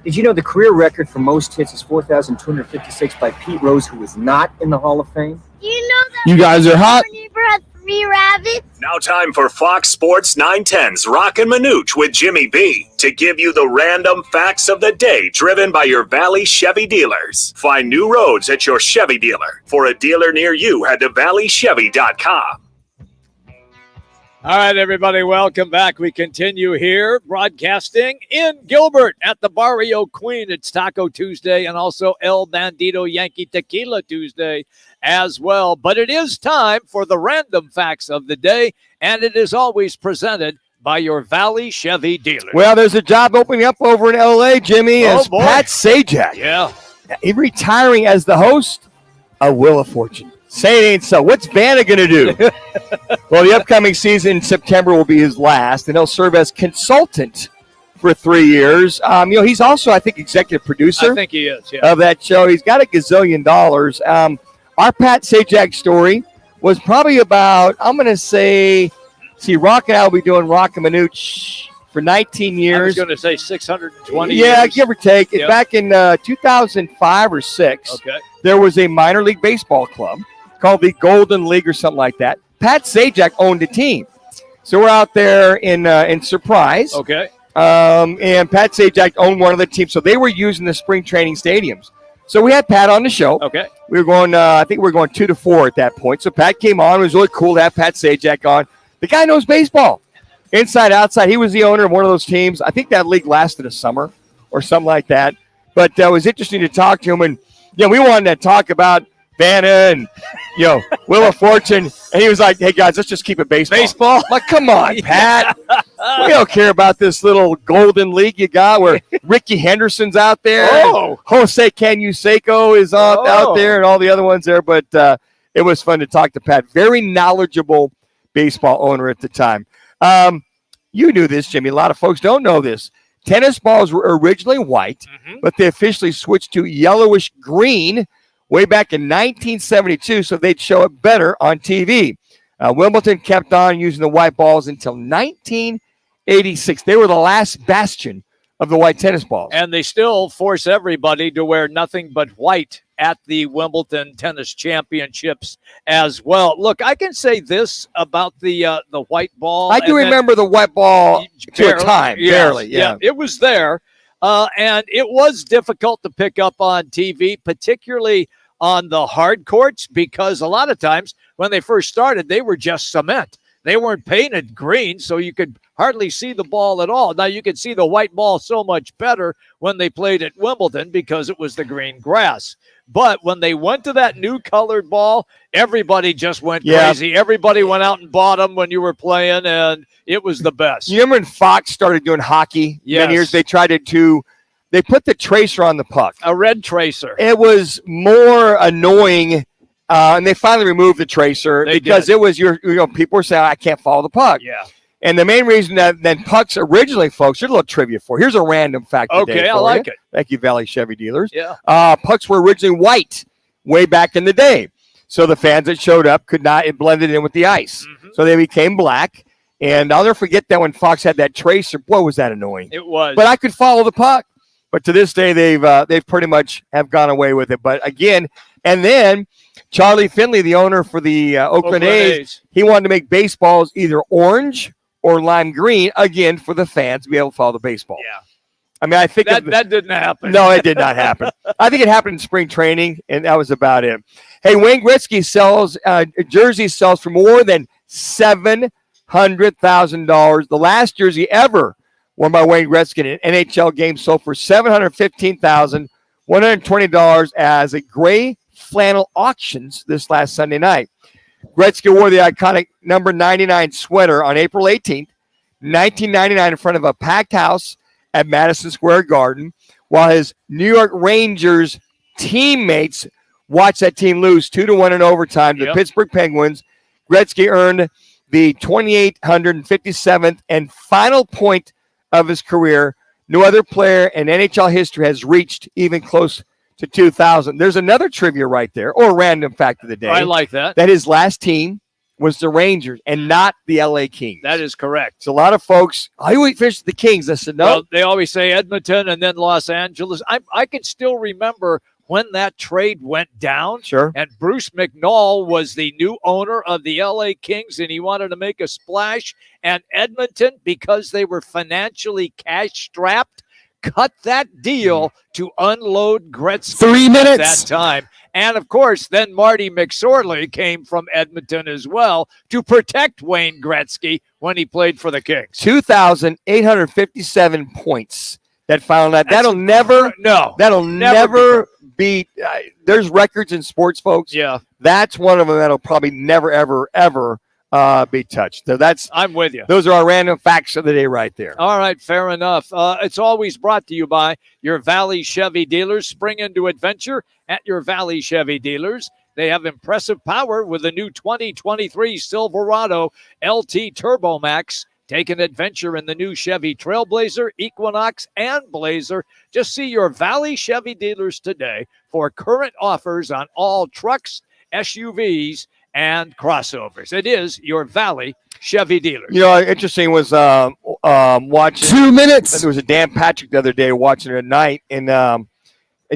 Did you know the career record for most hits is 4,256 by Pete Rose, who was not in the Hall of Fame? Do you know that you guys are hot? our neighbor had 3 rabbits? Now time for Fox Sports 910's Roc and Manuch with Jimmy B to give you the random facts of the day driven by your Valley Chevy dealers. Find new roads at your Chevy dealer. For a dealer near you, head to valleychevy.com. All right, everybody, welcome back. We continue here broadcasting in Gilbert at the Barrio Queen. It's Taco Tuesday and also El Bandito Yankee Tequila Tuesday as well. But it is time for the random facts of the day, and it is always presented by your Valley Chevy dealer. Well, there's a job opening up over in L.A., Jimmy, as Pat Sajak. Yeah. He's retiring as the host of Wheel of Fortune. Say it ain't so. What's Vanna going to do? Well, the upcoming season in September will be his last, and he'll serve as consultant for 3 years. He's also, I think, executive producer. I think he is, yeah. Of that show. He's got $1 gazillion. Our Pat Sajak story was probably about, I'm going to say, Roc and I will be doing Roc and Manuch for 19 years. I was going to say 620 Yeah, years. give or take. Yep. Back in 2005 or 6, Okay. there was a minor league baseball club called the Golden League or something like that. Pat Sajak owned a team. So we're out there in Surprise. Okay. And Pat Sajak owned one of the teams. So they were using the spring training stadiums. So we had Pat on the show. Okay. We were going, I think we were going 2 to 4 at that point. So Pat came on. It was really cool to have Pat Sajak on. The guy knows baseball. Inside, outside. He was the owner of one of those teams. I think that league lasted a summer or something like that. But it was interesting to talk to him. And, we wanted to talk about Vanna and, Wheel of Fortune. And he was like, hey, guys, let's just keep it baseball. Baseball? I'm like, come on, Pat. We don't care about this little Golden League you got where Ricky Henderson's out there. Oh. Jose Canseco is out there and all the other ones there. But it was fun to talk to Pat. Very knowledgeable baseball owner at the time. You knew this, Jimmy. A lot of folks don't know this. Tennis balls were originally white, but they officially switched to yellowish green way back in 1972, so they'd show it better on TV. Wimbledon kept on using the white balls until 1986. They were the last bastion of the white tennis balls. And they still force everybody to wear nothing but white at the Wimbledon Tennis Championships as well. Look, I can say this about the white ball. I do remember the white ball to a time, barely. Yeah, it was there. And it was difficult to pick up on TV, particularly on the hard courts, because a lot of times when they first started, they were just cement. They weren't painted green, so you could hardly see the ball at all. Now, you could see the white ball so much better when they played at Wimbledon because it was the green grass. But when they went to that new colored ball, everybody just went crazy. Everybody went out and bought them when you were playing, and it was the best. You remember when Fox started doing hockey? Yes. Many years they tried they put the tracer on the puck. A red tracer. It was more annoying, and they finally removed the tracer because it was people were saying, I can't follow the puck. Yeah. And the main reason that pucks originally, folks, here's a little trivia for. Here's a random fact. Okay, I like it. Thank you, Valley Chevy dealers. Yeah. Pucks were originally white way back in the day. So the fans that showed up it blended in with the ice. Mm-hmm. So they became black. And I'll never forget that when Fox had that tracer, boy, was that annoying. It was. But I could follow the puck. But to this day, they've pretty much have gone away with it. But again, and then Charlie Finley, the owner for the Oakland A's, he wanted to make baseballs either orange or lime green, again, for the fans to be able to follow the baseball. Yeah. I mean, I think that didn't happen. No, it did not happen. I think it happened in spring training, and that was about it. Hey, Wayne Gretzky sells jerseys for more than $700,000. The last jersey ever worn by Wayne Gretzky in an NHL game sold for $715,120 as a gray flannel auctions this last Sunday night. Gretzky wore the iconic number 99 sweater on April 18th, 1999, in front of a packed house at Madison Square Garden, while his New York Rangers teammates watched that team lose 2-1 in overtime to the Pittsburgh Penguins. Gretzky earned the 2,857th and final point of his career. No other player in NHL history has reached even close to 2,000. There's another trivia right there, or a random fact of the day. I like that. That his last team was the Rangers and not the LA Kings. That is correct. So a lot of folks, you finished the Kings. I said, no. Well, they always say Edmonton and then Los Angeles. I can still remember when that trade went down. Sure. And Bruce McNall was the new owner of the LA Kings, and he wanted to make a splash. And Edmonton, because they were financially cash-strapped, cut that deal to unload Gretzky 3 minutes at that time. And, of course, then Marty McSorley came from Edmonton as well to protect Wayne Gretzky when he played for the Kings. 2,857 points that found that. That'll never beat. There's records in sports, folks. Yeah. That's one of them that'll probably never, ever, ever be touched. So I'm with you. Those are our random facts of the day right there. All right, fair enough. It's always brought to you by your Valley Chevy dealers. Spring into adventure at your Valley Chevy dealers. They have impressive power with the new 2023 Silverado LT Turbo Max. Take an adventure in the new Chevy Trailblazer, Equinox, and Blazer. Just see your Valley Chevy dealers today for current offers on all trucks, SUVs, and crossovers. It is your Valley Chevy dealers. You know, interesting was watching 2 minutes. There was a Dan Patrick the other day watching it at night, and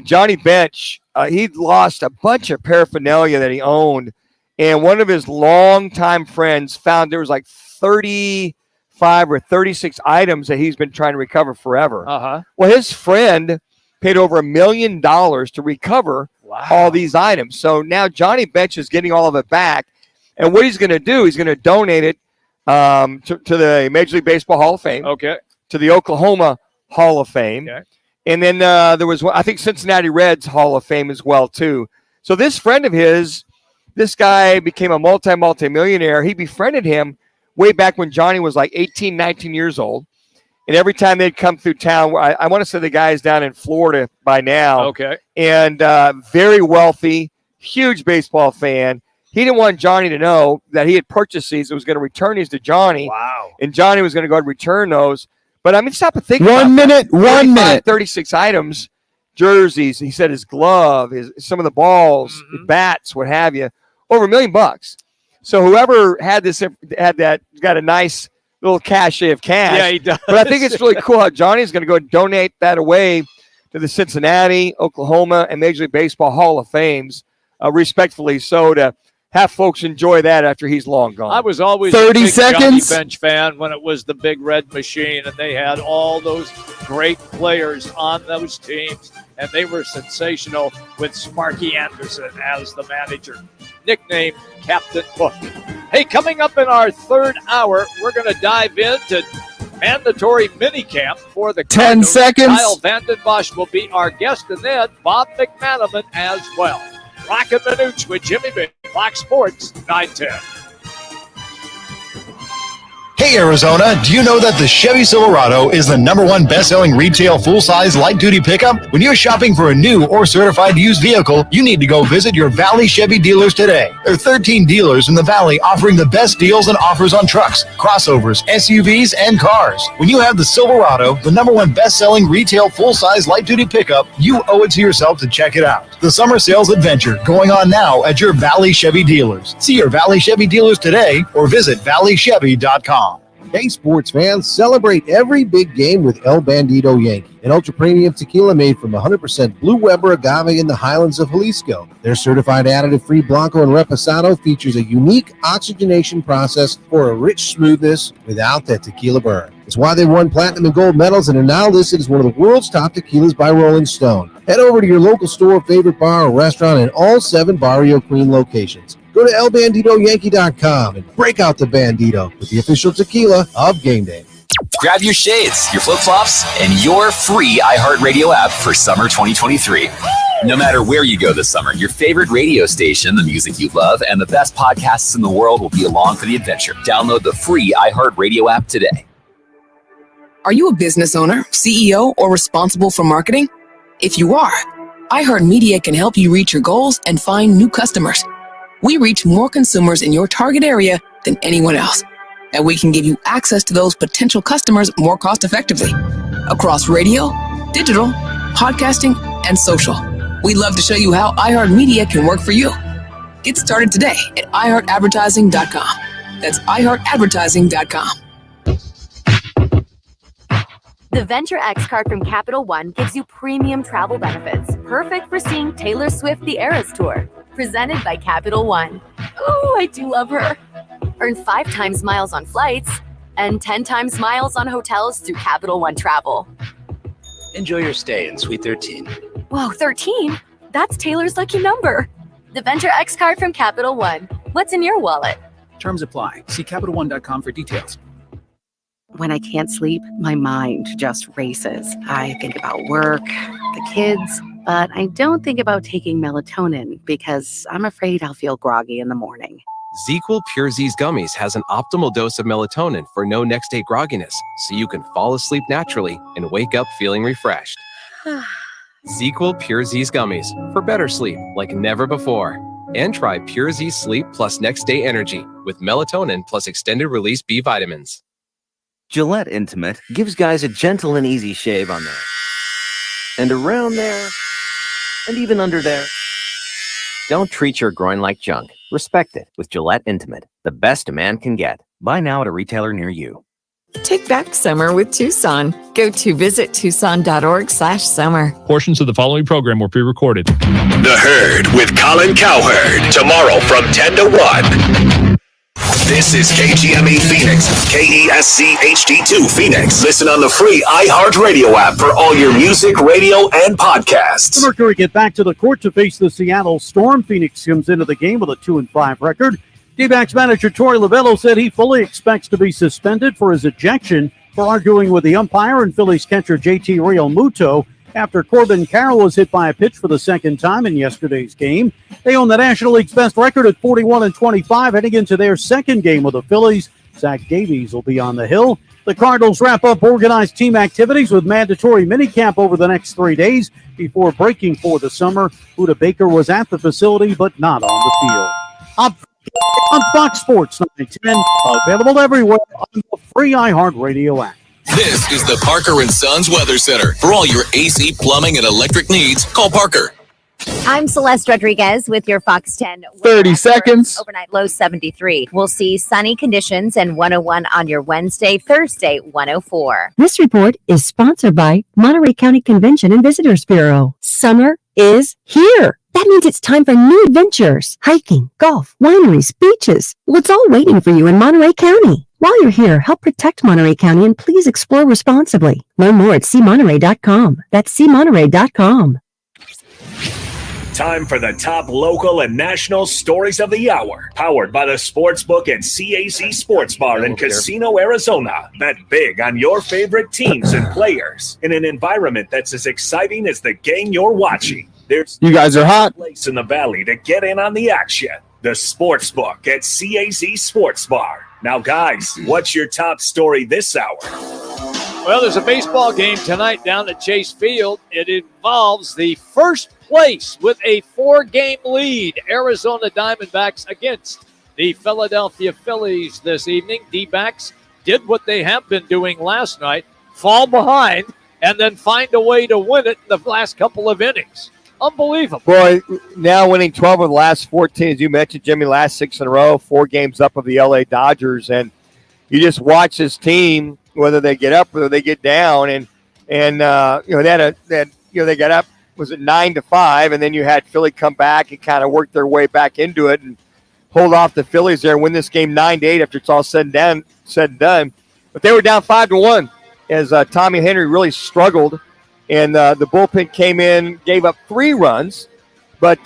Johnny Bench, he'd lost a bunch of paraphernalia that he owned, and one of his longtime friends found there was like 35 or 36 items that he's been trying to recover forever. Uh-huh. Well, his friend paid over $1 million to recover all these items. So now Johnny Bench is getting all of it back. And what he's going to do, he's going to donate it to the Major League Baseball Hall of Fame. Okay. To the Oklahoma Hall of Fame. Okay. And then there was, I think, Cincinnati Reds Hall of Fame as well, too. So this friend of his, this guy became a multi-millionaire. He befriended him way back when Johnny was like 18, 19 years old. And every time they'd come through town, I want to say the guy's down in Florida by now. Okay. And very wealthy, huge baseball fan. He didn't want Johnny to know that he had purchased these. It was going to return these to Johnny. Wow. And Johnny was going to go and return those. But I mean, stop and think 1 minute, 1 minute. 36 items, jerseys. He said his glove, some of the balls, bats, what have you, over $1 million. So whoever had that got a nice little cachet of cash. Yeah, he does. But I think it's really cool how Johnny's going to go and donate that away to the Cincinnati, Oklahoma, and Major League Baseball Hall of Fames, respectfully so, to have folks enjoy that after he's long gone. I was always 30 a big seconds. Johnny Bench fan when it was the Big Red Machine, and they had all those great players on those teams, and they were sensational with Sparky Anderson as the manager, nicknamed Captain Hook. Hey, coming up in our third hour, we're going to dive into mandatory minicamp for the 10 Cardinals. seconds. Kyle Vanden Bosch will be our guest, and then Bob McManaman as well. Roc and Manuch with Jimmy B. Fox Sports 910. Hey Arizona, do you know that the Chevy Silverado is the #1 best-selling retail full-size light-duty pickup? When you're shopping for a new or certified used vehicle, you need to go visit your Valley Chevy dealers today. There are 13 dealers in the Valley offering the best deals and offers on trucks, crossovers, SUVs, and cars. When you have the Silverado, the #1 best-selling retail full-size light-duty pickup, you owe it to yourself to check it out. The summer sales adventure going on now at your Valley Chevy dealers. See your Valley Chevy dealers today or visit valleychevy.com. Hey, sports fans, celebrate every big game with El Bandito Yankee, an ultra-premium tequila made from 100% Blue Weber agave in the highlands of Jalisco. Their certified additive-free Blanco and Reposado features a unique oxygenation process for a rich smoothness without that tequila burn. It's why they won platinum and gold medals and are now listed as one of the world's top tequilas by Rolling Stone. Head over to your local store, favorite bar, or restaurant in all 7 Barrio Queen locations. Go to elbanditoyankee.com and break out the Bandito with the official tequila of Game Day. Grab your shades, your flip-flops, and your free iHeartRadio app for summer 2023. No matter where you go this summer, your favorite radio station, the music you love, and the best podcasts in the world will be along for the adventure. Download the free iHeartRadio app today. Are you a business owner, CEO, or responsible for marketing? If you are, iHeartMedia can help you reach your goals and find new customers. We reach more consumers in your target area than anyone else, and we can give you access to those potential customers more cost-effectively across radio, digital, podcasting, and social. We'd love to show you how iHeartMedia can work for you. Get started today at iHeartAdvertising.com. That's iHeartAdvertising.com. The Venture X card from Capital One gives you premium travel benefits, perfect for seeing Taylor Swift The Eras Tour, presented by Capital One. Oh, I do love her. Earn 5 times miles on flights and 10 times miles on hotels through Capital One Travel. Enjoy your stay in Suite 13. Whoa, 13? That's Taylor's lucky number. The Venture X card from Capital One. What's in your wallet? Terms apply. See CapitalOne.com for details. When I can't sleep, my mind just races. I think about work, the kids, but I don't think about taking melatonin because I'm afraid I'll feel groggy in the morning. ZzzQuil Pure Z's Gummies has an optimal dose of melatonin for no next day grogginess, so you can fall asleep naturally and wake up feeling refreshed. ZzzQuil Pure Z's Gummies for better sleep like never before. And try Pure Z Sleep plus Next Day Energy with melatonin plus extended release B vitamins. Gillette Intimate gives guys a gentle and easy shave on there, and around there, and even under there. Don't treat your groin like junk. Respect it with Gillette Intimate, the best a man can get. Buy now at a retailer near you. Take back summer with Tucson. Go to visittucson.org/summer. Portions of the following program were pre-recorded. The Herd with Colin Cowherd. Tomorrow from 10 to 1. This is KGME Phoenix, KESC HD2 Phoenix. Listen on the free iHeartRadio app for all your music, radio, and podcasts. The Mercury get back to the court to face the Seattle Storm. Phoenix comes into the game with a 2-5 record. D-backs manager Torey Lovullo said he fully expects to be suspended for his ejection for arguing with the umpire and Phillies catcher JT Realmuto after Corbin Carroll was hit by a pitch for the second time in yesterday's game. They own the National League's best record at 41-25 heading into their second game with the Phillies. Zach Davies will be on the hill. The Cardinals wrap up organized team activities with mandatory minicamp over the next 3 days before breaking for the summer. Buda Baker was at the facility but not on the field. Up on Fox Sports 910, available everywhere on the free iHeartRadio app. This is the Parker & Sons Weather Center. For all your AC, plumbing, and electric needs, call Parker. I'm Celeste Rodriguez with your Fox 10. 30 seconds. Overnight low 73. We'll see sunny conditions and 101 on your Wednesday, Thursday, 104. This report is sponsored by Monterey County Convention and Visitors Bureau. Summer is here. That means it's time for new adventures. Hiking, golf, wineries, beaches. Well, it's all waiting for you in Monterey County. While you're here, help protect Monterey County and please explore responsibly. Learn more at cmonterey.com. That's cmonterey.com. Time for the top local and national stories of the hour. Powered by the Sportsbook at CAC Sports Bar in Casino, Arizona. Bet big on your favorite teams and players in an environment that's as exciting as the game you're watching. There's you guys are hot. Place in the valley to get in on the action. The Sportsbook at CAC Sports Bar. Now, guys, what's your top story this hour? Well, there's a baseball game tonight down at Chase Field. It involves the first place with a 4-game lead, Arizona Diamondbacks against the Philadelphia Phillies this evening. D-backs did what they have been doing last night, fall behind, and then find a way to win it in the last couple of innings. Unbelievable. Boy, now winning 12 of the last 14, as you mentioned, Jimmy, last 6 in a row, 4 games up of the LA Dodgers. And you just watch this team, whether they get up or they get down. And they got up, was it 9-5? And then you had Philly come back and kind of work their way back into it and hold off the Phillies there and win this game 9-8 after it's all said and done. But they were down 5-1 as Tommy Henry really struggled. And the bullpen came in, gave up 3 runs. But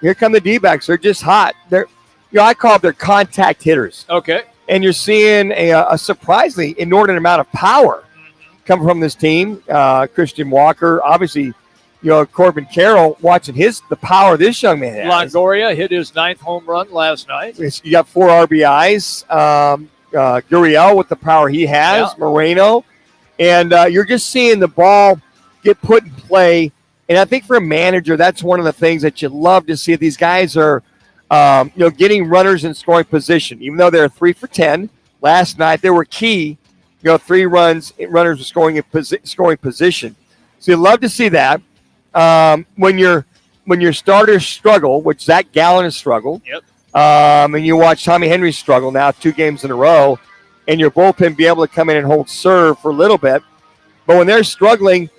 here come the D-backs. They're just hot. I call them their contact hitters. Okay. And you're seeing a surprisingly inordinate amount of power come from this team. Christian Walker, obviously, Corbin Carroll, watching the power this young man has. Longoria hit his 9th home run last night. You got 4 RBIs. Gurriel with the power he has. Yeah. Moreno. And you're just seeing the ball get put in play. And I think for a manager, that's one of the things that you love to see. These guys are, getting runners in scoring position. Even though they're 3 for 10 last night, they were key. 3 runners were scoring position. So you love to see that. When your starters struggle, which Zach Gallen has struggled, and you watch Tommy Henry struggle now 2 games in a row, and your bullpen be able to come in and hold serve for a little bit. But when they're struggling,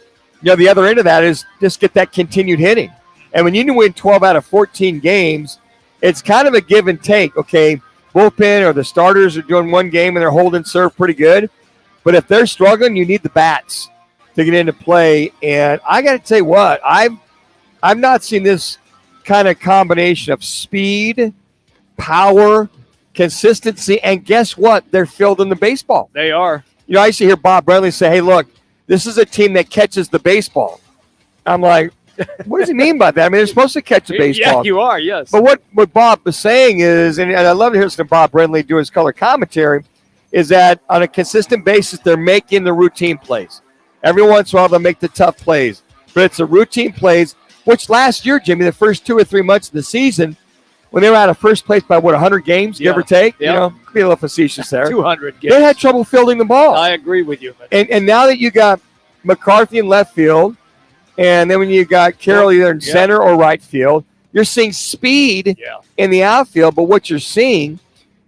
the other end of that is just get that continued hitting. And when you win 12 out of 14 games, it's kind of a give and take. Okay, bullpen or the starters are doing one game and they're holding serve pretty good. But if they're struggling, you need the bats to get into play. And I got to tell you what, I've not seen this kind of combination of speed, power, consistency, and guess what? They're fielding the baseball. They are. I used to hear Bob Brenly say, hey, look, this is a team that catches the baseball. I'm like, what does he mean by that? I mean, they're supposed to catch the baseball. Yeah, you are, yes. But what Bob was saying is, and I love to hear some Bob Brenly do his color commentary, is that on a consistent basis, they're making the routine plays. Every once in a while, they'll make the tough plays. But it's the routine plays, which last year, Jimmy, the first 2 or 3 months of the season, when they were out of first place by, 100 games, give or take? Yeah. Could be a little facetious there. 200 games. They had trouble fielding the ball. I agree with you. And now that you got McCarthy in left field, and then when you got Carroll either in center or right field, you're seeing speed in the outfield. But what you're seeing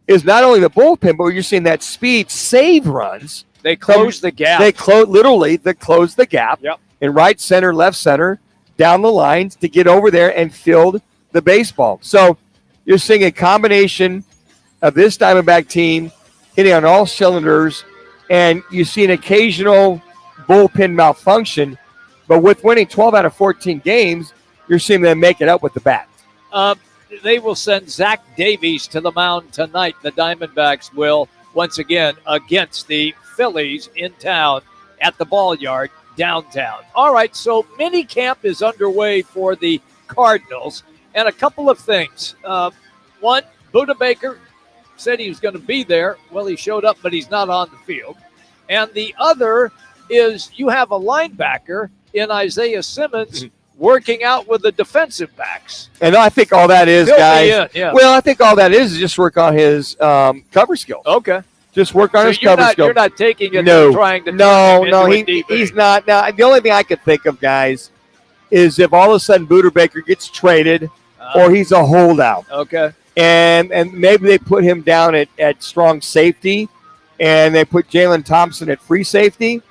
is not only the bullpen, but you're seeing that speed save runs. They close the gap. They close the gap in right center, left center, down the lines to get over there and field the baseball. So you're seeing a combination of this Diamondback team hitting on all cylinders, and you see an occasional bullpen malfunction. But with winning 12 out of 14 games, you're seeing them make it up with the bat. They will send Zach Davies to the mound tonight. The Diamondbacks will, once again, against the Phillies in town at the Ball Yard downtown. All right, so mini camp is underway for the Cardinals. And a couple of things. One, Buda Baker said he was going to be there. Well, he showed up, but he's not on the field. And the other is you have a linebacker in Isaiah Simmons working out with the defensive backs. And I think all that is, guys. Well, I think all that is just work on his cover skills. Okay. Just work on his cover skills. You're not taking it and trying to turn him into a DB. He's not. Now, the only thing I could think of, guys, is if all of a sudden Buda Baker gets traded or he's a holdout. Okay. And maybe they put him down at strong safety and they put Jalen Thompson at free safety.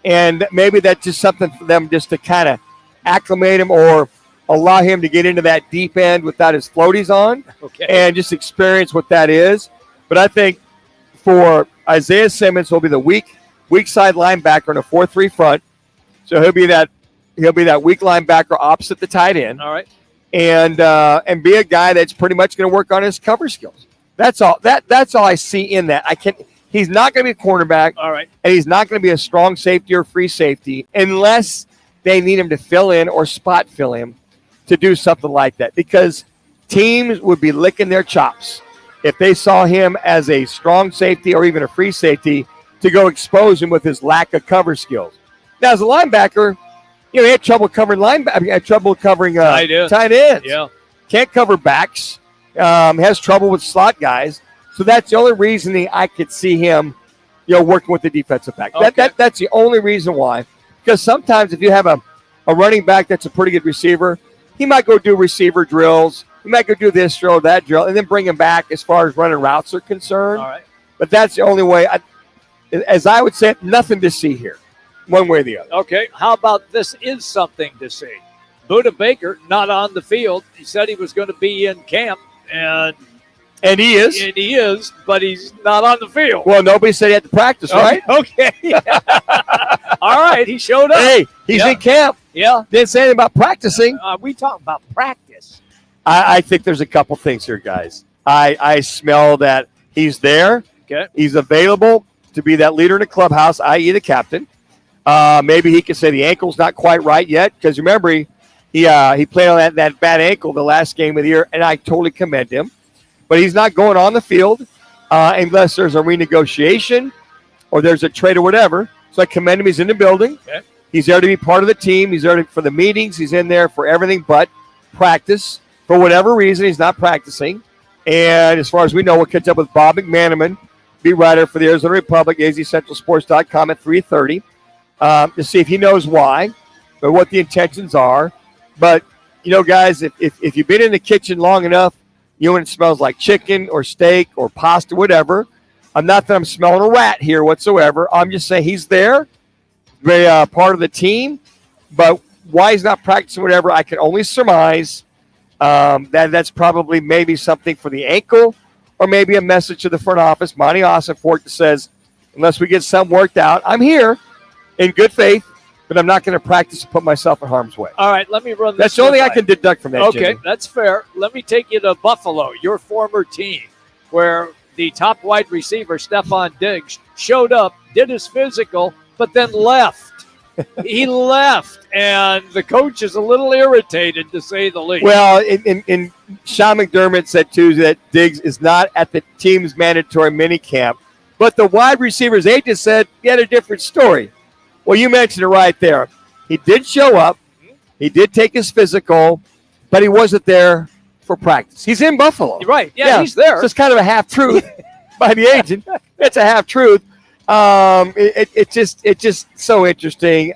And maybe that's just something for them just to kind of acclimate him or allow him to get into that deep end without his floaties on and just experience what that is. But I think for Isaiah Simmons, he'll be the weak side linebacker in a 4-3 front. So he'll be that weak linebacker opposite the tight end. All right. And be a guy that's pretty much going to work on his cover skills. That's all. That's all I see in that. He's not going to be a cornerback. All right. And he's not going to be a strong safety or free safety unless they need him to fill in or spot fill him to do something like that. Because teams would be licking their chops if they saw him as a strong safety or even a free safety to go expose him with his lack of cover skills. Now, as a linebacker, he had trouble covering tight ends. Yeah. Can't cover backs. Has trouble with slot guys. So that's the only reason I could see him, working with the defensive back. Okay. That's the only reason why. Because sometimes if you have a running back that's a pretty good receiver, he might go do receiver drills. He might go do this drill, that drill, and then bring him back as far as running routes are concerned. All right. But that's the only way. As I would say, nothing to see here, one way or the other. Okay. How about this is something to see? Buda Baker not on the field. He said he was going to be in camp, and he is. And he is, but he's not on the field. Well, nobody said he had to practice, right? Okay. All right. He showed up. Hey, he's in camp. Yeah. Didn't say anything about practicing. We talking about practice. I think there's a couple things here, guys. I smell that he's there. Okay. He's available to be that leader in the clubhouse, i.e. the captain. Maybe he can say the ankle's not quite right yet because remember he played on that bad ankle the last game of the year, and I totally commend him. But he's not going on the field unless there's a renegotiation or there's a trade or whatever. So I commend him. He's in the building. Okay. He's there to be part of the team. He's there for the meetings. He's in there for everything but practice. For whatever reason, he's not practicing. And as far as we know, we'll catch up with Bob McManaman, beat writer for the Arizona Republic, azcentralsports.com at 3:30 to see if he knows why or what the intentions are. But, guys, if you've been in the kitchen long enough, when it smells like chicken or steak or pasta, whatever, not that I'm smelling a rat here whatsoever. I'm just saying he's there, part of the team. But why he's not practicing, whatever, I can only surmise that's probably maybe something for the ankle or maybe a message to the front office, Monty Ossenfort, that says, unless we get something worked out, I'm here in good faith, but I'm not going to practice to put myself in harm's way. All right, let me run this. That's the only thing I can deduct from that, Okay, Jimmy. that's fair. Let me take you to Buffalo, your former team, where the top wide receiver, Stephon Diggs, showed up, did his physical, but then left. He left, and the coach is a little irritated, to say the least. Well, in Sean McDermott said Tuesday that Diggs is not at the team's mandatory minicamp, but the wide receivers agent said he had a different story. Well, you mentioned it right there. He did show up. He did take his physical, but he wasn't there for practice. He's in Buffalo. Right. Yeah, he's there. So it's kind of a half-truth by the agent. It's a half-truth. It's just so interesting.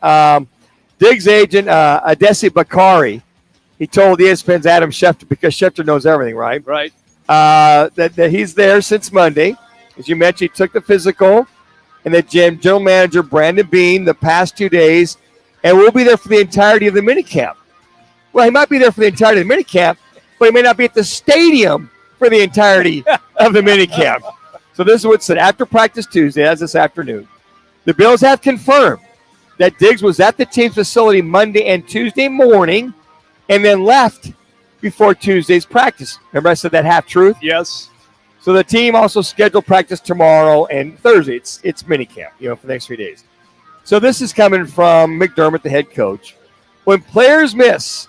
Diggs' agent, Adesi Bakari, he told ESPN's Adam Schefter, because Schefter knows everything, right? Right. That he's there since Monday. As you mentioned, he took the physical. And that general manager, Brandon Beane, the past 2 days, and will be there for the entirety of the minicamp. Well, he might be there for the entirety of the minicamp, but he may not be at the stadium for the entirety of the minicamp. So this is what said after practice Tuesday, as this afternoon. The Bills have confirmed that Diggs was at the team's facility Monday and Tuesday morning and then left before Tuesday's practice. Remember I said that half-truth? Yes. So the team also scheduled practice tomorrow and Thursday. It's minicamp, for the next 3 days. So this is coming from McDermott, the head coach. When players miss,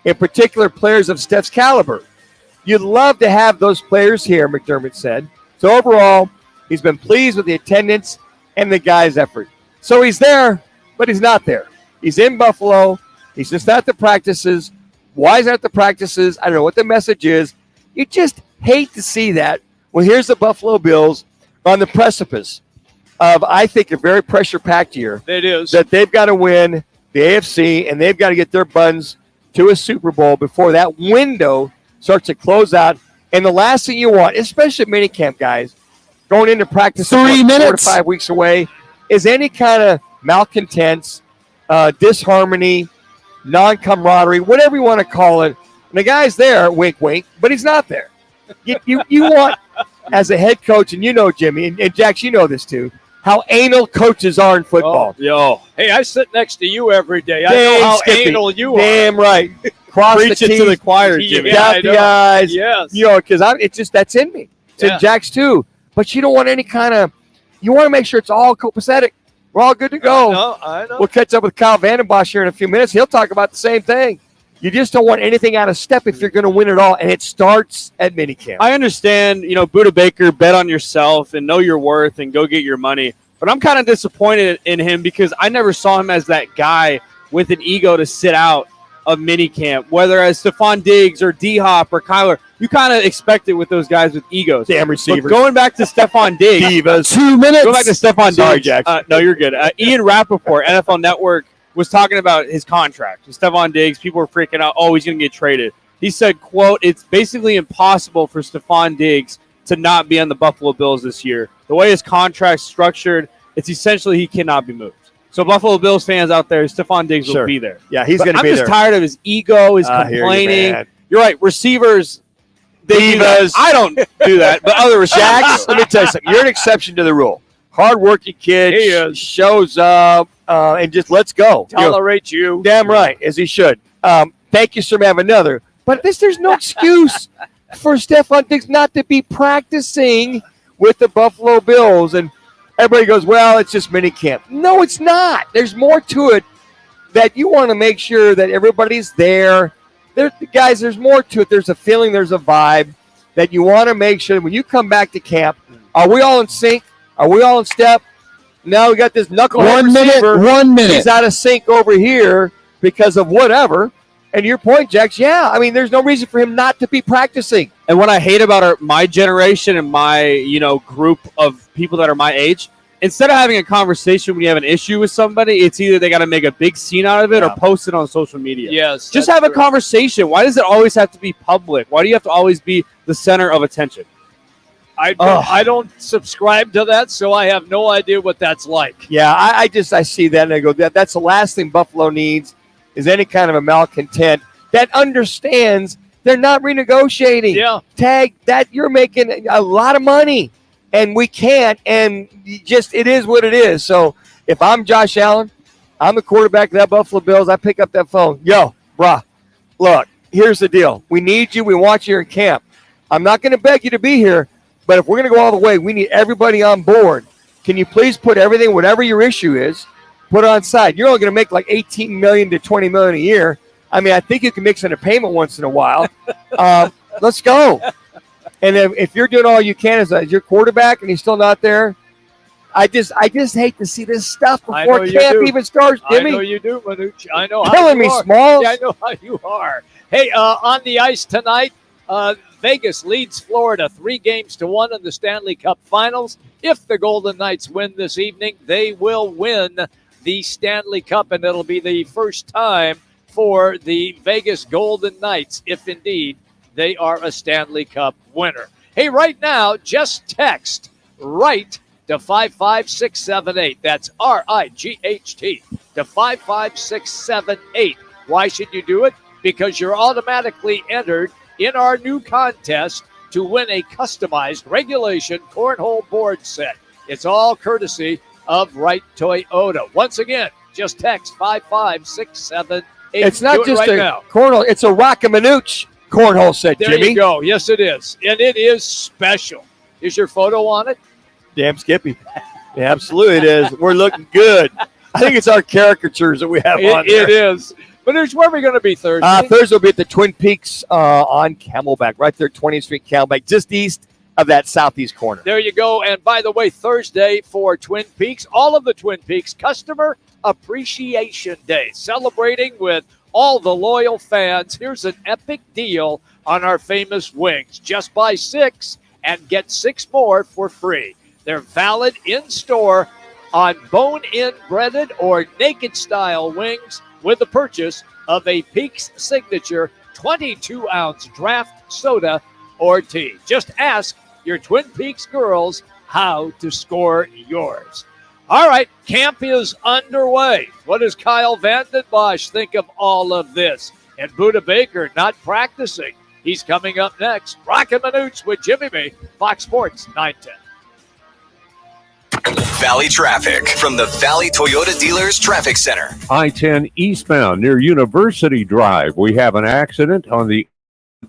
in particular players of Steph's caliber, you'd love to have those players here, McDermott said. So overall, he's been pleased with the attendance and the guys' effort. So he's there, but he's not there. He's in Buffalo. He's just not at the practices. Why is he not at the practices? I don't know what the message is. You just hate to see that. Well, here's the Buffalo Bills on the precipice of, I think, a very pressure-packed year. It is. That they've got to win the AFC, and they've got to get their buns to a Super Bowl before that window starts to close out. And the last thing you want, especially at minicamp, guys, going into practice 3 minutes. 4 to 5 weeks away, is any kind of malcontents, disharmony, non-camaraderie, whatever you want to call it. And the guy's there, wink, wink, but he's not there. You want, as a head coach, and Jimmy, and Jax, you know this too, how anal coaches are in football. Hey, I sit next to you every day. I know how anal you are. Damn right. Cross Preach the it T's, to the choir, Jimmy. dot the I's. Yes. Because it's just, that's in me. It's in Jax too. But you don't want any kind of, you want to make sure it's all copacetic. We're all good to go. I know. We'll catch up with Kyle Vandenbosch here in a few minutes. He'll talk about the same thing. You just don't want anything out of step if you're going to win it all, and it starts at minicamp. I understand, Buda Baker, bet on yourself and know your worth and go get your money. But I'm kind of disappointed in him because I never saw him as that guy with an ego to sit out of minicamp, whether as Stephon Diggs or D-Hop or Kyler. You kind of expect it with those guys with egos. Damn receivers. But going back to Stephon Diggs. Divas. 2 minutes. Going back to Stephon Sorry, Diggs. Jack. No, you're good. Ian Rappaport, NFL Network, was talking about his contract. Stephon Diggs, people were freaking out, he's going to get traded. He said, quote, it's basically impossible for Stephon Diggs to not be on the Buffalo Bills this year. The way his contract's structured, it's essentially he cannot be moved. So Buffalo Bills fans out there, Stephon Diggs will be there. Yeah, he's going to be there. I'm just tired of his ego, his complaining. You're right, receivers, Divas. I don't do that, but other Jax, let me tell you something. You're an exception to the rule. Hard-working kid. He is. Shows up and just let's go. Tolerate you. Damn right, as he should. Thank you, sir. I have another. But there's no excuse for Stephon Diggs not to be practicing with the Buffalo Bills. And everybody goes, well, it's just minicamp. No, it's not. There's more to it that you want to make sure that everybody's there. Guys, there's more to it. There's a feeling, there's a vibe that you want to make sure that when you come back to camp, are we all in sync? Are we all in step? Now we got this knucklehead 1 minute, receiver. 1 minute. He's out of sync over here because of whatever. And your point, Jax, yeah. I mean, there's no reason for him not to be practicing. And what I hate about my generation and my, group of people that are my age, instead of having a conversation when you have an issue with somebody, it's either they got to make a big scene out of it or post it on social media. Yes. Just have a conversation. Why does it always have to be public? Why do you have to always be the center of attention? I don't subscribe to that, so I have no idea what that's like. Yeah, I see that and I go, that's the last thing Buffalo needs is any kind of a malcontent that understands they're not renegotiating. Yeah. Tag that you're making a lot of money and we can't, and it is what it is. So if I'm Josh Allen, I'm the quarterback of that Buffalo Bills, I pick up that phone. Yo, brah, look, here's the deal. We need you. We want you here in camp. I'm not going to beg you to be here, but if we're going to go all the way, we need everybody on board. Can you please put everything, whatever your issue is, put it on side? You're only going to make like $18 million to $20 million a year. I mean, I think you can mix in a payment once in a while. Let's go. And if you're doing all you can as your quarterback and he's still not there, I just hate to see this stuff before camp even starts, Jimmy. I know you do, Manuch. I know how Killing you me, are. Smalls. Yeah, I know how you are. Hey, on the ice tonight, Vegas leads Florida 3-1 in the Stanley Cup Finals. If the Golden Knights win this evening, they will win the Stanley Cup, and it'll be the first time for the Vegas Golden Knights, if indeed they are a Stanley Cup winner. Hey, right now, just text RIGHT to 55678. That's RIGHT to 55678. Why should you do it? Because you're automatically entered in our new contest to win a customized regulation cornhole board set. It's all courtesy of Wright Toyota. Once again, just text 55678. It's not just right a now. cornhole, it's a Roc and Manuch cornhole set, There Jimmy. you go. Yes, it is. And it is special. Is your photo on it? Damn Skippy. Yeah, absolutely it is. We're looking good. I think it's our caricatures that we have on there. It is. But where are we going to be Thursday? Thursday will be at the Twin Peaks on Camelback, right there, 20th Street, Camelback, just east of that southeast corner. There you go. And by the way, Thursday for Twin Peaks, all of the Twin Peaks, Customer Appreciation Day, celebrating with all the loyal fans. Here's an epic deal on our famous wings. Just buy 6 and get 6 more for free. They're valid in-store on bone-in breaded or naked-style wings with the purchase of a Peaks Signature 22-ounce draft soda or tea. Just ask your Twin Peaks girls how to score yours. All right, camp is underway. What does Kyle Vanden Bosch think of all of this? And Buda Baker not practicing. He's coming up next. Roc and Manuch with Jimmy B, Fox Sports 910. Valley traffic from the Valley Toyota Dealers Traffic Center. I-10 eastbound near University Drive. We have an accident on the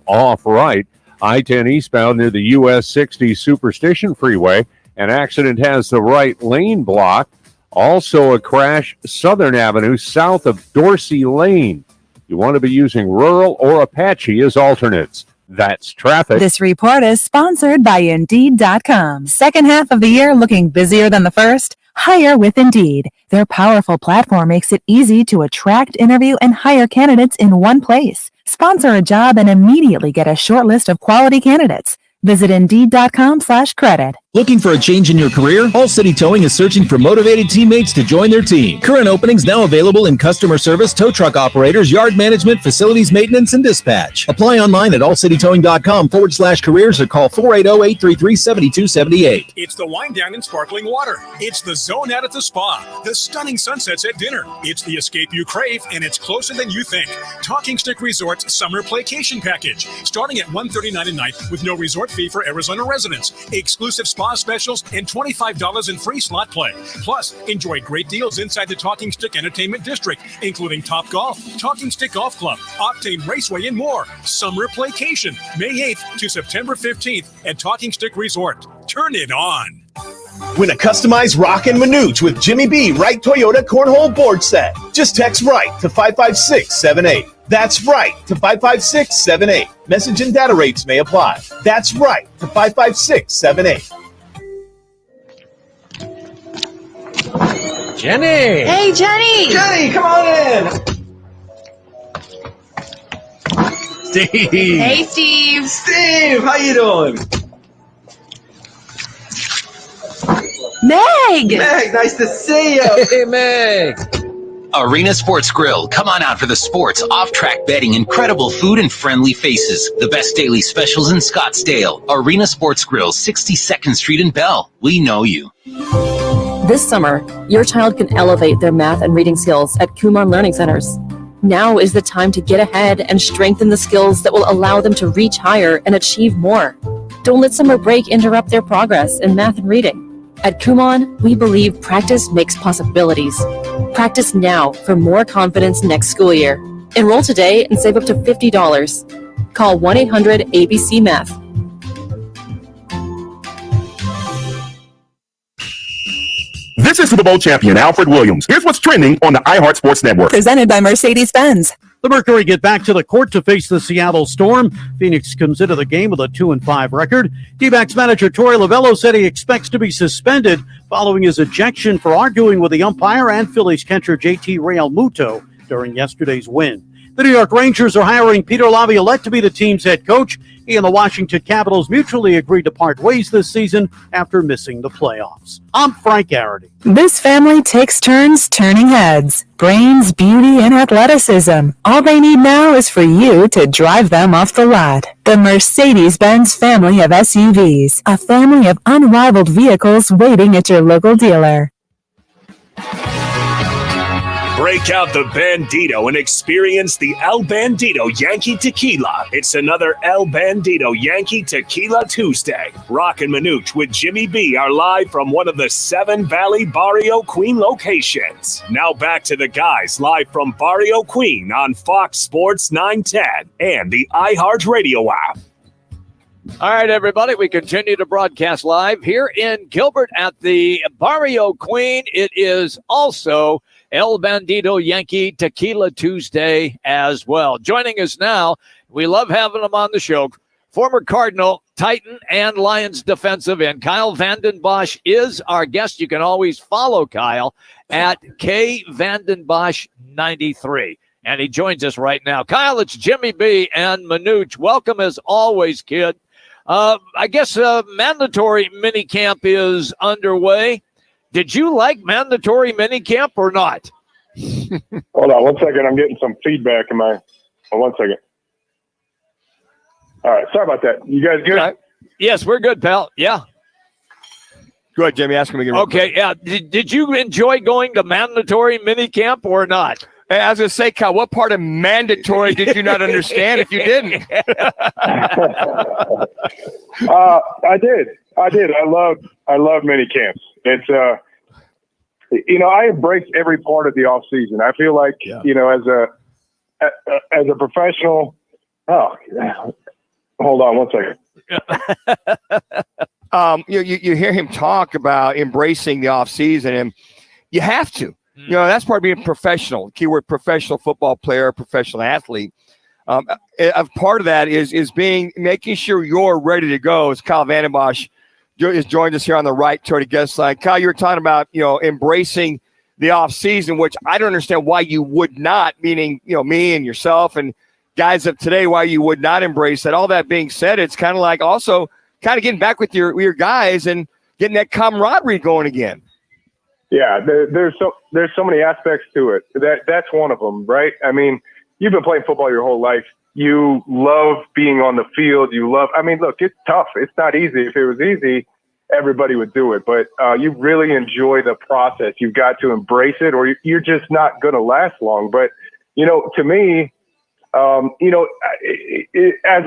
off right. I-10 eastbound near the US 60 Superstition Freeway. An accident has the right lane blocked. Also a crash Southern Avenue south of Dorsey Lane. You want to be using rural or Apache as alternates. That's traffic. This report is sponsored by Indeed.com. Second half of the year looking busier than the first? Hire with Indeed. Their powerful platform makes it easy to attract, interview, and hire candidates in one place. Sponsor a job and immediately get a short list of quality candidates. Visit Indeed.com/credit. Looking for a change in your career? All City Towing is searching for motivated teammates to join their team. Current openings now available in customer service, tow truck operators, yard management, facilities maintenance, and dispatch. Apply online at allcitytowing.com/careers or call 480-833-7278. It's the wind down in sparkling water. It's the zone out at the spa. The stunning sunsets at dinner. It's the escape you crave, and it's closer than you think. Talking Stick Resort's summer playcation package, starting at $139 a night with no resort fee for Arizona residents. Exclusive spa specials and $25 in free slot play. Plus, enjoy great deals inside the Talking Stick Entertainment District, including Top Golf, Talking Stick Golf Club, Octane Raceway, and more. Summer Playcation, May 8th to September 15th at Talking Stick Resort. Turn it on. Win a customized Roc and Manuch with Jimmy B. Wright Toyota Cornhole Board Set. Just text RIGHT to 55678. That's RIGHT to 55678. Message and data rates may apply. That's RIGHT to 55678. Jenny. Hey, Jenny. Jenny, come on in. Steve. Hey, Steve. Steve, how you doing? Meg. Meg, nice to see you. Hey, Meg. Arena Sports Grill. Come on out for the sports, off-track betting, incredible food, and friendly faces. The best daily specials in Scottsdale. Arena Sports Grill, 62nd Street in Bell. We know you. This summer, your child can elevate their math and reading skills at Kumon Learning Centers. Now is the time to get ahead and strengthen the skills that will allow them to reach higher and achieve more. Don't let summer break interrupt their progress in math and reading. At Kumon, we believe practice makes possibilities. Practice now for more confidence next school year. Enroll today and save up to $50. Call 1-800-ABC-MATH. This is Super Bowl champion Alfred Williams. Here's what's trending on the iHeart Sports Network. Presented by Mercedes-Benz. The Mercury get back to the court to face the Seattle Storm. Phoenix comes into the game with a 2-5 record. D-backs manager Torey Lovello said he expects to be suspended following his ejection for arguing with the umpire and Phillies catcher JT Realmuto during yesterday's win. The New York Rangers are hiring Peter Laviolette to be the team's head coach. He and the Washington Capitals mutually agreed to part ways this season after missing the playoffs. I'm Frank Garrity. This family takes turns turning heads. Brains, beauty, and athleticism. All they need now is for you to drive them off the lot. The Mercedes-Benz family of SUVs. A family of unrivaled vehicles waiting at your local dealer. Break out the Bandito and experience the El Bandito Yankee Tequila. It's another El Bandito Yankee Tequila Tuesday. Roc and Manuch with Jimmy B are live from one of the 7 Valley Barrio Queen locations. Now back to the guys live from Barrio Queen on Fox Sports 910 and the iHeartRadio app. All right, everybody, we continue to broadcast live here in Gilbert at the Barrio Queen. It is also El Bandito Yankee Tequila Tuesday as well. Joining us now, we love having him on the show, former Cardinal, Titan, and Lions defensive end. Kyle Vanden Bosch is our guest. You can always follow Kyle at KVandenBosch93. And he joins us right now. Kyle, it's Jimmy B and Manuch. Welcome as always, kid. I guess mandatory minicamp is underway. Did you like mandatory minicamp or not? Hold on 1 second. I'm getting some feedback in my. Oh, 1 second. All right. Sorry about that. You guys good? Right. Yes, we're good, pal. Yeah. Go ahead, Jimmy. Ask him again. Okay. Yeah. Did you enjoy going to mandatory minicamp or not? Hey, I was going to say, Kyle, what part of mandatory did you not understand if you didn't? I did. I love mini camps. It's I embrace every part of the off season. I feel like as a professional. Oh, hold on 1 second. You hear him talk about embracing the off season, and you have to. That's part of being professional. Keyword: professional football player, professional athlete. A part of that is making sure you're ready to go. As Kyle Vanden Bosch is joined us here on the right toward the guest line. Kyle, you were talking about embracing the off season, which I don't understand why you would not. Meaning me and yourself and guys of today, why you would not embrace that. All that being said, it's kind of like also kind of getting back with your guys and getting that camaraderie going again. Yeah, there's so many aspects to it. That's one of them, right? I mean, you've been playing football your whole life. You love being on the field. Look, it's tough. It's not easy. If it was easy, everybody would do it. But you really enjoy the process. You've got to embrace it, or you're just not going to last long. But to me, as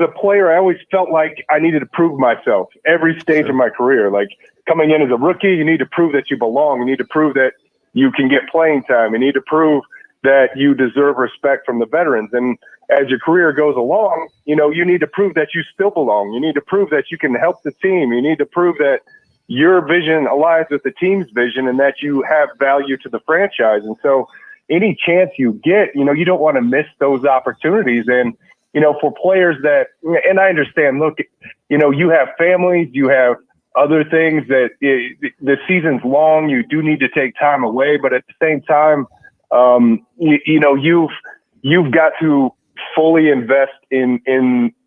a player, I always felt like I needed to prove myself every stage of my career. Like coming in as a rookie, you need to prove that you belong. You need to prove that you can get playing time. You need to prove that you deserve respect from the veterans. And as your career goes along, you need to prove that you still belong. You need to prove that you can help the team. You need to prove that your vision aligns with the team's vision and that you have value to the franchise. And so any chance you get, you don't want to miss those opportunities. And, for players that, and I understand, look, you have families, you have other things that the season's long. You do need to take time away, but at the same time, you've got to fully invest in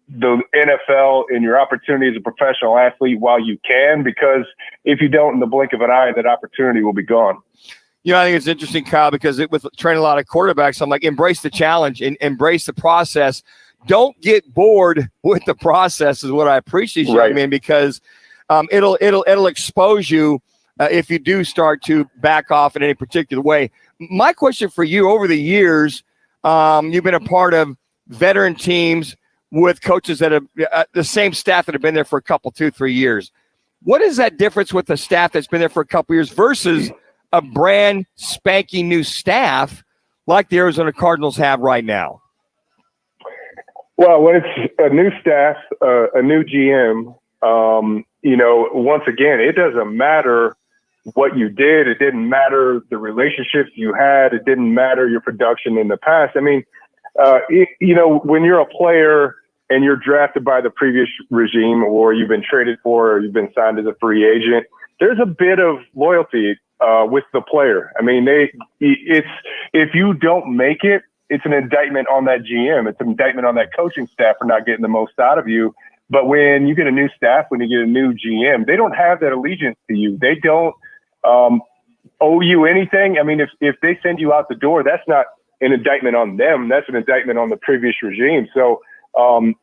the NFL, in your opportunity as a professional athlete while you can, because if you don't, in the blink of an eye, that opportunity will be gone. I think it's interesting, Kyle, because with training a lot of quarterbacks, I'm like, embrace the challenge and embrace the process. Don't get bored with the process is what I appreciate, right. Because it'll expose you if you do start to back off in any particular way. My question for you, over the years, you've been a part of veteran teams with coaches that have the same staff that have been there for a couple, 2-3 years. What is that difference with the staff that's been there for a couple years versus a brand spanking new staff like the Arizona Cardinals have right now? Well, when it's a new staff, a new GM, once again, it doesn't matter what you did. It didn't matter the relationships you had. It didn't matter your production in the past. I mean, when you're a player and you're drafted by the previous regime, or you've been traded for, or you've been signed as a free agent, there's a bit of loyalty with the player. I mean, if you don't make it, it's an indictment on that GM. It's an indictment on that coaching staff for not getting the most out of you. But when you get a new staff, when you get a new GM, they don't have that allegiance to you. They don't owe you anything. I mean, if they send you out the door, that's not an indictment on them. That's an indictment on the previous regime. So,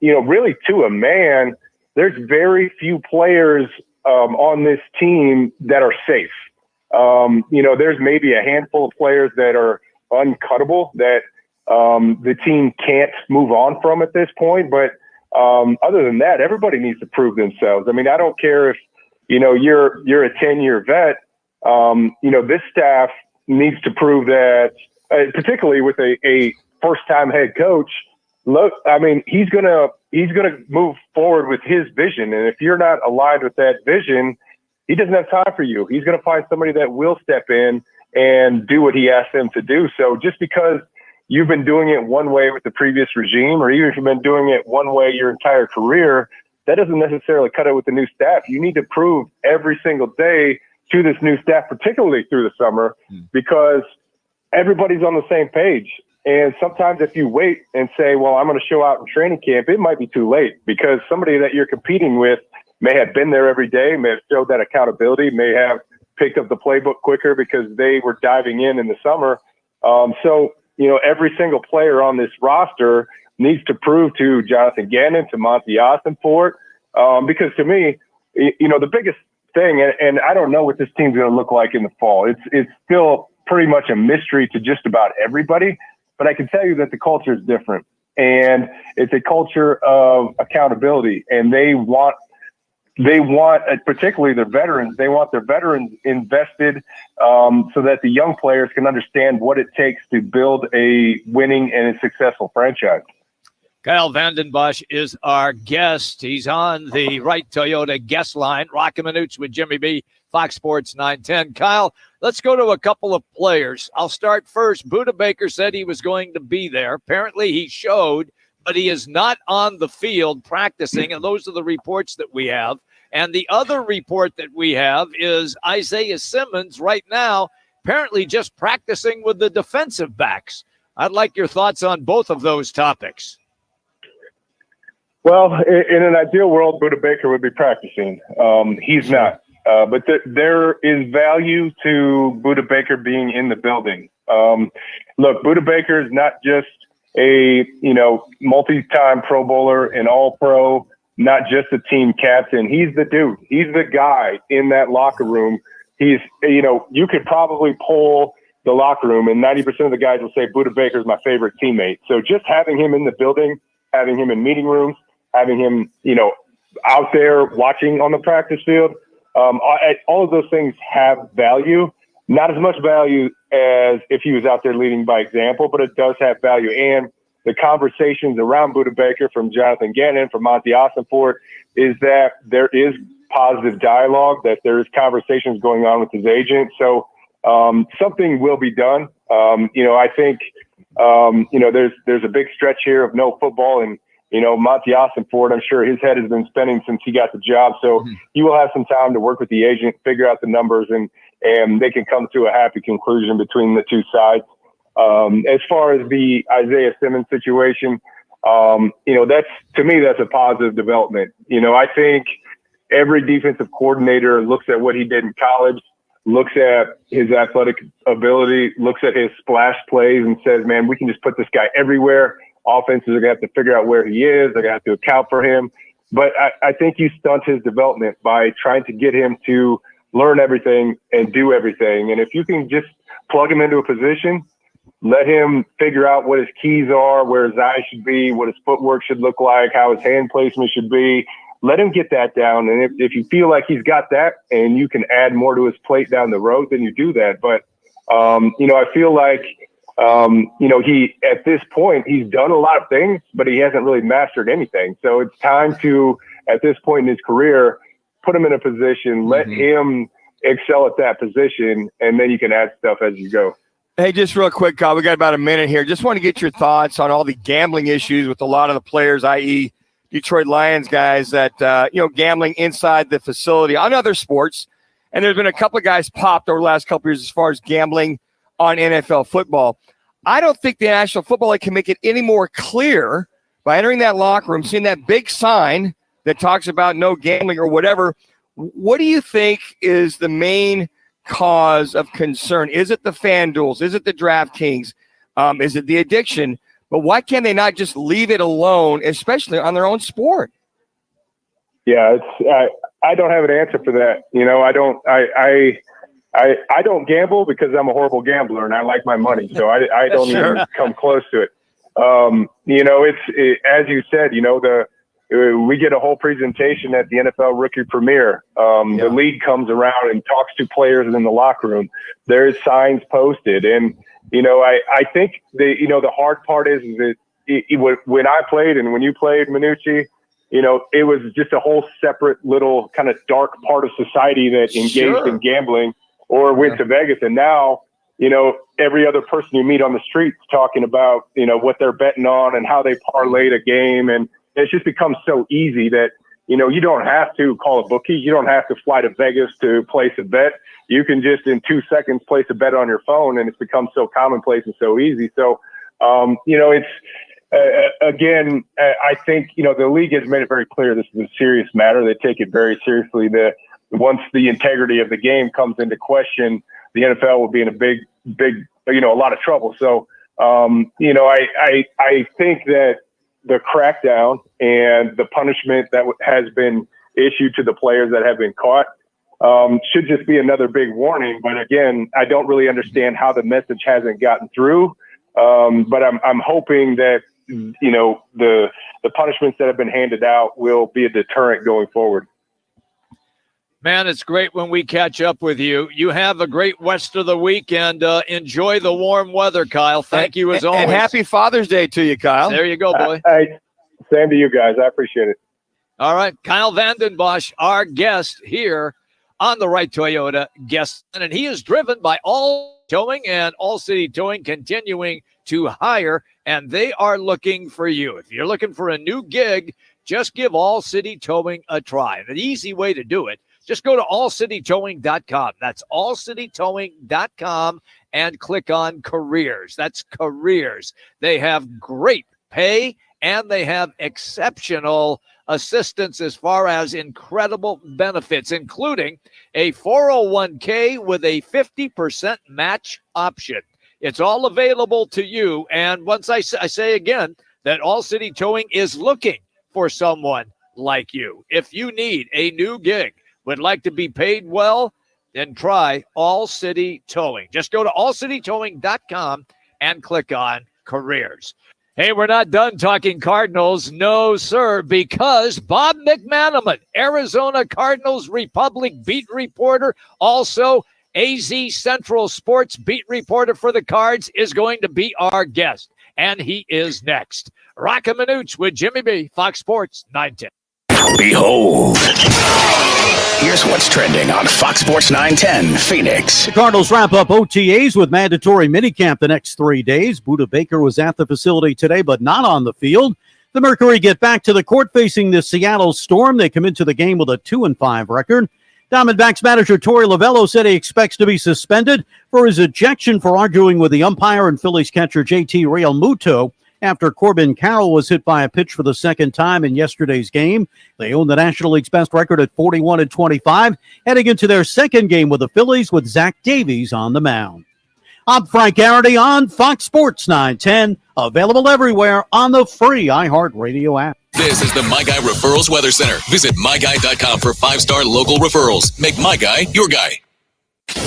really to a man, there's very few players on this team that are safe. There's maybe a handful of players that are uncuttable that the team can't move on from at this point. But other than that, everybody needs to prove themselves. I mean, I don't care if, you're a 10-year vet. This staff needs to prove that, particularly with a first-time head coach. Look, I mean, he's gonna move forward with his vision, and if you're not aligned with that vision, he doesn't have time for you. He's gonna find somebody that will step in and do what he asks them to do. So just because you've been doing it one way with the previous regime, or even if you've been doing it one way your entire career, that doesn't necessarily cut it with the new staff. You need to prove every single day to this new staff, particularly through the summer, because everybody's on the same page. And sometimes if you wait and say, well, I'm going to show out in training camp, it might be too late, because somebody that you're competing with may have been there every day, may have showed that accountability, may have picked up the playbook quicker because they were diving in the summer. So, every single player on this roster needs to prove to Jonathan Gannon, to Monty Ossenfort, because to me, the biggest thing, and I don't know what this team's going to look like in the fall. It's still pretty much a mystery to just about everybody. But I can tell you that the culture is different, and it's a culture of accountability. And they want, particularly their veterans, they want their veterans invested so that the young players can understand what it takes to build a winning and a successful franchise. Kyle Vanden Bosch is our guest. He's on the Wright Toyota guest line. Roc and Manuch with Jimmy B, Fox Sports 910. Kyle, let's go to a couple of players. I'll start first. Budda Baker said he was going to be there. Apparently he showed, but he is not on the field practicing, and those are the reports that we have. And the other report that we have is Isaiah Simmons right now apparently just practicing with the defensive backs. I'd like your thoughts on both of those topics. Well, in an ideal world, Budda Baker would be practicing. He's not. But there is value to Budda Baker being in the building. Look, Budda Baker is not just a, multi-time Pro Bowler and All-Pro, not just a team captain. He's the dude. He's the guy in that locker room. He's, you could probably poll the locker room and 90% of the guys will say Budda Baker is my favorite teammate. So just having him in the building, having him in meeting rooms, having him, out there watching on the practice field, all of those things have value. Not as much value as if he was out there leading by example, but it does have value. And the conversations around Budda Baker from Jonathan Gannon, from Monty Ossenfort, is that there is positive dialogue, that there is conversations going on with his agent. So something will be done. I think, there's a big stretch here of no football in Monty Ford, I'm sure his head has been spinning since he got the job. So he will have some time to work with the agent, figure out the numbers, and they can come to a happy conclusion between the two sides. As far as the Isaiah Simmons situation, to me, that's a positive development. I think every defensive coordinator looks at what he did in college, looks at his athletic ability, looks at his splash plays and says, man, we can just put this guy everywhere. Offenses are going to have to figure out where he is. They're going to have to account for him. But I think you stunt his development by trying to get him to learn everything and do everything. And if you can just plug him into a position, let him figure out what his keys are, where his eyes should be, what his footwork should look like, how his hand placement should be. Let him get that down. And if you feel like he's got that and you can add more to his plate down the road, then you do that. But, I feel like, he, at this point, he's done a lot of things, but he hasn't really mastered anything. So it's time to, at this point in his career, put him in a position, let him excel at that position, and then you can add stuff as you go. Hey, just real quick, Kyle, we got about a minute here. Just want to get your thoughts on all the gambling issues with a lot of the players, i.e. Detroit Lions guys that, gambling inside the facility on other sports. And there's been a couple of guys popped over the last couple of years as far as gambling on NFL football. I don't think the National Football League can make it any more clear by entering that locker room, seeing that big sign that talks about no gambling or whatever. What do you think is the main cause of concern? Is it the FanDuels? Is it the DraftKings? Is it the addiction? But why can't they not just leave it alone, especially on their own sport? Yeah, I don't have an answer for that. I don't gamble because I'm a horrible gambler and I like my money, so I don't even come close to it. It's as you said, we get a whole presentation at the NFL Rookie Premiere. The league comes around and talks to players in the locker room. There's signs posted, and I think the hard part is that when I played and when you played, Manucci, it was just a whole separate little kind of dark part of society that engaged in gambling or went to Vegas. And now, every other person you meet on the streets talking about, what they're betting on and how they parlayed a game. And it's just become so easy that, you don't have to call a bookie. You don't have to fly to Vegas to place a bet. You can just in 2 seconds place a bet on your phone, and it's become so commonplace and so easy. So, it's, again, I think, the league has made it very clear this is a serious matter. They take it very seriously. Once the integrity of the game comes into question, the NFL will be in a big, a lot of trouble. So, I think that the crackdown and the punishment that has been issued to the players that have been caught should just be another big warning. But again, I don't really understand how the message hasn't gotten through. But I'm hoping that, the punishments that have been handed out will be a deterrent going forward. Man, it's great when we catch up with you. You have a great rest of the week and enjoy the warm weather, Kyle. Thank you as always. And happy Father's Day to you, Kyle. There you go, boy. Same to you guys. I appreciate it. All right. Kyle Vanden Bosch, our guest here on the Right Toyota guest. And he is driven by All Towing, and All City Towing continuing to hire, and they are looking for you. If you're looking for a new gig, just give All City Towing a try. The easy way to do it, just go to allcitytowing.com. That's allcitytowing.com and click on careers. That's careers. They have great pay and they have exceptional assistance as far as incredible benefits, including a 401k with a 50% match option. It's all available to you. And once I say again that All City Towing is looking for someone like you. If you need a new gig, would like to be paid well, then try All City Towing. Just go to allcitytowing.com and click on careers. Hey, we're not done talking Cardinals. No, sir, because Bob McManaman, Arizona Cardinals Republic beat reporter, also AZ Central Sports beat reporter for the Cards, is going to be our guest. And he is next. Roc and Manuch with Jimmy B, Fox Sports 910. Behold. Here's what's trending on Fox Sports 910 Phoenix. The Cardinals wrap up OTAs with mandatory minicamp the next 3 days. Budda Baker was at the facility today, but not on the field. The Mercury get back to the court facing the Seattle Storm. They come into the game with a 2-5 record. Diamondbacks manager Torey Lovullo said he expects to be suspended for his ejection for arguing with the umpire and Phillies catcher JT Realmuto after Corbin Carroll was hit by a pitch for the second time in yesterday's game. They own the National League's best record at 41-25, heading into their second game with the Phillies with Zach Davies on the mound. I'm Frank Garrity on Fox Sports 910, available everywhere on the free iHeartRadio app. This is the My Guy Referrals Weather Center. Visit myguy.com for 5-star local referrals. Make My Guy your guy.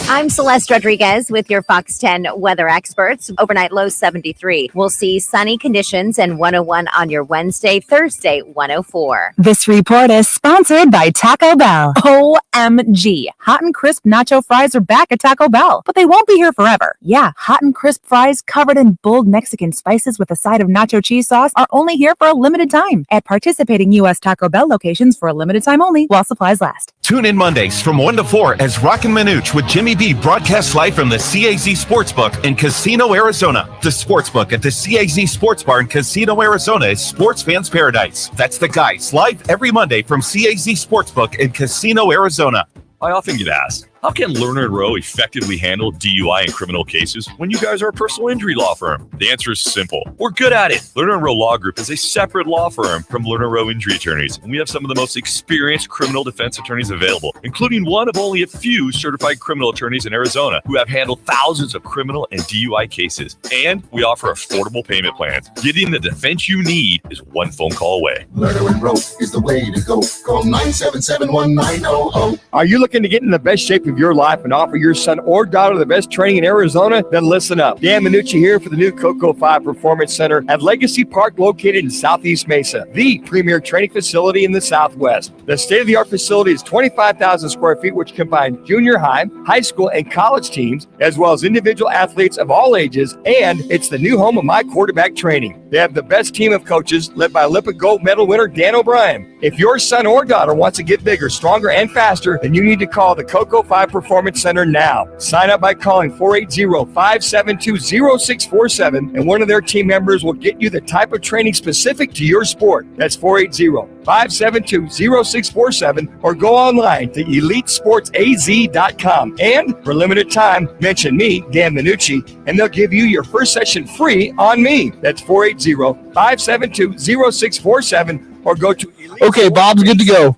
I'm Celeste Rodriguez with your Fox 10 weather experts. Overnight low 73. We'll see sunny conditions and 101 on your Wednesday, Thursday 104. This report is sponsored by Taco Bell. OMG. Hot and crisp nacho fries are back at Taco Bell, but they won't be here forever. Yeah, hot and crisp fries covered in bold Mexican spices with a side of nacho cheese sauce are only here for a limited time at participating U.S. Taco Bell locations for a limited time only while supplies last. Tune in Mondays from 1 to 4 as Roc and Manuch with Jimmy B broadcasts live from the CAZ Sportsbook in Casino, Arizona. The Sportsbook at the CAZ Sports Bar in Casino, Arizona is sports fans' paradise. That's the guys live every Monday from CAZ Sportsbook in Casino, Arizona. I often get asked, how can Lerner & Rowe effectively handle DUI and criminal cases when you guys are a personal injury law firm? The answer is simple. We're good at it. Lerner & Rowe Law Group is a separate law firm from Lerner & Rowe Injury Attorneys, and we have some of the most experienced criminal defense attorneys available, including one of only a few certified criminal attorneys in Arizona who have handled thousands of criminal and DUI cases. And we offer affordable payment plans. Getting the defense you need is one phone call away. Lerner & Rowe is the way to go. Call 977-1900. Are you looking to get in the best shape of your life and offer your son or daughter the best training in Arizona? Then listen up. Dan Manucci here for the new Coco 5 Performance Center at Legacy Park, located in Southeast Mesa, the premier training facility in the Southwest. The state-of-the-art facility is 25,000 square feet, which combines junior high, high school, and college teams, as well as individual athletes of all ages, and it's the new home of my quarterback training. They have the best team of coaches led by Olympic gold medal winner Dan O'Brien. If your son or daughter wants to get bigger, stronger, and faster, then you need to call the Coco 5 Performance Center now. Sign up by calling 480-572-0647, and one of their team members will get you the type of training specific to your sport. That's 480-572-0647, or go online to elitesportsaz.com. And for limited time, mention me, Dan Manucci, and they'll give you your first session free on me. That's 480-572-0647, or go to Okay, Bob's good to go.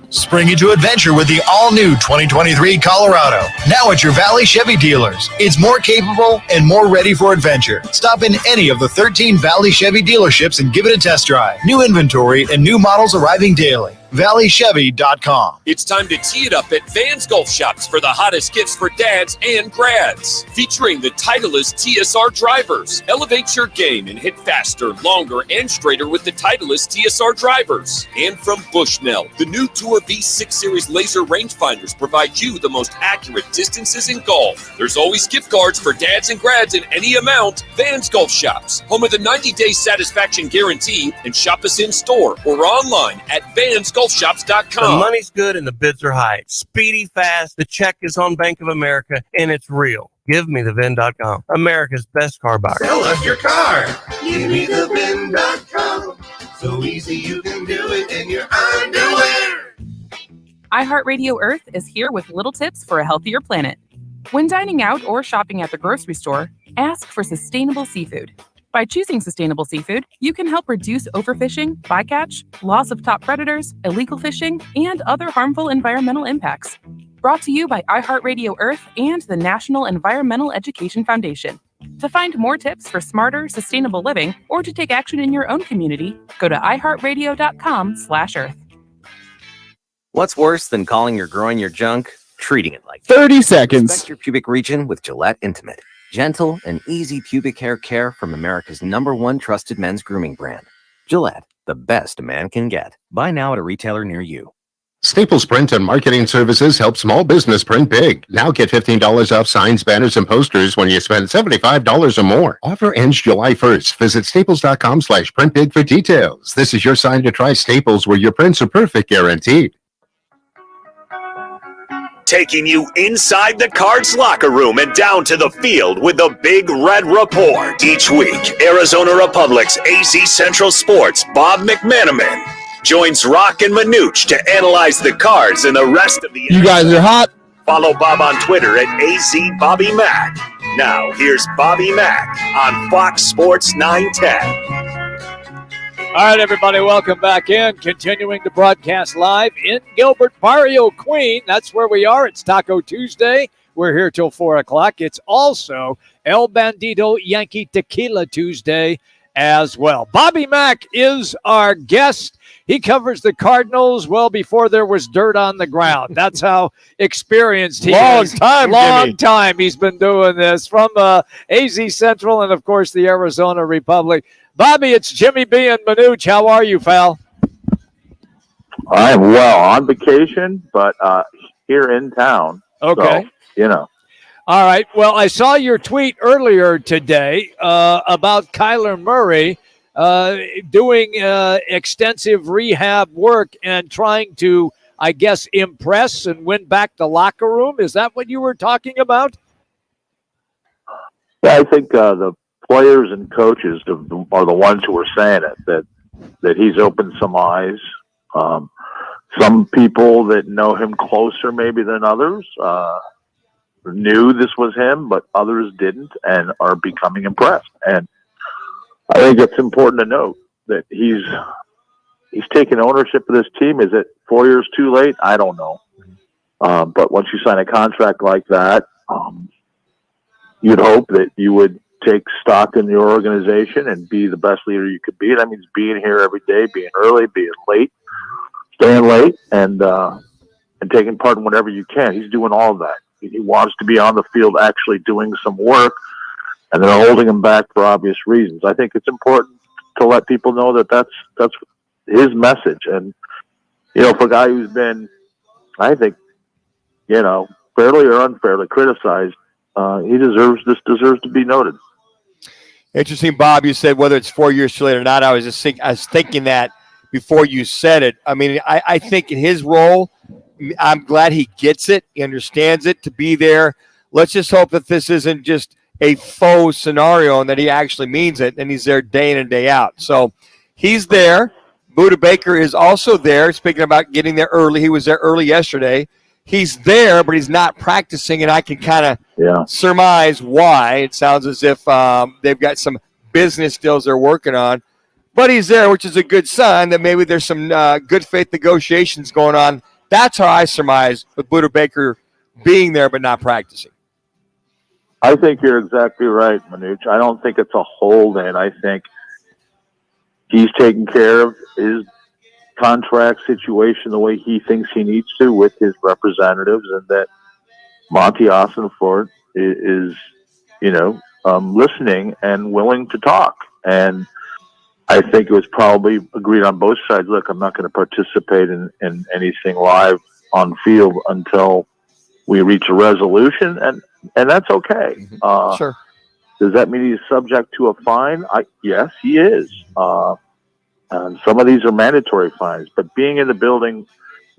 Spring into adventure with the all-new 2023 Colorado. Now at your Valley Chevy dealers. It's more capable and more ready for adventure. Stop in any of the 13 Valley Chevy dealerships and give it a test drive. New inventory and new models arriving daily. ValleyChevy.com. It's time to tee it up at Vans Golf Shops for the hottest gifts for dads and grads. Featuring the Titleist TSR drivers. Elevate your game and hit faster, longer, and straighter with the Titleist TSR drivers. And from Bushnell, the new Tour V6 Series laser rangefinders provide you the most accurate distances in golf. There's always gift cards for dads and grads in any amount. Vans Golf Shops, home of the 90-day satisfaction guarantee, and shop us in store or online at vansgolfshops.com. The money's good and the bids are high. Speedy, fast, the check is on Bank of America, and it's real. Give me the VIN.com, America's best car buyer. Sell us your car. Give me the VIN.com. So easy you can do it in your underwear. iHeartRadio Earth is here with little tips for a healthier planet. When dining out or shopping at the grocery store, ask for sustainable seafood. By choosing sustainable seafood, you can help reduce overfishing, bycatch, loss of top predators, illegal fishing, and other harmful environmental impacts. Brought to you by iHeartRadio Earth and the National Environmental Education Foundation. To find more tips for smarter, sustainable living, or to take action in your own community, go to iHeartRadio.com/Earth. What's worse than calling or growing your junk? Treating it like 30 seconds. Respect your pubic region with Gillette Intimate. Gentle and easy pubic hair care from America's #1 trusted men's grooming brand. Gillette, the best a man can get. Buy now at a retailer near you. Staples Print and Marketing Services help small business print big. Now get $15 off signs, banners, and posters when you spend $75 or more. Offer ends July 1st. Visit staples.com/printbig for details. This is your sign to try Staples, where your prints are perfect guaranteed. taking you inside the Cards locker room and down to the field with the Big Red Report. Each week, Arizona Republic's AZ Central Sports' Bob McManaman joins Roc and Manuch to analyze the Cards and the rest of the You guys are hot. Follow Bob on Twitter at AZBobbyMac. Now, here's Bobby Mack on Fox Sports 910. All right, everybody, welcome back in. Continuing to broadcast live in Gilbert, Barrio, Queen. That's where we are. It's Taco Tuesday. We're here till 4 o'clock. It's also El Bandito Yankee Tequila Tuesday as well. Bobby Mack is our guest. He covers the Cardinals well before there was dirt on the ground. That's how experienced he is. Long time he's been doing this from AZ Central and, of course, the Arizona Republic. Bobby, it's Jimmy B. and Manuch. How are you, pal? I'm well on vacation, but here in town. Okay. So, All right. Well, I saw your tweet earlier today about Kyler Murray doing extensive rehab work and trying to, I guess, impress and win back the locker room. Is that what you were talking about? Yeah, I think the players and coaches are the ones who are saying it, that he's opened some eyes. Some people that know him closer maybe than others knew this was him, but others didn't and are becoming impressed. And I think it's important to note that he's taken ownership of this team. Is it 4 years too late? I don't know. But once you sign a contract like that, you'd hope that you would take stock in your organization and be the best leader you could be. That means being here every day, being early, being late, staying late, and taking part in whatever you can. He's doing all of that. He wants to be on the field actually doing some work, and they're holding him back for obvious reasons. I think it's important to let people know that that's his message. And, for a guy who's been, I think, fairly or unfairly criticized, he deserves to be noted. Interesting, Bob. You said whether it's 4 years too late or not. I was thinking that before you said it. I mean, I think in his role, I'm glad he gets it. He understands it to be there. Let's just hope that this isn't just a faux scenario and that he actually means it and he's there day in and day out. So he's there. Buda Baker is also there. Speaking about getting there early, he was there early yesterday. He's there, but he's not practicing, and I can kind of surmise why. It sounds as if they've got some business deals they're working on. But he's there, which is a good sign that maybe there's some good faith negotiations going on. That's how I surmise with Buda Baker being there but not practicing. I think you're exactly right, Manuch. I don't think it's a hold-in. I think he's taking care of his contract situation the way he thinks he needs to with his representatives, and that Monty Ossenfort is listening and willing to talk. And I think it was probably agreed on both sides. Look, I'm not going to participate in anything live on field until we reach a resolution, and that's okay. Sure. Does that mean he's subject to a fine? Yes, he is. And some of these are mandatory fines, but being in the building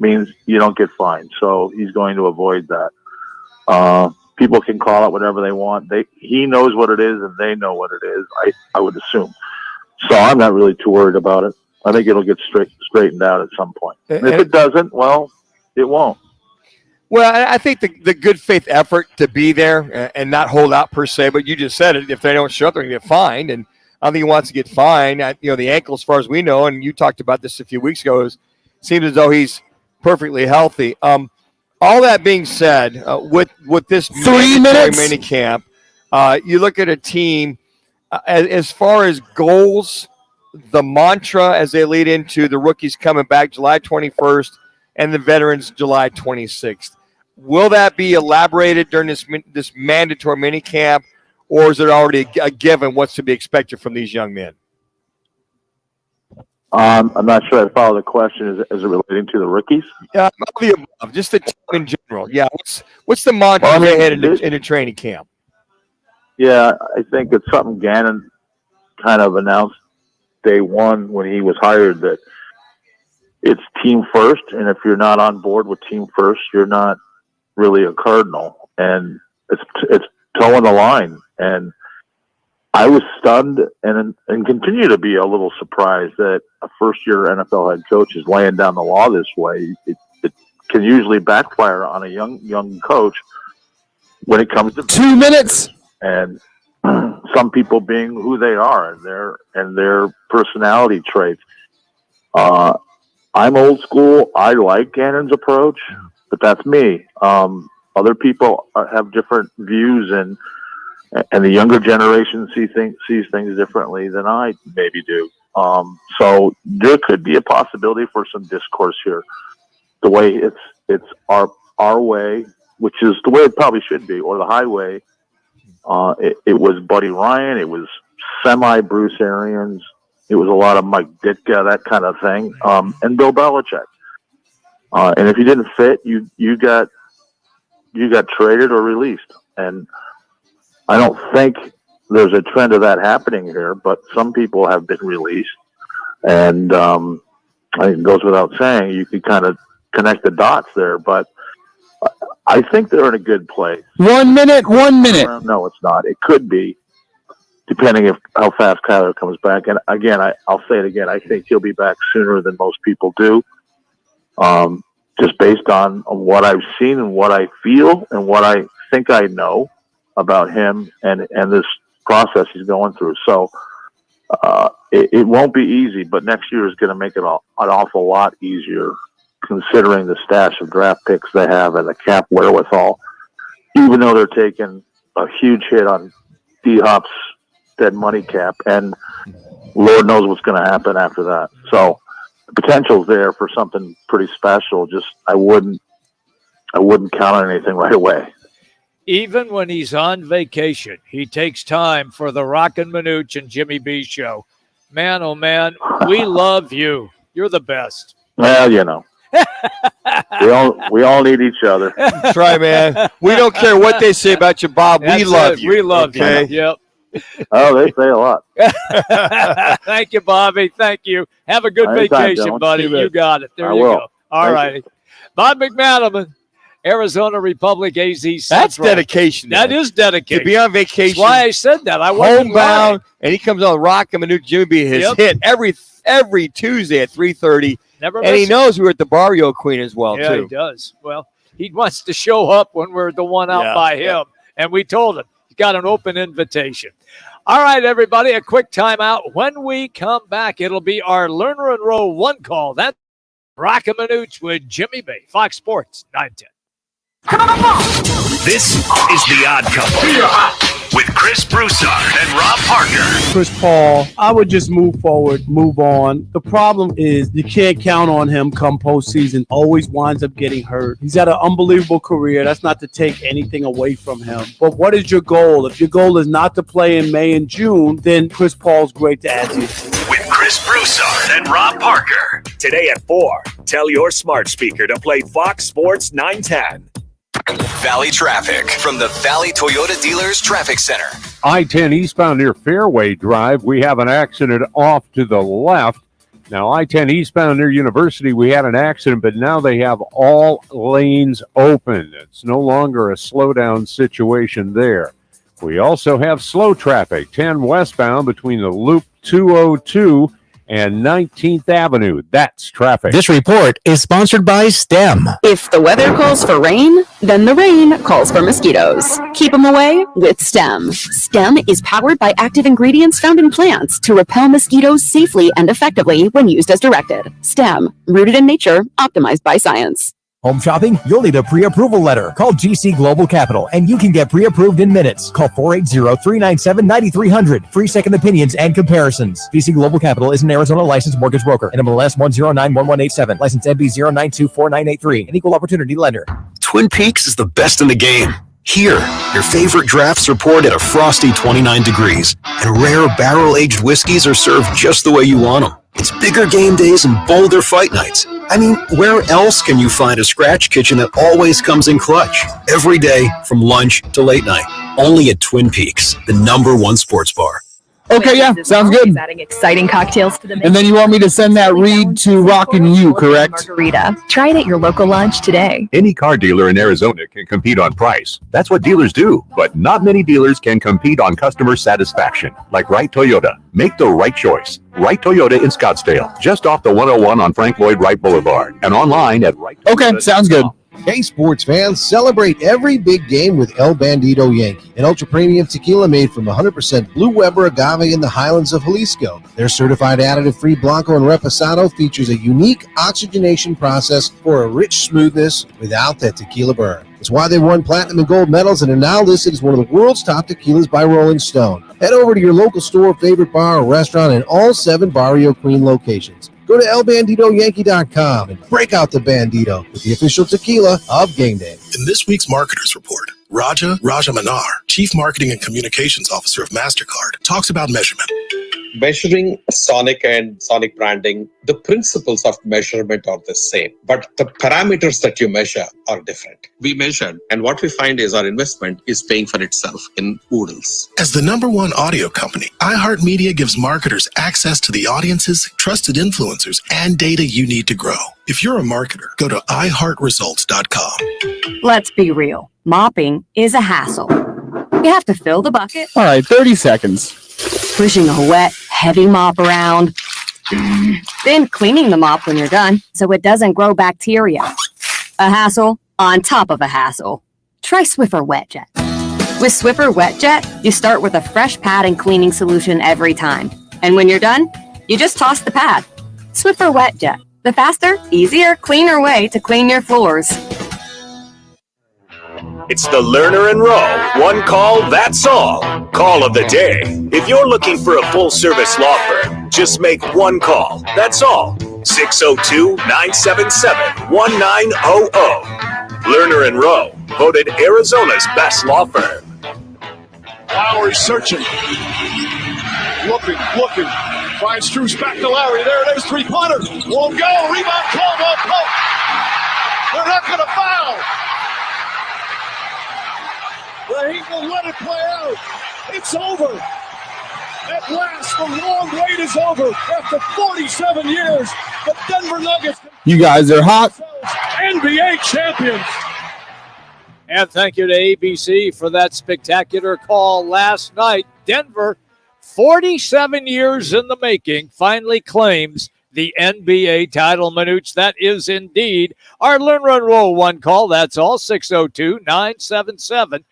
means you don't get fined. So he's going to avoid that. People can call it whatever they want. He knows what it is, and they know what it is, I would assume. So I'm not really too worried about it. I think it'll get straightened out at some point. And if it doesn't, well, it won't. Well, I think the good faith effort to be there and not hold out per se, but you just said it. If they don't show up, they're going to get fined. And I don't think he wants to get fined. The ankle, as far as we know, and you talked about this a few weeks ago, seems as though he's perfectly healthy. All that being said, with this 3 minutes mini camp, you look at a team as far as goals, the mantra as they lead into the rookies coming back July 21st and the veterans July 26th. Will that be elaborated during this mandatory mini camp? Or is it already a given what's to be expected from these young men? I'm not sure I follow the question. Is it relating to the rookies? Yeah, the above, just the team in general. Yeah, what's the mantra they head into training camp? Yeah, I think it's something Gannon kind of announced day one when he was hired, that it's team first, and if you're not on board with team first, you're not really a Cardinal, and it's towing the line. And I was stunned and continue to be a little surprised that a first-year NFL head coach is laying down the law this way. It can usually backfire on a young coach when it comes to 2 minutes. And some people being who they are and their personality traits. I'm old school. I like Gannon's approach, but that's me. Other people have different views, and the younger generation sees things differently than I maybe do. So there could be a possibility for some discourse here. The way it's our way, which is the way it probably should be, or the highway. It was Buddy Ryan. It was semi-Bruce Arians. It was a lot of Mike Ditka, that kind of thing, and Bill Belichick. And if you didn't fit, you got traded or released. And I don't think there's a trend of that happening here, but some people have been released. And I think it goes without saying, you could kind of connect the dots there. But I think they're in a good place. 1 minute. No, it's not. It could be, depending how fast Kyler comes back. And again, I'll say it again. I think he'll be back sooner than most people do. Just based on what I've seen and what I feel and what I think I know about him and this process he's going through. So it won't be easy, but next year is going to make it an awful lot easier, considering the stash of draft picks they have and the cap wherewithal, even though they're taking a huge hit on D-Hop's dead money cap, and Lord knows what's going to happen after that. So the potential's there for something pretty special. Just I wouldn't count on anything right away. Even when he's on vacation, he takes time for the Roc and Manuch and Jimmy B show. Man, oh man, we love you. You're the best. Well, you know. we all need each other. That's right, man. We don't care what they say about you, Bob. We love you. We love you. Yep. Oh, they say a lot. Thank you, Bobby. Thank you. Have a good Anytime, vacation, Dylan. buddy. You got it. There I you will. go. All righty. Bob McManaman, Arizona Republic AZ Central. That's dedication. That is dedication. To be on vacation. That's why I said that. I wasn't homebound, lying. and he comes on Roc and Manuch. Jimmy B has hit every Tuesday at 3:30. Never and he miss it. knows we're at the Barrio Queen as well, Yeah, too. he does. Well, he wants to show up when we're the one out by him. And we told him he's got an open invitation. All right, everybody, a quick timeout. When we come back, it'll be our Lerner and Rowe one call. That's Roc and Manuch with Jimmy B. Fox Sports 910. This is The Odd Couple with Chris Broussard and Rob Parker. Chris Paul, I would just move forward, move on. The problem is you can't count on him come postseason. Always winds up getting hurt. He's had an unbelievable career. That's not to take anything away from him. But what is your goal? If your goal is not to play in May and June, then Chris Paul's great to add to. With Chris Broussard and Rob Parker. Today at 4, tell your smart speaker to play Fox Sports 910. Valley traffic from the Valley Toyota Dealers Traffic Center. I-10 eastbound near Fairway Drive, we have an accident off to the left. Now, I-10 eastbound near University, we had an accident, but now they have all lanes open. It's no longer a slowdown situation there. We also have slow traffic, 10 westbound between the Loop 202 and 19th Avenue. That's traffic. This report is sponsored by STEM. If the weather calls for rain, then the rain calls for mosquitoes. Keep them away with STEM. STEM is powered by active ingredients found in plants to repel mosquitoes safely and effectively when used as directed. STEM, rooted in nature, optimized by science. Home shopping? You'll need a pre-approval letter. Call GC Global Capital, and you can get pre-approved in minutes. Call 480-397-9300. Free second opinions and comparisons. GC Global Capital is an Arizona licensed mortgage broker. NMLS 1091187. License MB 0924983. An equal opportunity lender. Twin Peaks is the best in the game. Here, your favorite drafts are poured at a frosty 29 degrees, and rare barrel-aged whiskeys are served just the way you want them. It's bigger game days and bolder fight nights. I mean, where else can you find a scratch kitchen that always comes in clutch? Every day, from lunch to late night. Only at Twin Peaks, the #1 sports bar. Okay, yeah, sounds good. Adding exciting cocktails to the menu. And then you want me to send that read to Roc and Manuch, correct? Margarita. Try it at your local lunch today. Any car dealer in Arizona can compete on price. That's what dealers do. But not many dealers can compete on customer satisfaction. Like Wright Toyota. Make the right choice. Wright Toyota in Scottsdale. Just off the 101 on Frank Lloyd Wright Boulevard. And online at Wright. Okay, sounds good. Hey, sports fans, celebrate every big game with El Bandito Yankee, an ultra-premium tequila made from 100% Blue Weber agave in the highlands of Jalisco. Their certified additive-free Blanco and Reposado features a unique oxygenation process for a rich smoothness without that tequila burn. It's why they won platinum and gold medals and are now listed as one of the world's top tequilas by Rolling Stone. Head over to your local store, favorite bar, or restaurant in all 7 Barrio Queen locations. Go to elbanditoyankee.com and break out the Bandito with the official tequila of game day. In this week's Marketers Report, Raja Manar, Chief Marketing and Communications Officer of MasterCard, talks about measurement. Measuring Sonic and Sonic branding, the principles of measurement are the same, but the parameters that you measure are different. We measured, and what we find is our investment is paying for itself in oodles. As the #1 audio company, iHeartMedia gives marketers access to the audiences, trusted influencers, and data you need to grow. If you're a marketer, go to iHeartResults.com. Let's be real. Mopping is a hassle. You have to fill the bucket. All right, 30 seconds. Pushing a wet, heavy mop around. Then cleaning the mop when you're done so it doesn't grow bacteria. A hassle on top of a hassle. Try Swiffer Wet Jet. With Swiffer Wet Jet, you start with a fresh pad and cleaning solution every time. And when you're done, you just toss the pad. Swiffer Wet Jet. The faster, easier, cleaner way to clean your floors. It's the Lerner and Rowe. One call, that's all. Call of the day. If you're looking for a full-service law firm, just make one call. That's all. 602-977-1900. Lerner and Rowe, voted Arizona's best law firm. Lowry searching. Looking. Finds Struce back to Lowry. There it is, three-pointer. Won't go. Rebound, Caldwell Pope. They're not going to foul. The Heat will let it play out. It's over. At last, the long wait is over. After 47 years, the Denver Nuggets. You guys are hot. NBA champions. And thank you to ABC for that spectacular call last night. Denver, 47 years in the making, finally claims the NBA title. Manuch, that is indeed our Lerner and Rowe one call. That's all. 602-977-1900.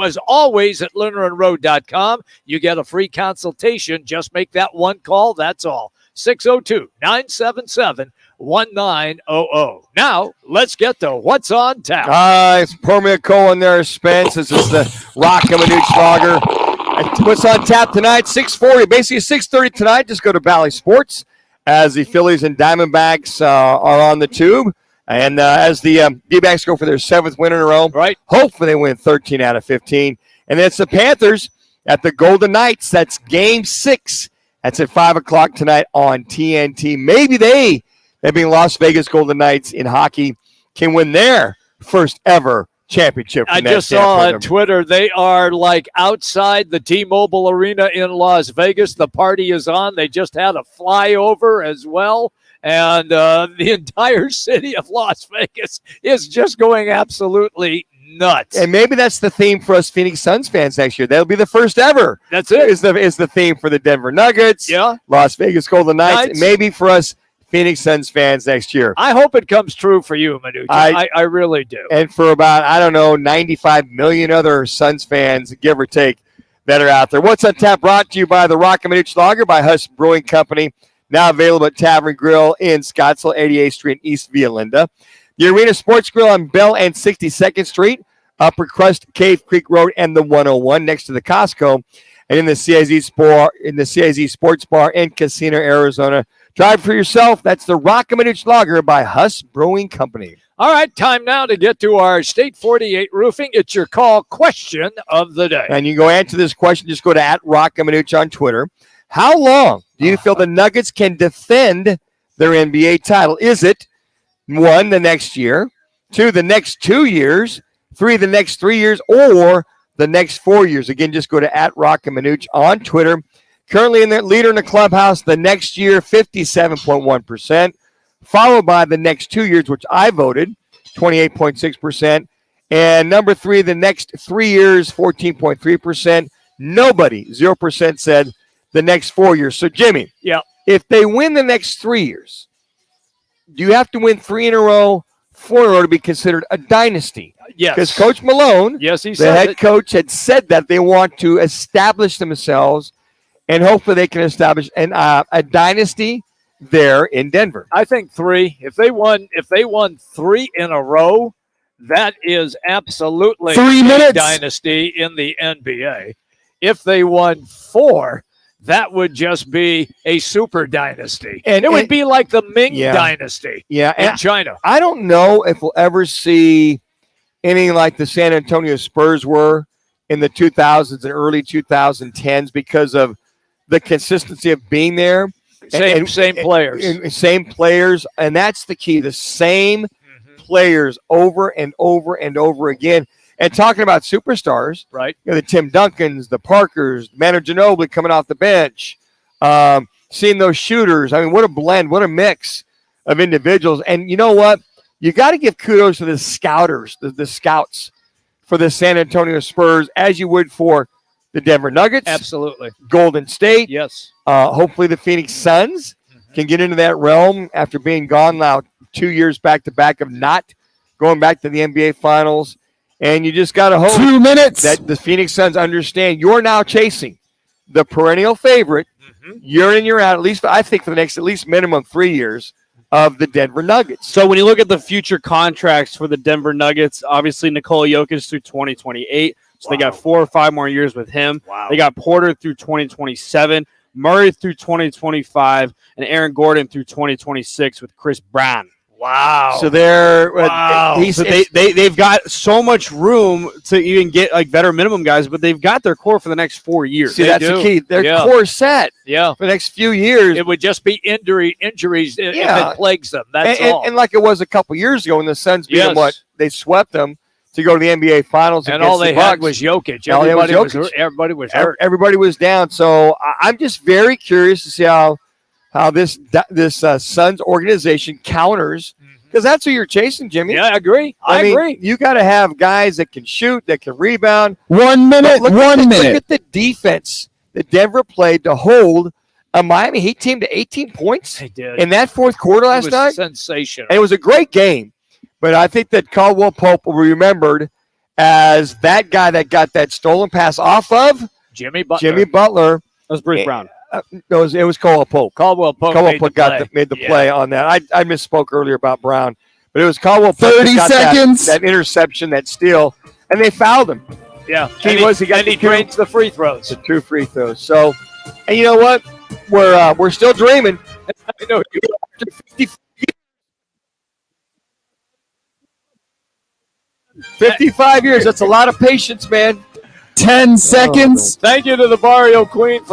As always, at lernerandrowe.com, you get a free consultation. Just make that one call. That's all. 602-977-1900. Now, let's get to what's on tap. It's pour me a cold in there, Spence. This is the Roc and Manuch Lager. What's on tap tonight? 6:40, basically 6:30 tonight. Just go to Valley Sports as the Phillies and Diamondbacks are on the tube. And as the D-backs go for their 7th win in a row, right? Hopefully they win 13 out of 15. And then it's the Panthers at the Golden Knights. That's Game 6. That's at 5 o'clock tonight on TNT. Maybe they being Las Vegas Golden Knights in hockey, can win their first ever championship. I just saw on Twitter they are like outside the T-Mobile Arena in Las Vegas. The party is on. They just had a flyover as well. And the entire city of Las Vegas is just going absolutely nuts. And maybe that's the theme for us Phoenix Suns fans next year. That'll be the first ever. That's it. Is the theme for the Denver Nuggets, Las Vegas Golden Knights. Maybe for us Phoenix Suns fans next year. I hope it comes true for you, Manuch. I really do. And for about, 95 million other Suns fans, give or take, that are out there. What's on tap brought to you by the Roc and Manuch Lager by Huss Brewing Company. Now available at Tavern Grill in Scottsdale, 88th Street, East Via Linda. The Arena Sports Grill on Bell and 62nd Street, Upper Crust, Cave Creek Road, and the 101 next to the Costco. And in the CIZ Sports Bar and Casino, Arizona. Drive for yourself. That's the Roc and Manuch Lager by Huss Brewing Company. All right, time now to get to our State 48 Roofing. It's your call question of the day. And you can go answer this question. Just go to @Roc and Manuch on Twitter. How long do you feel the Nuggets can defend their NBA title? Is it 1, the next year, 2, the next 2 years, 3, the next 3 years, or the next 4 years. Again, just go to @Roc and Manuch on Twitter. Currently in the leader in the clubhouse, the next year, 57.1%, followed by the next 2 years, which I voted, 28.6%. And number 3, the next 3 years, 14.3%. Nobody, 0%, said the next 4 years. So, Jimmy, if they win the next 3 years, do you have to win 3 in a row, 4 in a row to be considered a dynasty? Yes. Because Coach Malone, the head coach, had said that they want to establish themselves, and hopefully they can establish a dynasty there in Denver. I think 3. If they won 3 in a row, that is absolutely 3 a minutes. dynasty in the NBA. If they won 4, that would just be a super dynasty. And it would be like the Ming dynasty in China. I don't know if we'll ever see anything like the San Antonio Spurs were in the 2000s and early 2010s because of the consistency of being there. Same players. Same players. And that's the key. The same players over and over and over again. And talking about superstars, right? The Tim Duncans, the Parkers, Manu Ginobili coming off the bench, seeing those shooters. I mean, what a blend, what a mix of individuals. And you know what? You got to give kudos to the scouters, the scouts for the San Antonio Spurs, as you would for the Denver Nuggets. Absolutely. Golden State. Yes. Hopefully the Phoenix Suns can get into that realm after being gone now 2 years back-to-back of not going back to the NBA Finals. And you just got to hope 2 minutes that the Phoenix Suns understand you're now chasing the perennial favorite year in, year out, at least I think for the next at least minimum 3 years of the Denver Nuggets. So when you look at the future contracts for the Denver Nuggets, obviously Nikola Jokic through 2028. So they got 4 or 5 more years with him. Wow. They got Porter through 2027, Murray through 2025, and Aaron Gordon through 2026 with Chris Brown. Wow. So they're So they've got so much room to even get like veteran minimum guys, but they've got their core for the next 4 years. See, that's the key. Their core set for the next few years. It would just be injuries if it plagues them. That's all. And like it was a couple years ago when the Suns beat them, they swept them to go to the NBA Finals. And all they had was Jokic. Everybody was hurt. Everybody was down. So I'm just very curious to see how this Suns organization counters, because that's who you're chasing, Jimmy. Yeah, I agree. I agree. You got to have guys that can shoot, that can rebound. 1 minute. Look minute. at the defense that Denver played to hold a Miami Heat team to 18 points in that fourth quarter last night. Sensational. And it was a great game. But I think that Caldwell Pope will be remembered as that guy that got that stolen pass off of Jimmy Butler. That was Bruce Brown. It was Caldwell Pope. Caldwell Pope made the play on that. I misspoke earlier about Brown, but it was Caldwell Pope. 30 seconds. That interception, that steal, and they fouled him. Yeah, he drains the free throws. The 2 free throws. So, and you know what? We're still dreaming. I know. After 55 years. That's a lot of patience, man. 10 seconds. Thank you to the Barrio Queen for